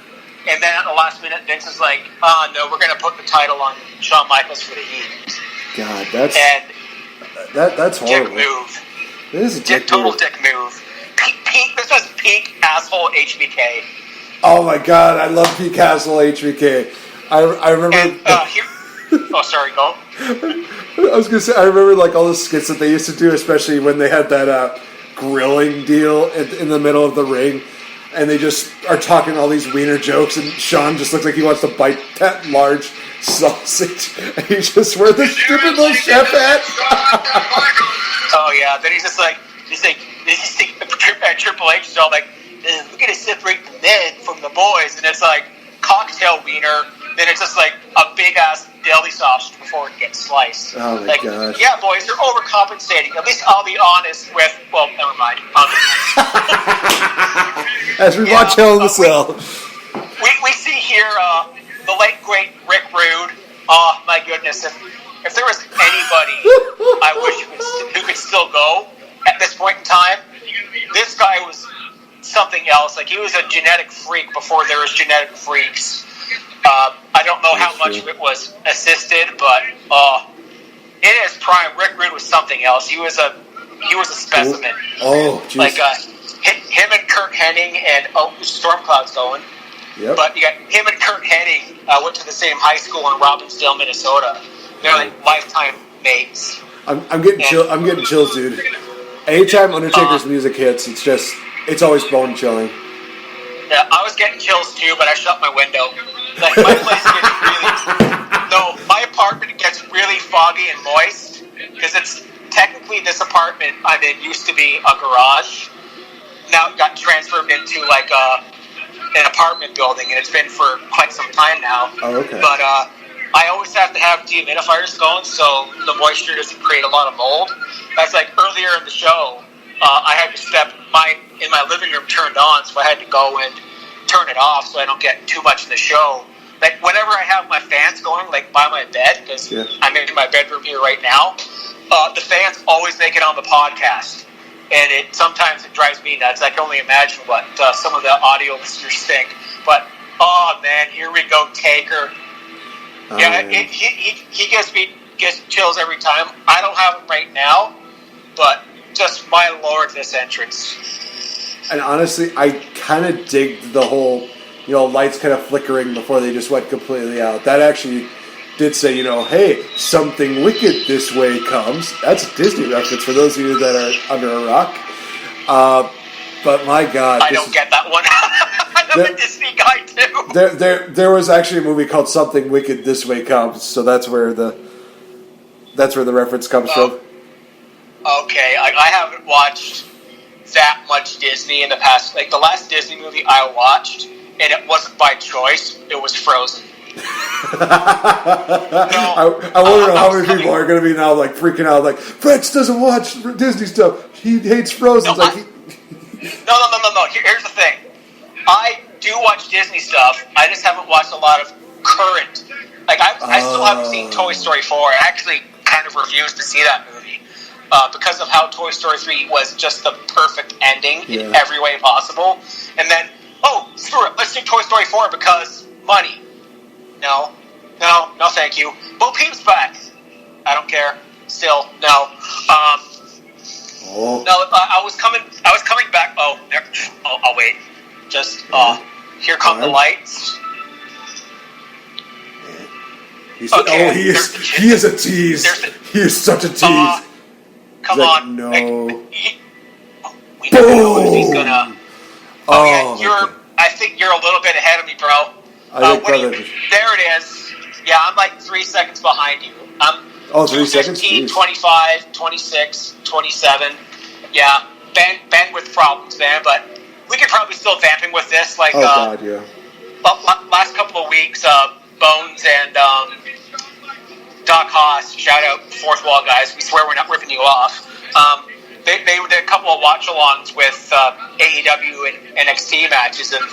K: And then at the last minute, Vince is like, no, we're going to put the title on Shawn Michaels for the heat.
J: God, that's horrible.
K: Dick move.
J: It is a
K: total dick move. This was peak asshole HBK.
J: Oh my God, I love peak asshole HBK. I remember.
K: And Oh, sorry, go.
J: I was gonna say, I remember like all the skits that they used to do, especially when they had that grilling deal in the middle of the ring, and they just are talking all these wiener jokes, and Sean just looks like he wants to bite that large sausage, and he just wears the stupid little chef hat.
K: Oh yeah, then he's like Triple H is all like, we're gonna separate the men from the boys, and it's like cocktail wiener. Then it's just like a big ass deli sausage before it gets sliced.
J: Oh my gosh!
K: Yeah, boys, you're overcompensating. At least I'll be honest with. Well, never mind.
J: As we watch Hell in the Cell,
K: we see here the late great Rick Rude. Oh my goodness! If there was anybody I wish who could still go at this point in time, this guy was something else. Like, he was a genetic freak before there was genetic freaks. I don't know how much of it was assisted, but in his prime, Rick Rude was something else. He was a specimen.
J: Oh, geez.
K: Like him and Kurt Hennig and Stormcloud's going.
J: Yep.
K: But you got him and Kurt Hennig went to the same high school in Robbinsdale, Minnesota. They're like lifetime mates.
J: I'm getting chills, dude. Anytime Undertaker's music hits, it's always bone chilling.
K: Yeah, I was getting chills too, but I shut my window. Like, my place gets my apartment gets really foggy and moist because it's technically this apartment I'm in used to be a garage. Now it got transferred into like an apartment building, and it's been for quite some time now.
J: Oh, okay.
K: But I always have to have dehumidifiers going so the moisture doesn't create a lot of mold. That's like earlier in the show. I had to in my living room turned on, so I had to go and turn it off so I don't get too much in the show. Like, whenever I have my fans going, like, by my bed, because I'm in my bedroom here right now, the fans always make it on the podcast. And sometimes it drives me nuts. I can only imagine what some of the audio listeners think. But, oh, man, here we go, Taker. He gets chills every time. I don't have them right now, but just, my lord, this entrance.
J: And honestly, I kind of dig the whole, lights kind of flickering before they just went completely out. That actually did say, hey, something wicked this way comes. That's a Disney reference for those of you that are under a rock. But my God.
K: I don't get that one. I'm a Disney guy too.
J: There was actually a movie called Something Wicked This Way Comes, so that's where the reference comes from.
K: Okay, I haven't watched that much Disney in the past. Like, the last Disney movie I watched, and it wasn't by choice, it was Frozen.
J: I wonder how many people are going to be now like freaking out, like, Fretz doesn't watch Disney stuff. He hates Frozen.
K: No. Here's the thing. I do watch Disney stuff. I just haven't watched a lot of current. Like, I still haven't seen Toy Story 4. I actually kind of refused to see that movie because of how Toy Story 3 was just the perfect ending in every way possible. And then, screw it, let's do Toy Story 4 because money. No, thank you. Bo Peep's back. I don't care. Still, no. No, I was coming back. I'll wait. Just, here come the lights.
J: He is a tease. He is such a tease.
K: Come
J: like,
K: on.
J: No.
K: We never know if he's gonna. I think you're a little bit ahead of me, bro. There it is. Yeah, I'm like 3 seconds behind you. I'm
J: 3 seconds?
K: 15, 25, 26, 27. Yeah, bandwidth problems, man, but we could probably still vamping with this. Like,
J: God, yeah.
K: Last couple of weeks, Bones and Doc Haas, shout out Fourth Wall guys, we swear we're not ripping you off. They did a couple of watch-alongs with AEW and NXT matches, and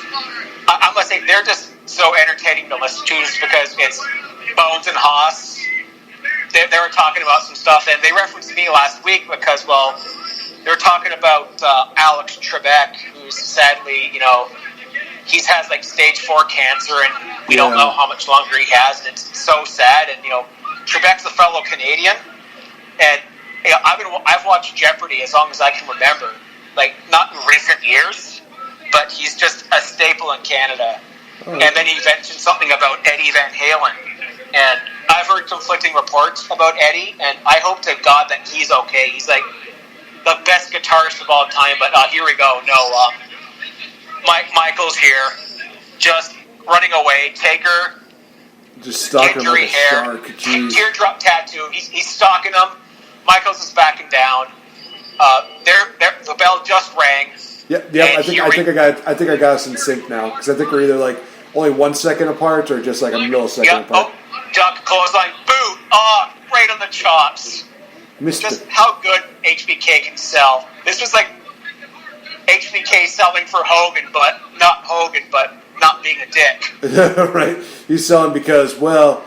K: I must say, they're just so entertaining to listen to just because it's Bones and Haas. They were talking about some stuff, and they referenced me last week because, well, they were talking about Alex Trebek, who's sadly, he's has like stage 4 cancer, and we don't know how much longer he has, and it's so sad. And Trebek's a fellow Canadian, and I've watched Jeopardy as long as I can remember, like not in recent years, but he's just a staple in Canada. And then he mentioned something about Eddie Van Halen, and I've heard conflicting reports about Eddie, and I hope to God that he's okay. He's like the best guitarist of all time, but here we go. No, Michael's here, just running away. Taker,
J: just stalking him like a
K: hair,
J: shark.
K: Teardrop tattoo. He's stalking him. Michaels is backing down. The bell just rang.
J: Yeah. I think I got us in sync now because I think we're either like only 1 second apart or just like a millisecond apart.
K: Duck, clothesline, boot. Right on the chops. Just how good HBK can sell. This was like HBK selling for Hogan, but not being a dick.
J: Right. He's selling because, well,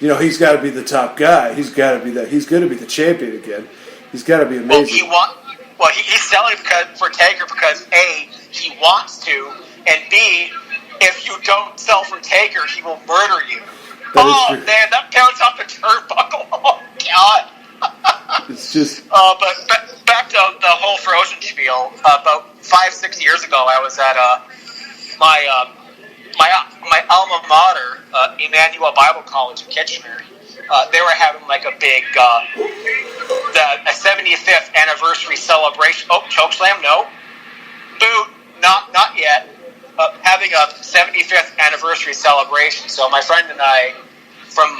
J: he's got to be the top guy. He's got to be that. He's going to be the champion again. He's got to be amazing.
K: He's selling for Taker because A, he wants to, and B, if you don't sell for Taker, he will murder you. Man, that bounce off the turnbuckle. Oh God.
J: It's just.
K: But back to the whole Frozen spiel. About 5-6 years ago, I was at my alma mater, Emmanuel Bible College in Kitchener. They were having like a big a 75th anniversary celebration. Oh, chokeslam? No. Boot? Not yet. Having a 75th anniversary celebration. So my friend and I, from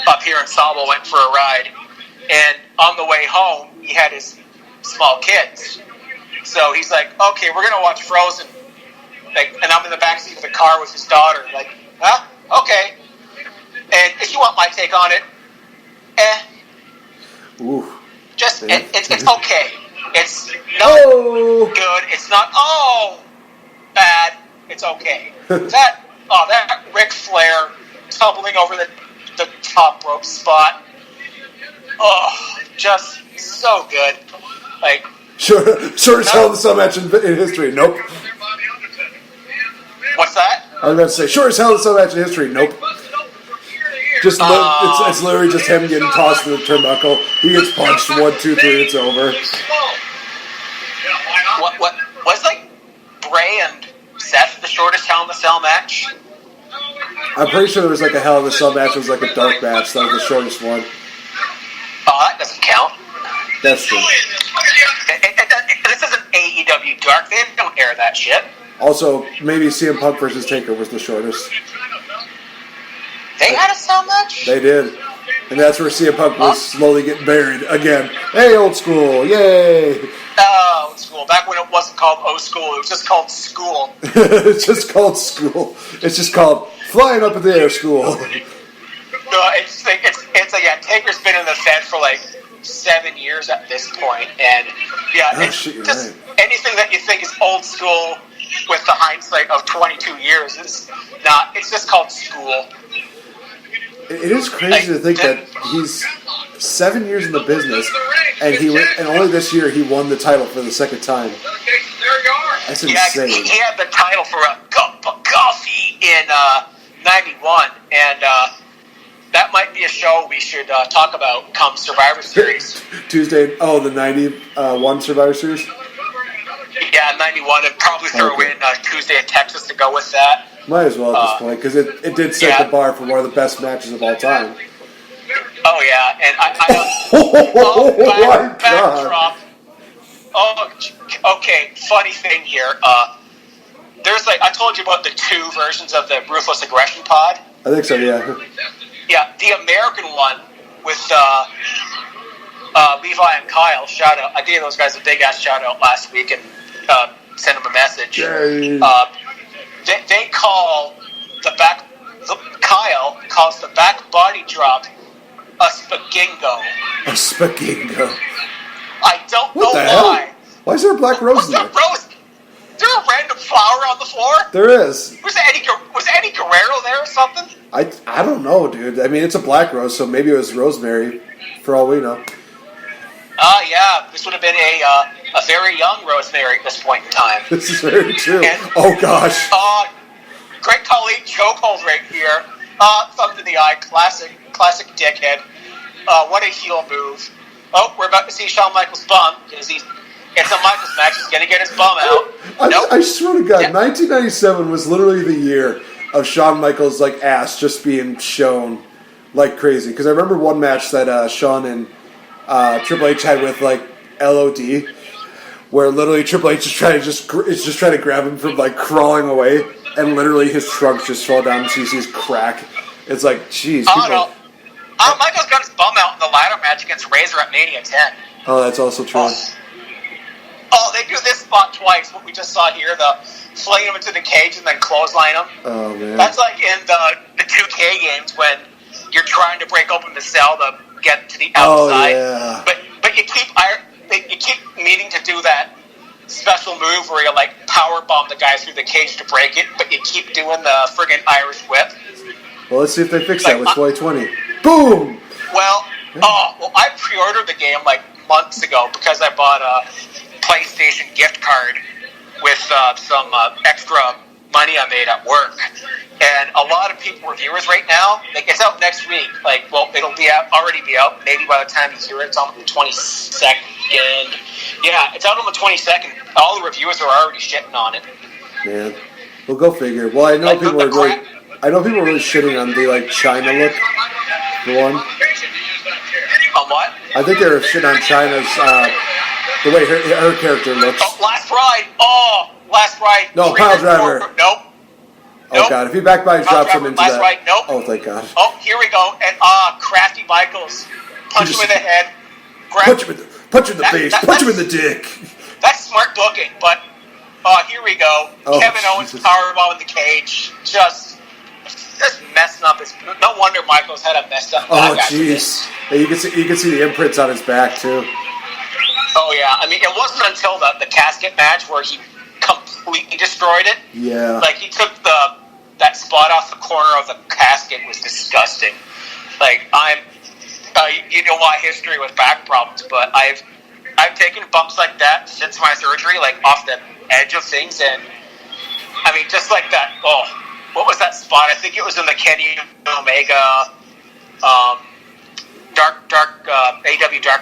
K: up here in Sable, went for a ride. And on the way home, he had his small kids. So he's like, okay, we're going to watch Frozen. And I'm in the backseat of the car with his daughter. Like, huh? Okay. And if you want my take on it,
J: Ooh.
K: Just, it's okay. It's not good. It's not, bad. It's okay. That Ric Flair tumbling over the top rope spot. Oh, just so good. Like,
J: sure as hell the sub match in history. Nope.
K: What's that?
J: I was about to say, sure as hell the sub match in history. Nope. Just it's literally just him getting tossed to the turnbuckle. He gets punched 1, 2, 3. It's over.
K: What was like Bray and Seth the shortest Hell in the Cell match?
J: I'm pretty sure there was like a Hell in the Cell match. It was like a dark match. That was the shortest one.
K: That doesn't count.
J: That's true.
K: This isn't AEW Dark. They don't air that shit.
J: Also, maybe CM Punk versus Taker was the shortest.
K: They had a cell match?
J: They did. And that's where CM Punk was slowly getting buried again. Hey, old school. Yay.
K: Old school. Back when it wasn't called old school, it was just called school.
J: It's just called school. It's just called flying up in the air school.
K: Taker's been in the Fed for like 7 years at this point, and anything that you think is old school with the hindsight of 22 years is not. It's just called school.
J: It is crazy to think that he's 7 years in the business, and only this year he won the title for the second time. That's insane.
K: He had the title for a cup of coffee in '91, and that might be a show we should talk about come Survivor Series.
J: Tuesday, the 91 Survivor Series?
K: Yeah, 91, and probably throw in Tuesday in Texas to go with that.
J: Might as well at this point, because it did set the bar for one of the best matches of all time.
K: Oh, yeah, and backdrop. Okay, funny thing here. There's I told you about the 2 versions of the Ruthless Aggression pod.
J: I think so, yeah.
K: Yeah, the American one with Levi and Kyle, shout out. I gave those guys a big ass shout out last week and sent them a message. They call Kyle calls the back body drop a spagingo.
J: A spagingo.
K: I don't know
J: why.
K: Hell?
J: Why is there a black rose in there?
K: Is there a random flower on the floor?
J: There is.
K: Was Eddie Guerrero there or something?
J: I don't know, dude. I mean, it's a black rose, so maybe it was rosemary, for all we know.
K: Yeah. This would have been a very young Rosemary at this point in time.
J: This is very true.
K: And,
J: oh, gosh.
K: Great Khali chokehold right here. Thumb to the eye. Classic dickhead. What a heel move. Oh, we're about to see Shawn Michaels' bum, because it's a Michaels match. He's going to get his bum out.
J: I swear to God, 1997 was literally the year of Shawn Michaels' ass just being shown like crazy. Because I remember one match that Shawn and Triple H had with like LOD, where literally Triple H is trying to grab him from like crawling away, and literally his trunks just fall down and CC's crack. It's like, jeez.
K: Michaels got his bum out in the ladder match against Razor at Mania 10.
J: Oh, that's also true.
K: Oh, they do this spot twice. What we just saw here, the fling him into the cage and then clothesline him.
J: Oh man,
K: that's like in the 2K games when you're trying to break open the cell to get to the outside.
J: Oh, yeah.
K: But you keep needing to do that special move where you like power bomb the guy through the cage to break it, but you keep doing the friggin' Irish whip.
J: Well, let's see if they fix that with 2020. Boom!
K: Well, I pre-ordered the game like months ago because I bought a PlayStation gift card with some extra money I made at work. And a lot of people, reviewers right now, like it's out next week. Like, well, it'll be already be out. Maybe by the time you hear it, it's on the 22nd. Yeah, it's out on the 22nd. All the reviewers are already shitting on it.
J: Man, well, go figure. Well, I know people are really shitting on the like China look. The one.
K: On what?
J: I think they were shitting on China's the way her character looks.
K: Oh, Last Ride.
J: No, Pile Driver.
K: Nope.
J: Oh god, if he back by drops him into
K: last
J: that.
K: Ride. Nope.
J: Oh, thank God.
K: Oh, here we go. And Crafty Michaels. Punch him in the head.
J: Punch him in the face. Punch him in the dick.
K: That's smart booking, but here we go. Kevin Owens powerbomb in the cage. Just messing up his. No wonder Michaels had a messed up back.
J: Oh jeez. Yeah, you can see the imprints on his back too.
K: Oh yeah, I mean it wasn't until the casket match where he completely destroyed it.
J: Yeah.
K: Like he took that spot off the corner of the casket was disgusting. Like you know my history with back problems, but I've taken bumps like that since my surgery, like off the edge of things, and I mean just like that. Oh, what was that spot? I think it was in the Kenny Omega AW Dark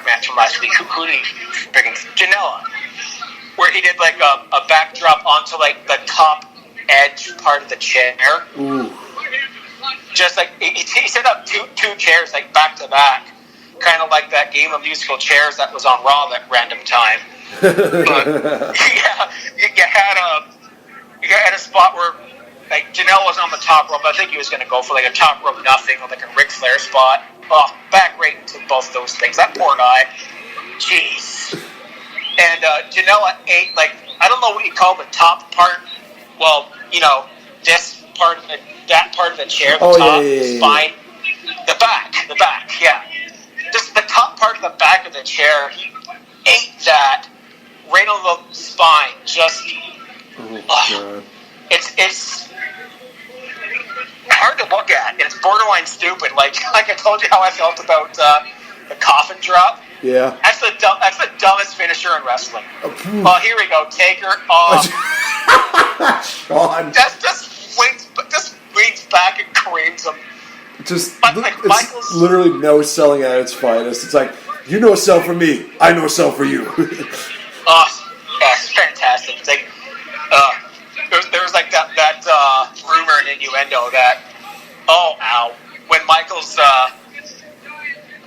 K: match from last week. Who did he freaking Janela? Where he did like a backdrop onto like the top edge part of the chair.
J: Ooh.
K: Just like he set up two chairs like back to back, kind of like that game of musical chairs that was on Raw that random time. But yeah, you had a spot where like Janelle was on the top rope. I think he was going to go for like a top rope nothing or like a Ric Flair spot. Oh, back right into both those things. That poor guy. Jeez. And Janela ate like I don't know what you call the top part. Well, you know this part of that part of the chair, the top, the spine, the back, yeah. Just the top part of the back of the chair. He ate that right on the spine. Just, it's hard to look at. It's borderline stupid. Like I told you how I felt about the coffin drop.
J: Yeah.
K: That's the dumbest finisher in wrestling. Here we go. Taker.
J: Sean.
K: Just leans back and creams him.
J: It's literally no selling at its finest. It's like, you know sell for me, I know sell for you.
K: Yeah, it's fantastic. It's like, there was like that rumor and innuendo that, when Michaels,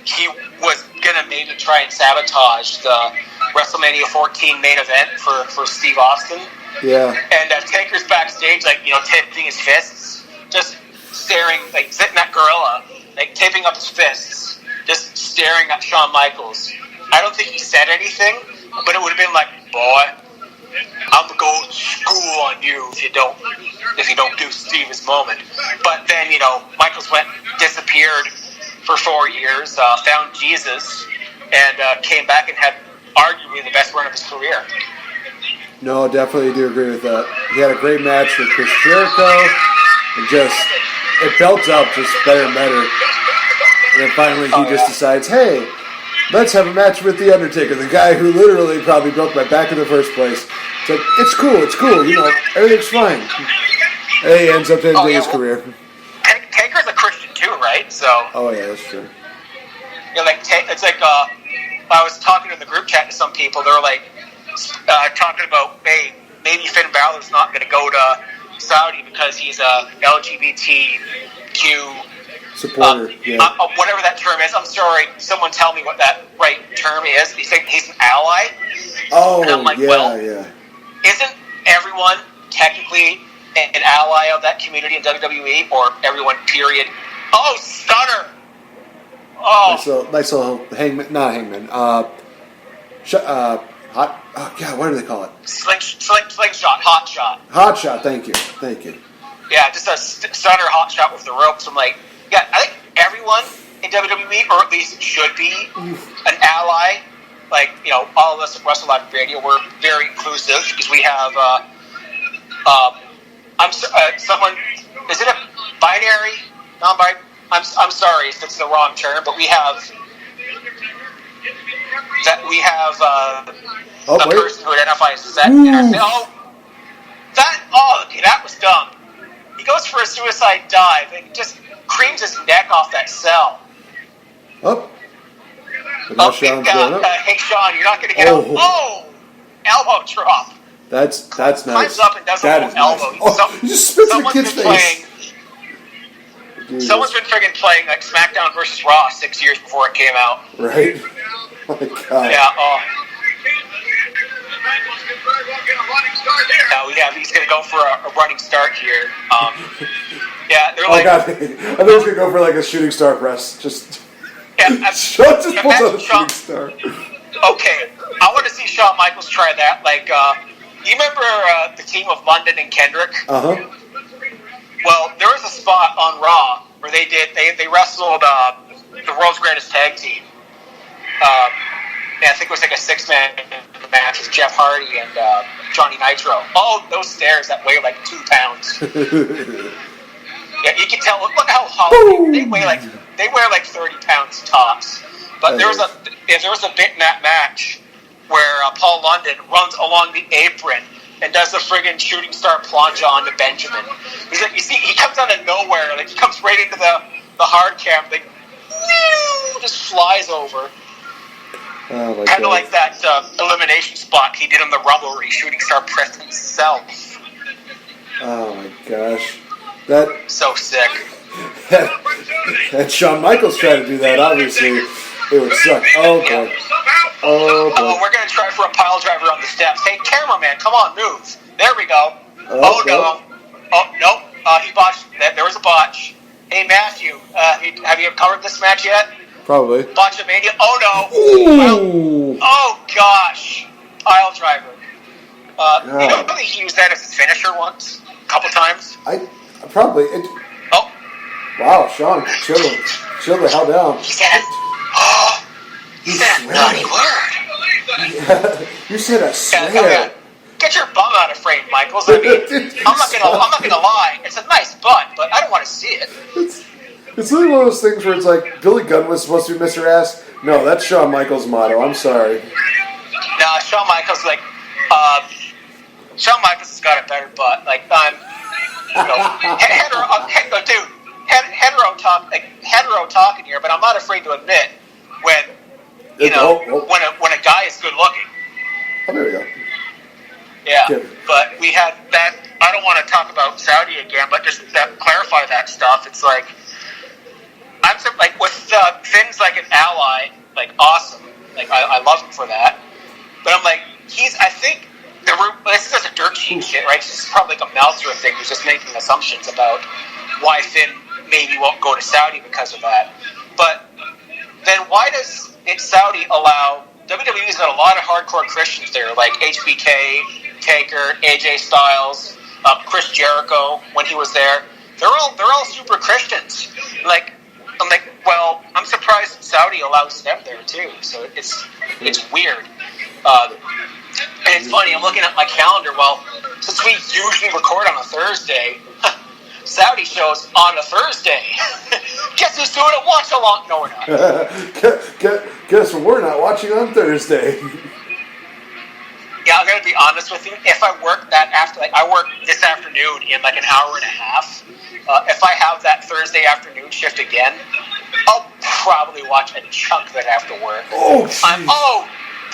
K: he was gonna maybe try and sabotage the WrestleMania 14 main event for Steve Austin.
J: Yeah.
K: And Taker's backstage, like, taping his fists, just staring, like, sitting that gorilla, like, taping up his fists, just staring at Shawn Michaels. I don't think he said anything, but it would have been like, boy, I'm gonna go school on you if you don't do Steve's moment. But then, Michaels disappeared for 4 years, found Jesus, and came back and had arguably the best run of his career.
J: No, definitely do agree with that. He had a great match with Chris Jericho, and it built up just better and better. And then finally he just decides, hey, let's have a match with The Undertaker, the guy who literally probably broke my back in the first place. It's like, it's cool, everything's fine. And he ends up ending his career.
K: Taker's a Christian too, right? So.
J: Oh yeah, that's true.
K: Yeah, it's like I was talking in the group chat to some people. They're like talking about, hey, maybe Finn Balor's not going to go to Saudi because he's a LGBTQ
J: Supporter,
K: whatever that term is. I'm sorry. Someone tell me what that right term is. He's saying he's an ally.
J: Oh,
K: and I'm like, isn't everyone technically an ally of that community in WWE, or everyone? Period. Oh, stunner. Oh,
J: nice little hangman. Not hangman. Hot. Oh God, what do they call it?
K: Slingshot, hot shot.
J: Hot shot. Thank you.
K: Yeah, just a stunner hot shot with the ropes. I'm like, yeah, I think everyone in WWE, or at least should be, an ally. Like, all of us at Wrestle Live Radio, we're very inclusive because we have, someone, is it a binary, non-binary? I'm sorry if it's the wrong term, but we have a person who identifies as that. Okay, that was dumb. He goes for a suicide dive and just creams his neck off that cell. Hey, Sean, you're not going to get out. Oh, elbow drop.
J: That's nice.
K: Climbs up and does a little elbow.
J: Nice. He just spits in the kid's face.
K: Someone's been friggin' playing like SmackDown versus Raw 6 years before it came out.
J: Right? Oh my God.
K: Yeah. He's going to go for a running start here. They're like.
J: God. I thought he was going to go for like a shooting star press. Sean just pulls out a shooting star.
K: Okay, I want to see Shawn Michaels try that. Like, you remember the team of London and Kendrick? Well, there was a spot on Raw where they wrestled the world's greatest tag team. I think it was like a 6-man match with Jeff Hardy and Johnny Nitro. Oh, those stairs that weigh like 2 pounds. Yeah, you can tell. Look how hollow they weigh. They weigh like 30 pounds tops. But there was a bit in that match where Paul London runs along the apron and does the friggin' shooting star plunge on to Benjamin. He's like, you see, he comes out of nowhere. Like, he comes right into the hard cam. Like, just flies over.
J: Oh,
K: kind of like that elimination spot he did on the Rumble where he shooting star pressed himself.
J: Oh my gosh.
K: So sick.
J: And Shawn Michaels tried to do that, obviously. It would suck. Oh, boy.
K: Oh, we're going to try for a pile driver on the steps. Hey, cameraman, come on, move. There we go. No. Oh, nope. He botched. There was a botch. Hey, Matthew, have you covered this match yet?
J: Probably.
K: Botchamania. Oh, no.
J: Ooh.
K: Oh, gosh. Pile driver. You know, really, he used that as his finisher once? A couple times?
J: Probably. Wow, Sean, chill the hell down.
K: He said, he said a naughty word.
J: You said a swear.
K: Get your bum out of frame, Michaels. I mean, I'm not gonna lie. It's a nice butt, but I don't want to see it.
J: It's really one of those things where it's like Billy Gunn was supposed to be Mr. Ass. No, that's Shawn Michaels' motto. I'm sorry.
K: No, Shawn Michaels Shawn Michaels has got a better butt. Like hetero talking here, but I'm not afraid to admit when when a guy is good looking.
J: Oh, there we go.
K: Yeah, but we had that. I don't want to talk about Saudi again, but just clarify that stuff. It's like with Finn's like an ally, like awesome. Like I love him for that. But I'm like, I think this is a dirt sheet shit, right? This is probably like a Meltzer thing. He's just making assumptions about why Finn maybe won't go to Saudi because of that. But then why does Saudi allow WWE's got a lot of hardcore Christians there, like HBK, Taker, AJ Styles, Chris Jericho when he was there. They're all super Christians. I'm like, well, I'm surprised Saudi allows them there too. So it's weird. And it's funny, I'm looking at my calendar. Well, since we usually record on a Thursday, Saudi shows on a Thursday. Guess who's doing a watch along? No, we're not.
J: Guess we're not watching on Thursday.
K: Yeah, I'm gonna be honest with you. If I work I work this afternoon in like an hour and a half. If I have that Thursday afternoon shift again, I'll probably watch a chunk of it after work.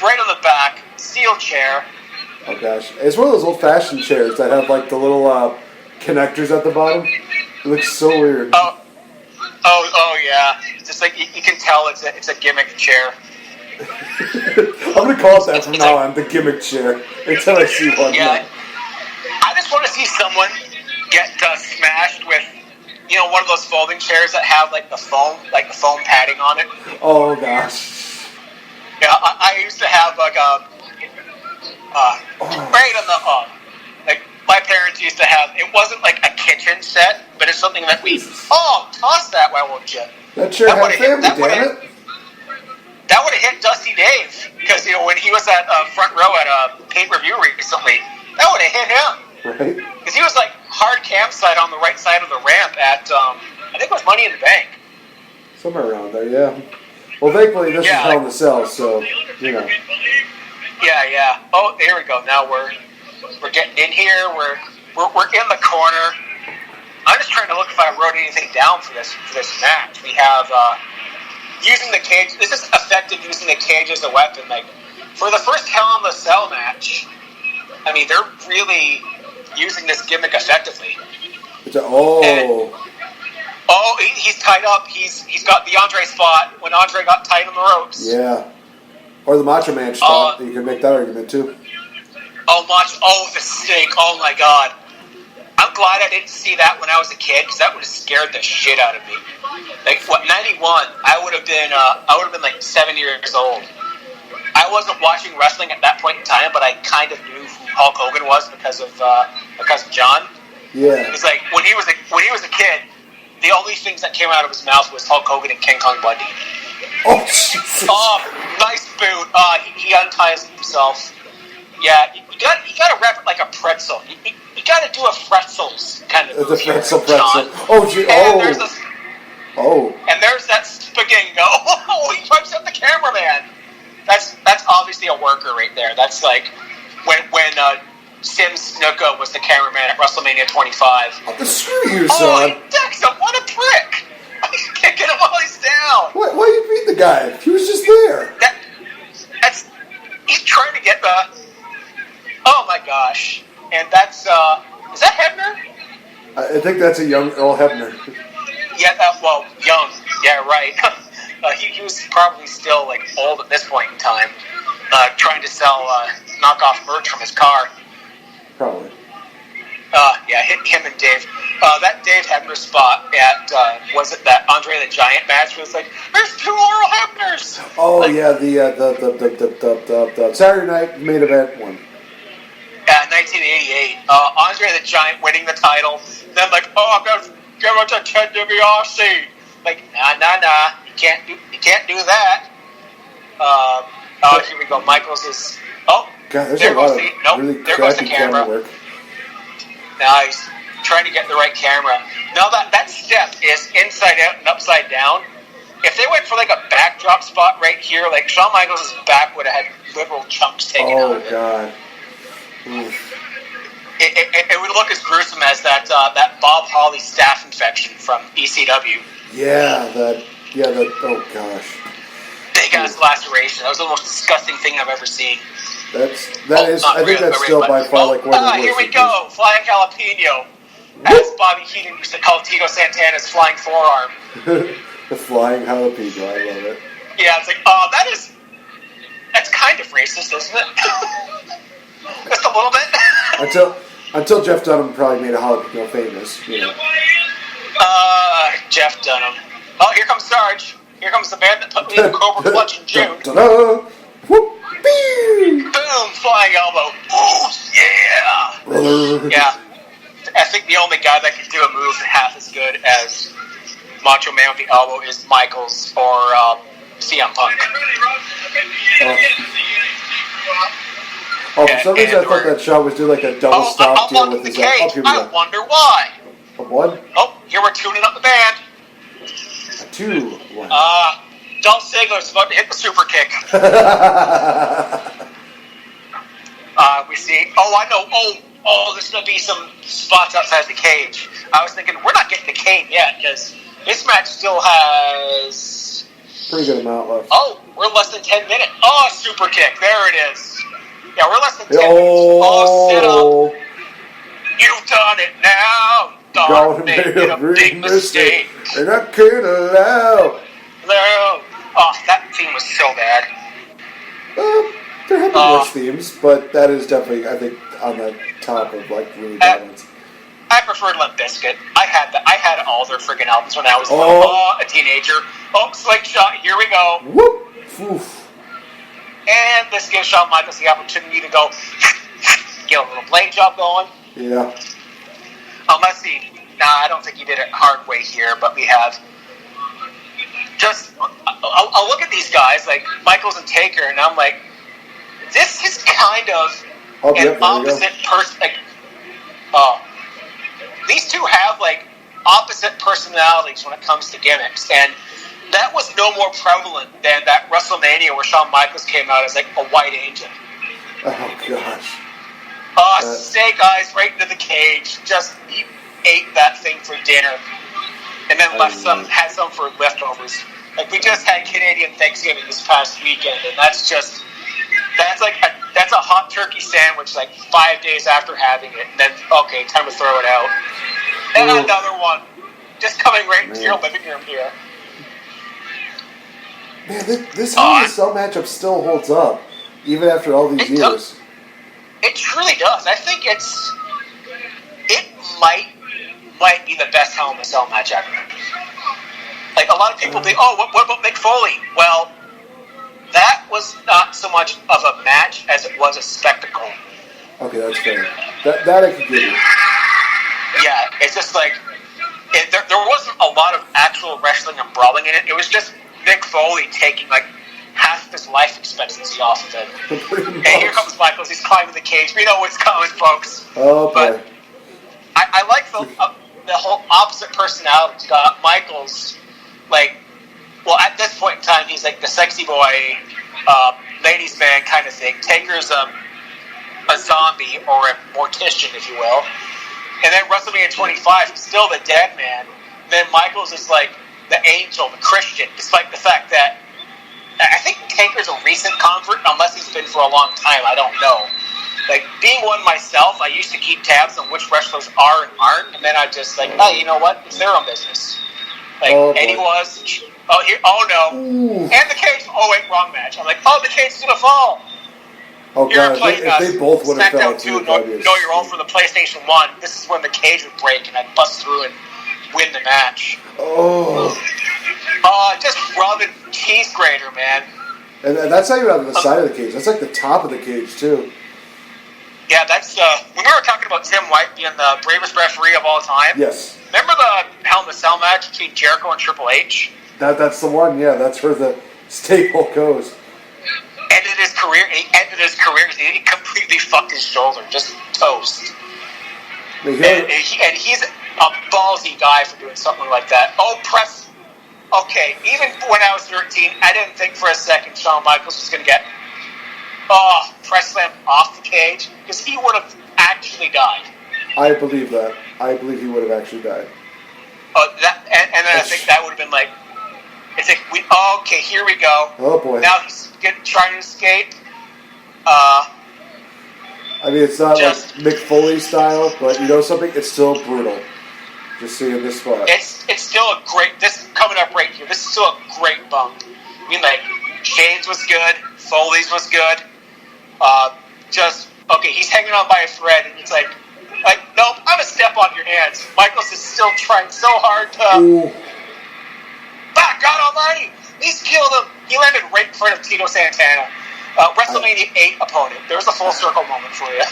K: Right on the back, steel chair.
J: Oh gosh, it's one of those old-fashioned chairs that have like the little connectors at the bottom. It looks so weird.
K: Oh, Oh yeah. It's just like you can tell it's a gimmick chair.
J: I'm gonna call it that from now on, the gimmick chair, until I see one.
K: Yeah. I just want to see someone get smashed with, one of those folding chairs that have the foam padding on it.
J: Oh gosh.
K: Yeah, I used to have right on the my parents used to have. It wasn't like a kitchen set, but it's something that we toss that, why won't you?
J: That chair had family, damn it.
K: That would have hit Dusty Dave because when he was at front row at a pay-per-view recently, that would have hit him.
J: Right.
K: Because he was hard campsite on the right side of the ramp at I think it was Money in the Bank.
J: Somewhere around there, yeah. Well, thankfully this is Hell in the Cell, so
K: Yeah. Oh, there we go. Now we're getting in here. We're in the corner. I'm just trying to look if I wrote anything down for this match. We have using the cage. This is effective using the cage as a weapon. For the first Hell in the Cell match, I mean they're really using this gimmick effectively.
J: He's
K: tied up. He's got the Andre spot when Andre got tied on the ropes.
J: Yeah. Or the Macho Man spot. You can make that argument too.
K: The snake. Oh my god. I'm glad I didn't see that when I was a kid because that would have scared the shit out of me. 91? I would have been 7 years old. I wasn't watching wrestling at that point in time, but I kind of knew who Hulk Hogan was because of John.
J: Yeah.
K: It's when he was a kid, the only things that came out of his mouth was Hulk Hogan and King Kong Bundy.
J: Oh, Jesus.
K: Nice boot. He unties himself. Yeah, you got to wrap it like a pretzel. You got to do a Fretzels kind of.
J: It's a pretzel.
K: Oh, gee. And there's that spaghetti. Oh, he punches up the cameraman. That's obviously a worker right there. That's when Sim Snuka was the cameraman at WrestleMania 25.
J: Oh, screw you, son.
K: He decks him. What a prick. He's kicking him while he's down.
J: Why you beat the guy? He was just there.
K: He's trying to get the... Oh, my gosh. And that's... is that Hebner?
J: I think that's a young Earl Hebner.
K: Yeah, young. Yeah, right. He was probably still, old at this point in time. Trying to sell knockoff merch from his car.
J: Probably.
K: Him and Dave. That Dave Hebner spot at, was it that Andre the Giant match? Was there's two Earl Hebners!
J: Oh, the Saturday night main event one.
K: 1988. Andre the Giant winning the title. Then I'm going to give it to Ted DiBiase. Nah. You can't do that. Here we go. Michaels is... Oh,
J: God, there's
K: there
J: a lot
K: goes
J: of really
K: there goes the
J: crappy
K: camera.
J: work.
K: Nice. Trying to get the right camera. Now that step is inside out and upside down. If they went for a backdrop spot right here, Shawn Michaels' back would have had literal chunks taken out of it.
J: Oh, God.
K: It would look as gruesome as that Bob Holly staph infection from ECW.
J: Oh gosh.
K: Big ass laceration. That was the most disgusting thing I've ever seen.
J: I think that's still by far one of the worst.
K: Here we go. Flying jalapeno. As Bobby Heenan used to call Tito Santana's flying forearm.
J: The flying jalapeno, I love it.
K: Yeah, it's that's kind of racist, isn't it? Just a little bit.
J: Until Jeff Dunham probably made a jalapeno famous,
K: Jeff Dunham. Oh, here comes Sarge. Here comes the band that put me in the Cobra Clutch in June. Boom! Flying elbow. Oh, yeah! Yeah. I think the only guy that can do a move half as good as Macho Man with the elbow is Michaels or CM Punk.
J: For some reason I thought that Shawn was doing a double stop deal with his...
K: Cage. I wonder why.
J: A one?
K: Oh, here we're tuning up the band.
J: A 2-1.
K: Dolph Ziggler's about to hit the super kick. We see... Oh, I know. Oh, there's going to be some spots outside the cage. I was thinking, we're not getting the cane yet, because this match still has...
J: Pretty good amount left.
K: Oh, we're less than 10 minutes. Oh, super kick. There it is. Yeah, we're less than 10 minutes. Oh, sit up. You've done it now.
J: Gonna
K: made
J: make a
K: big mistake.
J: And I can't allow.
K: No. Oh, that theme was so bad.
J: There have been worse themes, but that is definitely, I think, on the top of like really bad ones.
K: I preferred Limp Bizkit. I had all their friggin' albums when I was a teenager. Oh, Slingshot, here we go.
J: Whoop! Oof.
K: And this gives Shawn Michaels the opportunity to go get a little blade job going.
J: Yeah.
K: Let's see. Nah, I don't think he did it hard way here, but we have just. I'll look at these guys like Michaels and Taker, and I'm like, this is kind of an opposite person. Like, these two have like opposite personalities when it comes to gimmicks, and that was no more prevalent than that WrestleMania where Shawn Michaels came out as like a white angel.
J: Oh gosh.
K: Snake eyes right into the cage. Just he ate that thing for dinner, and then had some for leftovers. Like we just had Canadian Thanksgiving this past weekend, and that's a hot turkey sandwich like 5 days after having it. And then okay, time to throw it out. And another one, just coming right into your living room here.
J: Man, this Hell in a Cell matchup still holds up even after all these years.
K: It truly does. I think it might be the best Hell in a Cell match ever. Like a lot of people think, what about Mick Foley? Well, that was not so much of a match as it was a spectacle.
J: Okay, that's fair. That I can give you.
K: Yeah, it's just like there wasn't a lot of actual wrestling and brawling in it. It was just Mick Foley taking like half of his life expectancy off of it. And here comes Michaels. He's climbing the cage. We know what's coming, folks.
J: Oh boy.
K: But I like the whole opposite personality. Michaels, like, well, at this point in time, he's like the sexy boy, ladies' man kind of thing. Taker's a zombie or a mortician, if you will. And then WrestleMania 25, he's still the dead man. Then Michaels is like the angel, the Christian, despite the fact that I think Taker's a recent convert, unless he's been for a long time. I don't know. Like, being one myself, I used to keep tabs on which wrestlers are and aren't, and then I just like, you know what? It's their own business. Like, and he was, no.
J: Ooh.
K: And the cage, wait, wrong match. I'm like, the cage is going to fall.
J: Oh, God, if they both would have fell too,
K: know your own for the PlayStation 1, this is when the cage would break and I'd bust through and win the match. Just rubbing cheese grater, man.
J: And that's not even on the side of the cage. That's like the top of the cage, too.
K: Yeah, that's, when we were talking about Tim White being the bravest referee of all time.
J: Yes.
K: Remember the Hell in a Cell match between Jericho and Triple H?
J: That's the one, yeah. That's where the staple goes.
K: Ended his career. He completely fucked his shoulder. Just toast. And he's a ballsy guy for doing something like that. Press. Okay, even when I was 13, I didn't think for a second Shawn Michaels was going to get press slammed off the cage, because he would have actually died.
J: I believe that. I believe he would have actually died.
K: And then I think that would have been like, it's like, okay, here we go.
J: Oh boy.
K: Now he's trying to escape.
J: I mean, it's not like Mick Foley style, but you know something? It's still brutal. Just seeing this spot.
K: It's still a great. This coming up right here. This is still a great bump. I mean, like Shane's was good, Foley's was good. He's hanging on by a thread, and it's like, nope, I'm gonna step on your hands. Michaels is still trying so hard to. God Almighty, he's killed him. He landed right in front of Tito Santana. WrestleMania 8 opponent. There's a full circle moment for you.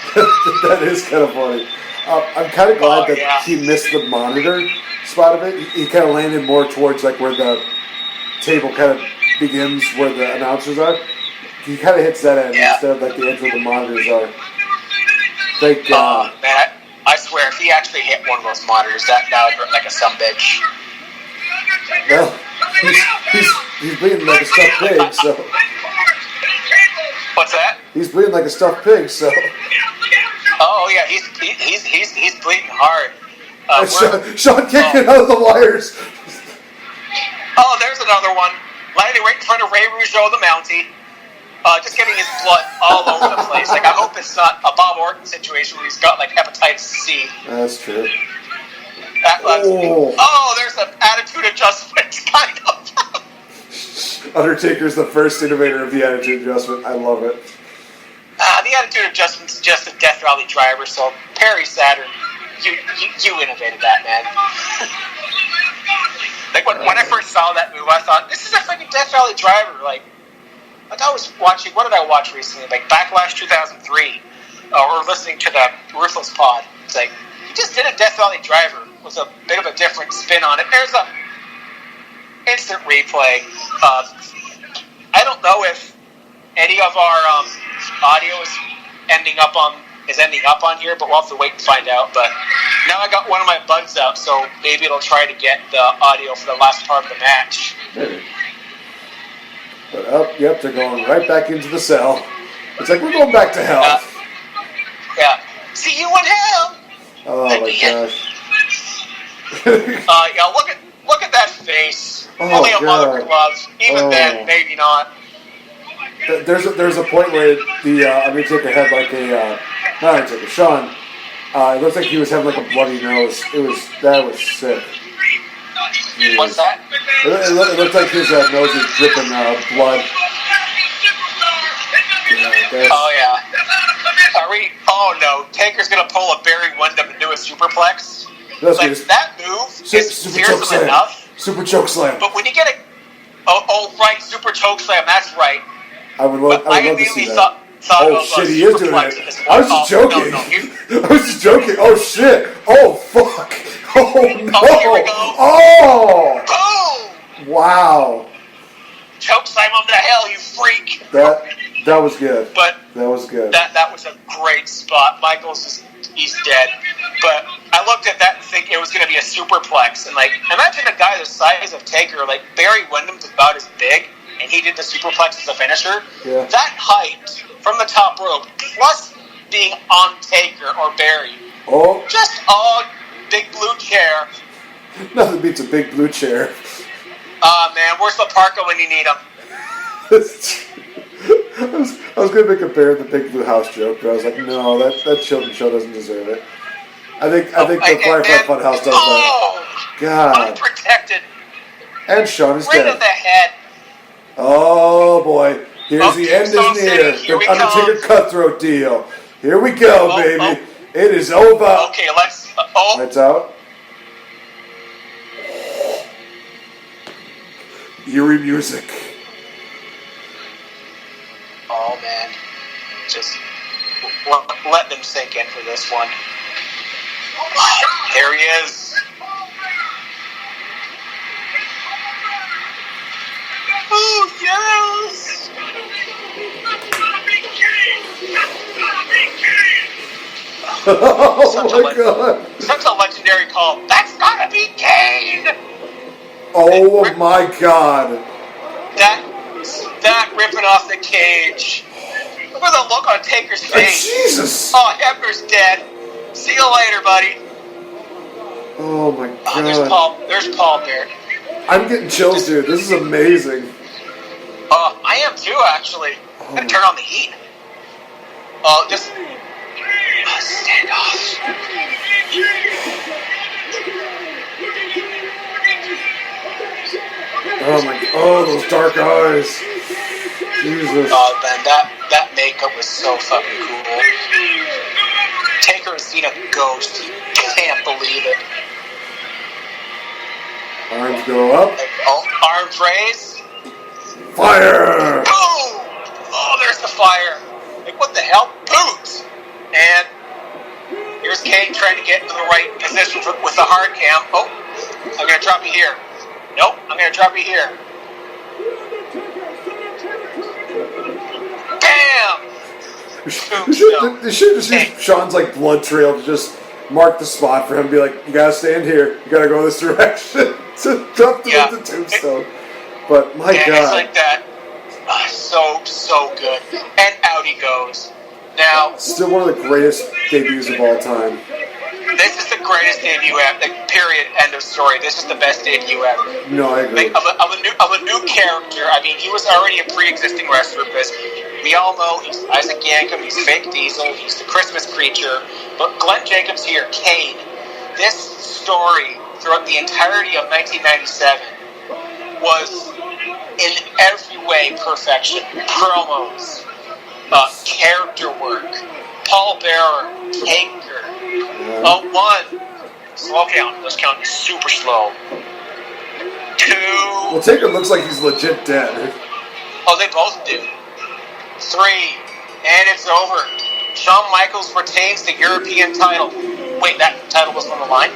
J: That is kind of funny. I'm kind of glad that he missed the monitor spot of it. He kind of landed more towards like where the table kind of begins, where the announcers are. He kind of hits that end instead of like the edge where the monitors are. Thank God.
K: Man, I swear, if he actually hit one of those monitors, that would look like a sumbitch.
J: Well, he's bleeding like a stuffed pig, so.
K: What's that?
J: He's bleeding like a stuffed pig, so.
K: Oh yeah, he's bleeding hard.
J: Sean kicking out of the wires.
K: There's another one. Landing right in front of Ray Rougeau, the Mountie. Just getting his blood all over the place. Like, I hope it's not a Bob Orton situation where he's got like hepatitis C.
J: That's true.
K: There's an attitude adjustment, kind of.
J: Undertaker's the first innovator of the attitude adjustment. I love it.
K: The attitude adjustment's just a Death Valley driver, so Perry Saturn, you innovated that, man. Like, when I first saw that move, I thought, this is a freaking Death Valley driver. Like I was watching, what did I watch recently? Like, Backlash 2003, or listening to the Ruthless Pod. It's like, he just did a Death Valley driver with a bit of a different spin on it. There's a instant replay. I don't know if any of our audio is ending up on here, but we'll have to wait and find out. But now I got one of my buds out, so maybe it'll try to get the audio for the last part of the match.
J: Maybe. But yep, they're going right back into the cell. It's like, we're going back to hell.
K: Yeah. See you in hell.
J: Oh my gosh.
K: Look at that face.
J: Oh,
K: only a
J: God.
K: mother loves. Even then, maybe not.
J: There's a point where the Undertaker had like not Undertaker, Shawn. It looks like he was having like a bloody nose. That was sick.
K: What's that?
J: It looked like his nose was dripping blood.
K: Oh yeah. Are we? Oh no! Taker's gonna pull a Barry Windham and do a superplex. That move is seriously enough.
J: Super choke slam.
K: But when you get right, super choke slam. That's right.
J: I would love to see that.
K: Oh
J: shit, he is doing it. I was just joking. I was just joking. Oh shit. Oh fuck. Oh no.
K: Oh, here we go.
J: Oh.
K: Boom.
J: Wow.
K: Choke slam him to hell, you freak.
J: That was good.
K: But
J: that was good.
K: That was a great spot. He's dead. But I looked at that and think it was going to be a superplex. And like, imagine a guy the size of Taker, like Barry Windham's about as big, and he did the superplex as a finisher.
J: Yeah.
K: That height from the top rope, plus being on Taker or Barry.
J: Oh.
K: Just big blue chair.
J: Nothing beats a big blue chair.
K: Man, where's the parka when you need him?
J: I was going to make a Bear in the Big Blue House joke, but I was like, no, that children's show doesn't deserve it. I think the Firefly Funhouse does that. God.
K: Unprotected.
J: And Shawn is
K: right
J: dead.
K: in the head.
J: Oh boy, here's the end is near. The Undertaker Cutthroat deal. Here we go, baby. It is over.
K: Okay, let's.
J: Lights out. Eerie music.
K: Oh man, just let them sink in for this one. There he is. Oh yes!
J: Oh my god!
K: Such a legendary call. That's gotta be Kane.
J: Oh my god!
K: That ripping off the cage. Look at the look on Taker's face.
J: Jesus!
K: Oh, Hebner's dead. See you later, buddy.
J: Oh my god!
K: There's Paul there.
J: I'm getting chills, dude. This is amazing.
K: I am too, actually. I'm gonna turn on the heat. Just stand off.
J: Oh those dark eyes. Jesus.
K: Oh man, that makeup was so fucking cool. Taker has seen a ghost. He can't believe it.
J: Arms go up.
K: Arms raised.
J: Fire!
K: Boom! Oh, there's the fire. Like, what the hell? Boots! And here's Kane trying to get into the right position with the hard cam. Oh, I'm going to drop you here. Nope, I'm going to drop you here. Bam!
J: They should just use Shawn's like blood trail to just mark the spot for him and be like, you gotta stand here, you gotta go this direction to drop the tombstone. But my god.
K: It's like that. So good. And out he goes. Now,
J: still one of the greatest debuts of all time.
K: This is the greatest debut ever. Like, period. End of story. This is the best debut ever.
J: No, I agree.
K: Like, of a new character. I mean, he was already a pre-existing wrestler because we all know he's Isaac Yankem, he's Fake Diesel, he's the Christmas creature. But Glenn Jacobs here, Kane, this story throughout the entirety of 1997 was in every way perfection. Promos, character work, Paul Bearer, Taker. One, slow count. This count is super slow. 2.
J: Well, Taker looks like he's legit dead.
K: Oh, they both do. 3, and it's over. Shawn Michaels retains the European title. Wait, that title wasn't on the line?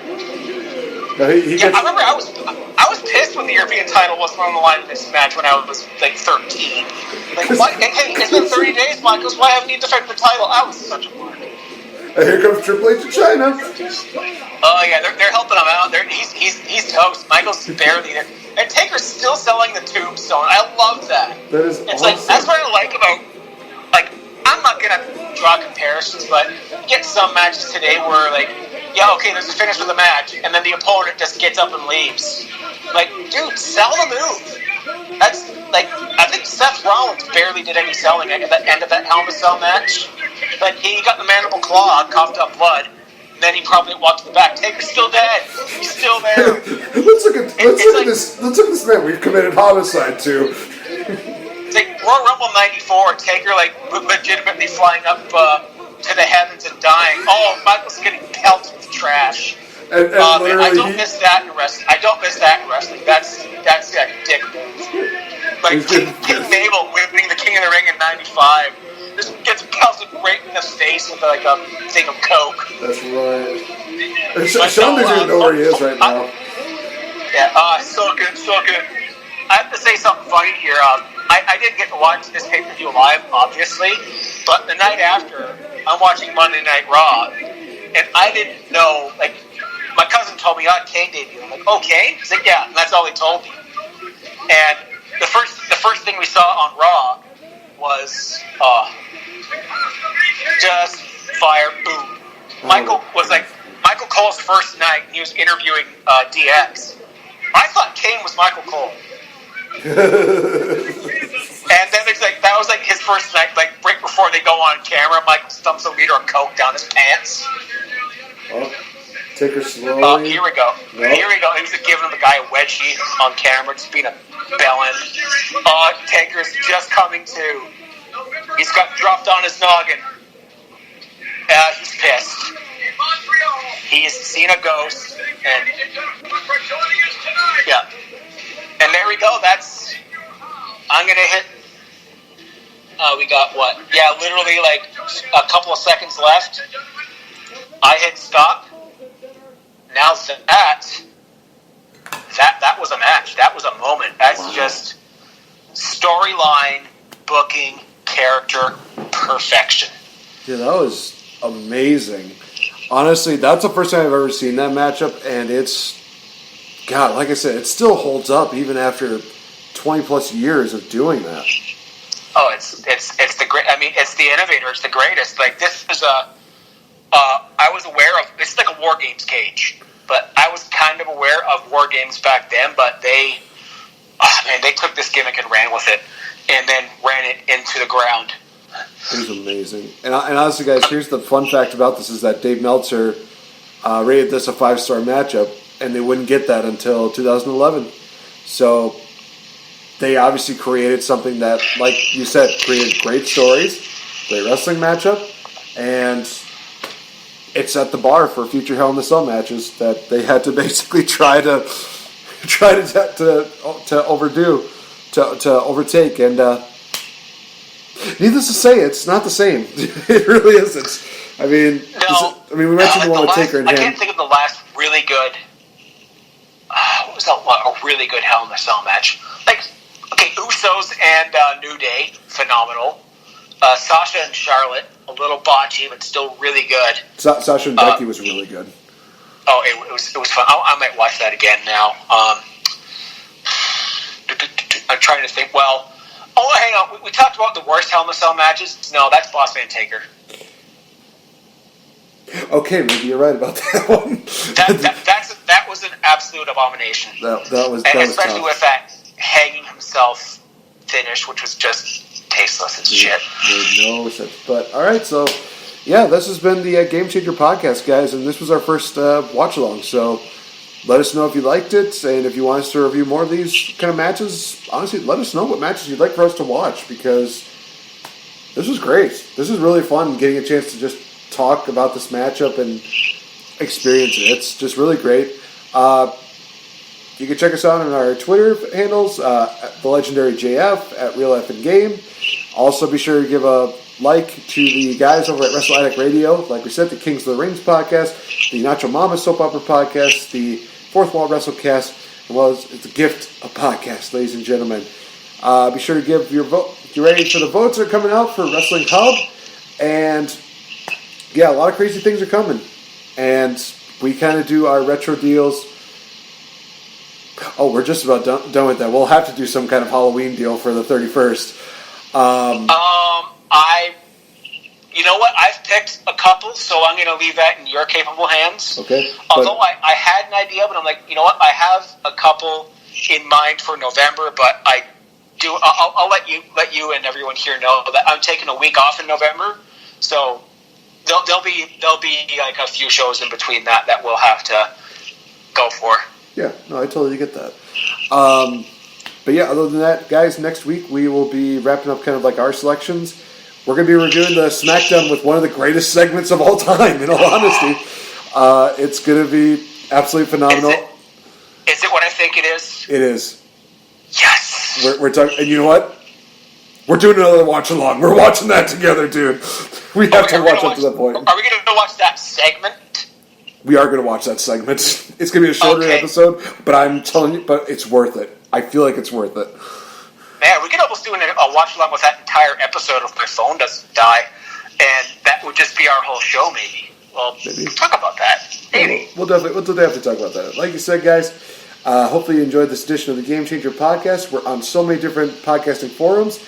J: No,
K: I remember I was pissed when the European title wasn't on the line in this match when I was like 13. Like, why, hey, it's been 30 days, Michaels. Why haven't you defended the title? I was such a mark.
J: And here comes Triple H to China.
K: Oh yeah, they're helping him out. He's toast. Michaels is barely there, and Taker's still selling the tombstone. I love that.
J: That is
K: it's
J: awesome.
K: like that's what I like about. Like, I'm not gonna draw comparisons, but you get some matches today where like, yeah, okay, there's a finish of the match, and then the opponent just gets up and leaves. Like, dude, sell the move. That's like, I think Seth Rollins barely did any selling at the end of that Hell in a Cell match. Like, he got the mandible claw, coughed up blood, and then he probably walked to the back. Taker's still dead. He's still there.
J: Let's look at this man we've committed homicide to.
K: It's like Royal Rumble '94. Taker like legitimately flying up to the heavens and dying. Oh, Michael's getting pelted with trash.
J: And
K: I don't miss that in wrestling. That's a dick move. Like King Mabel winning the King of the Ring in '95. Just gets pelted right in the face with like a thing of Coke.
J: That's right. Sean doesn't even know where he is right now.
K: So good. I have to say something funny here. I didn't get to watch this pay-per-view live, obviously, but the night after, I'm watching Monday Night Raw, and I didn't know, like, my cousin told me, Kane debuted. I'm like, oh, Kane? He's like, yeah, and that's all he told me. And the first thing we saw on Raw was just fire, boom. Michael Cole's first night, he was interviewing DX. I thought Kane was Michael Cole. And then it's like, that was like his first night, like right before they go on camera, Michael stumps a liter of Coke down his pants.
J: Oh, Taker slowly.
K: Here we go. Nope. Here we go. He was giving the guy a wedgie on camera, just being a bellend. Taker's just coming to. He's got dropped on his noggin. He's pissed. He's seen a ghost. And yeah. And there we go. I'm going to hit. We got what? Yeah, literally like a couple of seconds left. I hit stop. Now that was a match. That was a moment. That's just storyline, booking, character, perfection.
J: Yeah, that was amazing. Honestly, that's the first time I've ever seen that matchup, and God, like I said, it still holds up even after 20 plus years of doing that.
K: Oh, it's the great. I mean, it's the innovator. It's the greatest. Like, this is I was aware of. It's like a War Games cage, but I was kind of aware of War Games back then. But they took this gimmick and ran with it, and then ran it into the ground.
J: It was amazing. And honestly, guys, here's the fun fact about this: is that Dave Meltzer rated this a 5-star matchup, and they wouldn't get that until 2011. So they obviously created something that, like you said, created great stories, great wrestling matchup, and it set the bar for future Hell in a Cell matches that they had to basically try to overtake. And needless to say, it's not the same. It really isn't. I mean, we mentioned the one with Taker and him.
K: I can't think of the last really good. What was that? A really good Hell in a Cell match? Like, okay, Usos and New Day, phenomenal. Sasha and Charlotte, a little botchy, but still really good.
J: Sasha and Becky was really good.
K: Oh, it was fun. I might watch that again now. I'm trying to think. Well, hang on. We talked about the worst Hell in a Cell matches. No, that's Boss Man Taker.
J: Okay, maybe you're right about that one.
K: That was an absolute abomination.
J: That was
K: especially
J: tough.
K: with that hanging himself finish, which was just tasteless as shit.
J: Made no sense. But all right, so yeah, this has been the Game Changer podcast, guys, and this was our first watch along. So let us know if you liked it, and if you want us to review more of these kind of matches. Honestly, let us know what matches you'd like for us to watch, because this was great. This is really fun, getting a chance to just talk about this matchup and experience it. It's just really great. You can check us out on our Twitter handles, at the legendary JF, at RealFNGame. Also, be sure to give a like to the guys over at Wrestle Addict Radio. Like we said, the Kings of the Rings podcast, the Nacho Mama Soap Opera podcast, the Fourth Wall WrestleCast, as well as the Gift of Podcast, ladies and gentlemen. Be sure to give your vote. Get ready for the votes that are coming out for Wrestling Hub. And, yeah, a lot of crazy things are coming. And we kind of do our retro deals. Oh, we're just about done with that. We'll have to do some kind of Halloween deal for the 31st.
K: You know what? I've picked a couple, so I'm going to leave that in your capable hands.
J: Okay.
K: Although I had an idea, but I'm like, you know what? I have a couple in mind for November, but I'll let you and everyone here know that I'm taking a week off in November, so there'll be like a few shows in between that we'll have to go for.
J: Yeah, no, I totally get that. But yeah, other than that, guys, next week we will be wrapping up kind of like our selections. We're going to be reviewing the SmackDown with one of the greatest segments of all time, in all honesty. It's going to be absolutely phenomenal.
K: Is it what I think it is?
J: It is.
K: Yes!
J: We're talking, and you know what? We're doing another watch along. We're watching that together, dude. We have to watch up to that point.
K: Are we going to watch that segment?
J: We are going to watch that segment. It's going to be a shorter episode, but I'm telling you, but it's worth it. I feel like it's worth it.
K: Man, we could almost do a watch along with that entire episode if my phone doesn't die, and that would just be our whole show, maybe. Well, maybe. We'll talk about that. Maybe.
J: We'll definitely have to talk about that. Like you said, guys, hopefully you enjoyed this edition of the Game Changer podcast. We're on so many different podcasting forums.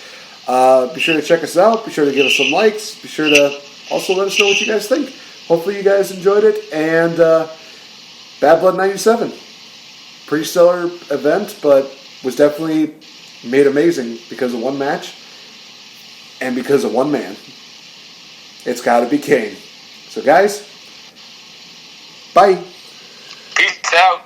J: Be sure to check us out. Be sure to give us some likes. Be sure to also let us know what you guys think. Hopefully you guys enjoyed it. And Bad Blood 97. Pretty stellar event, but was definitely made amazing because of one match and because of one man. It's got to be Kane. So guys, bye.
K: Peace out.